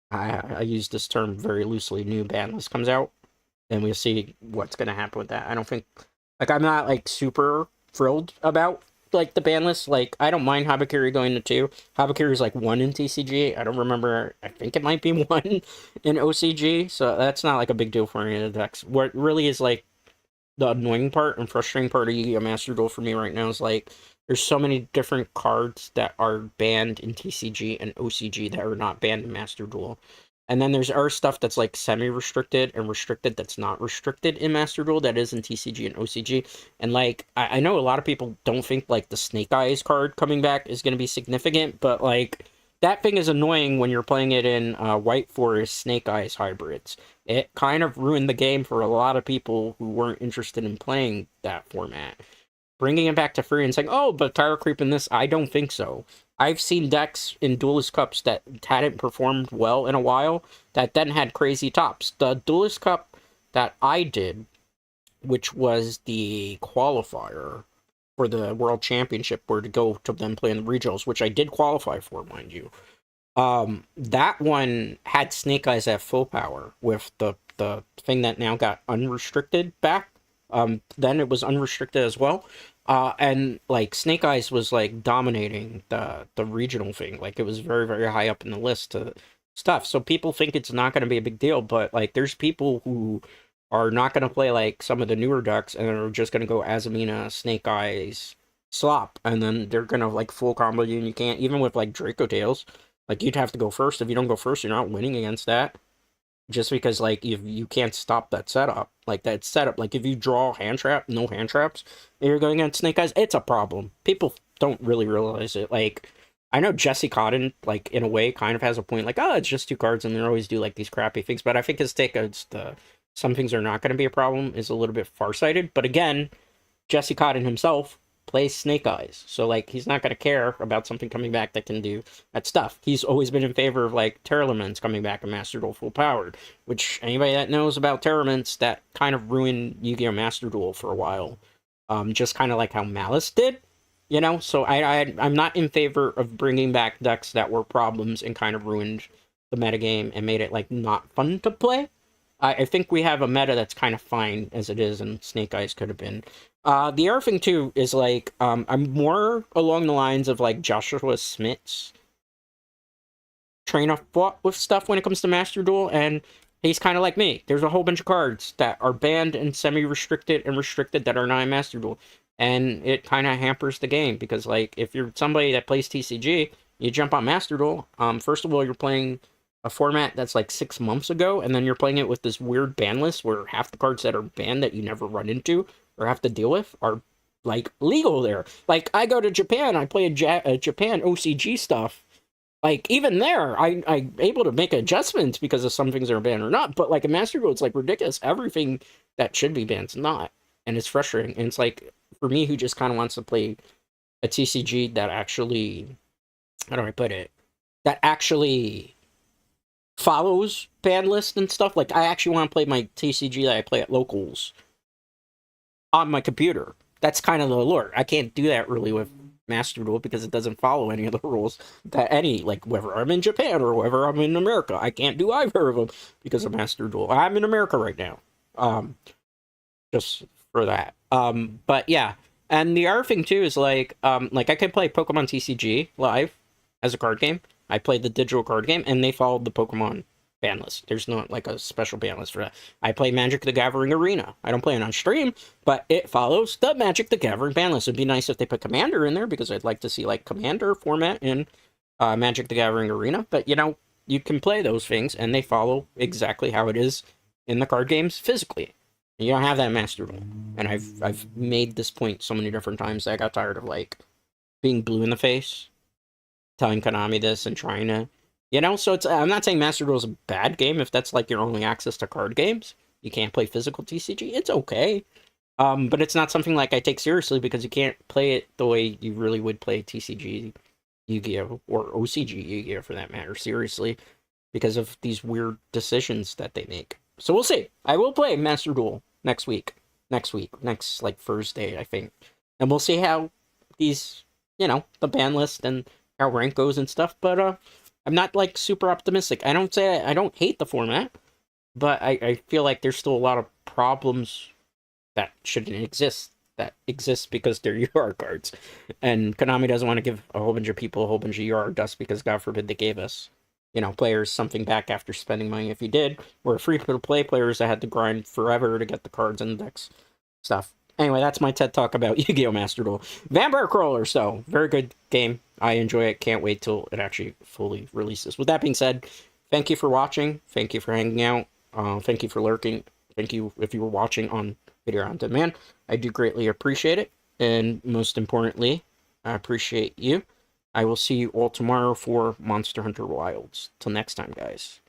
I use this term very loosely, new ban list comes out, and we'll see what's going to happen with that. I don't think, like, I'm not, like, super thrilled about, like, the ban list. Like, I don't mind Habakiri going to 2. Habakiri is, like, 1 in TCG. I don't remember, I think it might be 1 in OCG, so that's not, like, a big deal for any of the decks. What really is, like, the annoying part and frustrating part of Yu-Gi-Oh! Master Duel for me right now is, like, there's so many different cards that are banned in TCG and OCG that are not banned in Master Duel. And then there's our stuff that's, like, semi-restricted and restricted that's not restricted in Master Duel that is in TCG and OCG. And, like, I know a lot of people don't think, like, the Snake Eyes card coming back is going to be significant, but, like, that thing is annoying when you're playing it in White Forest Snake Eyes hybrids. It kind of ruined the game for a lot of people who weren't interested in playing that format. Bringing it back to free and saying, oh, but Tower Creep in this, I don't think so. I've seen decks in Duelist Cups that hadn't performed well in a while that then had crazy tops. The Duelist Cup that I did, which was the qualifier for the World Championship, where to go to then play in the regionals, which I did qualify for, mind you. That one had Snake Eyes at full power with the thing that now got unrestricted back. Then it was unrestricted as well. And, like, Snake Eyes was, like, dominating the regional thing. Like, it was very, very high up in the list to stuff. So people think it's not going to be a big deal, but like there's people who are not going to play like some of the newer decks and are just going to go Azamina, Snake Eyes, Slop, and then they're going to like full combo you, and you can't, even with like Draco Tails, like you'd have to go first. If you don't go first, you're not winning against that. Just because like if you can't stop that setup, like that setup, like if you draw hand trap, no hand traps, and you're going against Snake Eyes, it's a problem. People don't really realize it. Like I know Jesse Cotton, like in a way, kind of has a point. Like, oh, it's just 2 cards, and they always do like these crappy things. But I think his take as the some things are not going to be a problem is a little bit farsighted. But again, Jesse Cotton himself plays Snake Eyes, so like he's not going to care about something coming back that can do that stuff. He's always been in favor of like Terralements coming back in Master Duel full powered, which anybody that knows about Terralements, that kind of ruined Yu-Gi-Oh! Master Duel for a while. Just kind of like how Malice did, you know. So I'm not in favor of bringing back decks that were problems and kind of ruined the metagame and made it like not fun to play. I think we have a meta that's kind of fine as it is, and Snake Eyes could have been. The other thing too is like I'm more along the lines of like Joshua Smith's train of thought with stuff when it comes to Master Duel, and he's kind of like me. There's a whole bunch of cards that are banned and semi-restricted and restricted that are not in Master Duel, and it kind of hampers the game because like if you're somebody that plays TCG, you jump on Master Duel. First of all, you're playing a format that's like 6 months ago, and then you're playing it with this weird ban list where half the cards that are banned that you never run into or have to deal with are like legal there. Like I go to Japan, I play a Japan OCG stuff. Like even there, I'm able to make adjustments because of some things that are banned or not. But like in Master Duel, it's like ridiculous. Everything that should be banned is not, and it's frustrating. And it's like for me, who just kind of wants to play a TCG that actually, how do I put it, that actually follows ban list and stuff. Like I actually want to play my TCG that I play at locals on my computer. That's kind of the allure. I can't do that really with Master Duel because it doesn't follow any of the rules that any, like whether I'm in Japan or whether I'm in America. I can't do either of them because of Master Duel. I'm in America right now. Just for that. But yeah. And the other thing too is like I can play Pokemon TCG live as a card game. I played the digital card game, and they followed the Pokemon ban list. There's not like a special ban list for that. I play Magic the Gathering Arena. I don't play it on stream, but it follows the Magic the Gathering ban list. It'd be nice if they put Commander in there because I'd like to see like Commander format in Magic the Gathering Arena. But you know, you can play those things, and they follow exactly how it is in the card games physically. You don't have that in Master Duel. And I've made this point so many different times that I got tired of like being blue in the face, telling Konami this and trying to, you know, so it's, I'm not saying Master Duel is a bad game if that's like your only access to card games. You can't play physical TCG. It's okay. But it's not something like I take seriously because you can't play it the way you really would play TCG Yu-Gi-Oh! Or OCG Yu-Gi-Oh! For that matter, seriously, because of these weird decisions that they make. So we'll see. I will play Master Duel next like Thursday, I think. And we'll see how these, you know, the ban list and how rank goes and stuff, but I'm not like super optimistic. I don't hate the format, but I feel like there's still a lot of problems that shouldn't exist that exist because they're UR cards, and Konami doesn't want to give a whole bunch of people a whole bunch of UR dust because God forbid they gave us, you know, players something back after spending money. If you did, we're free to play players that had to grind forever to get the cards and the decks stuff. Anyway, that's my TED Talk about Yu-Gi-Oh! Master Duel. Vampire Crawler, so very good game. I enjoy it. Can't wait till it actually fully releases. With that being said, thank you for watching. Thank you for hanging out. Thank you for lurking. Thank you if you were watching on Video on Demand. I do greatly appreciate it. And most importantly, I appreciate you. I will see you all tomorrow for Monster Hunter Wilds. Till next time, guys.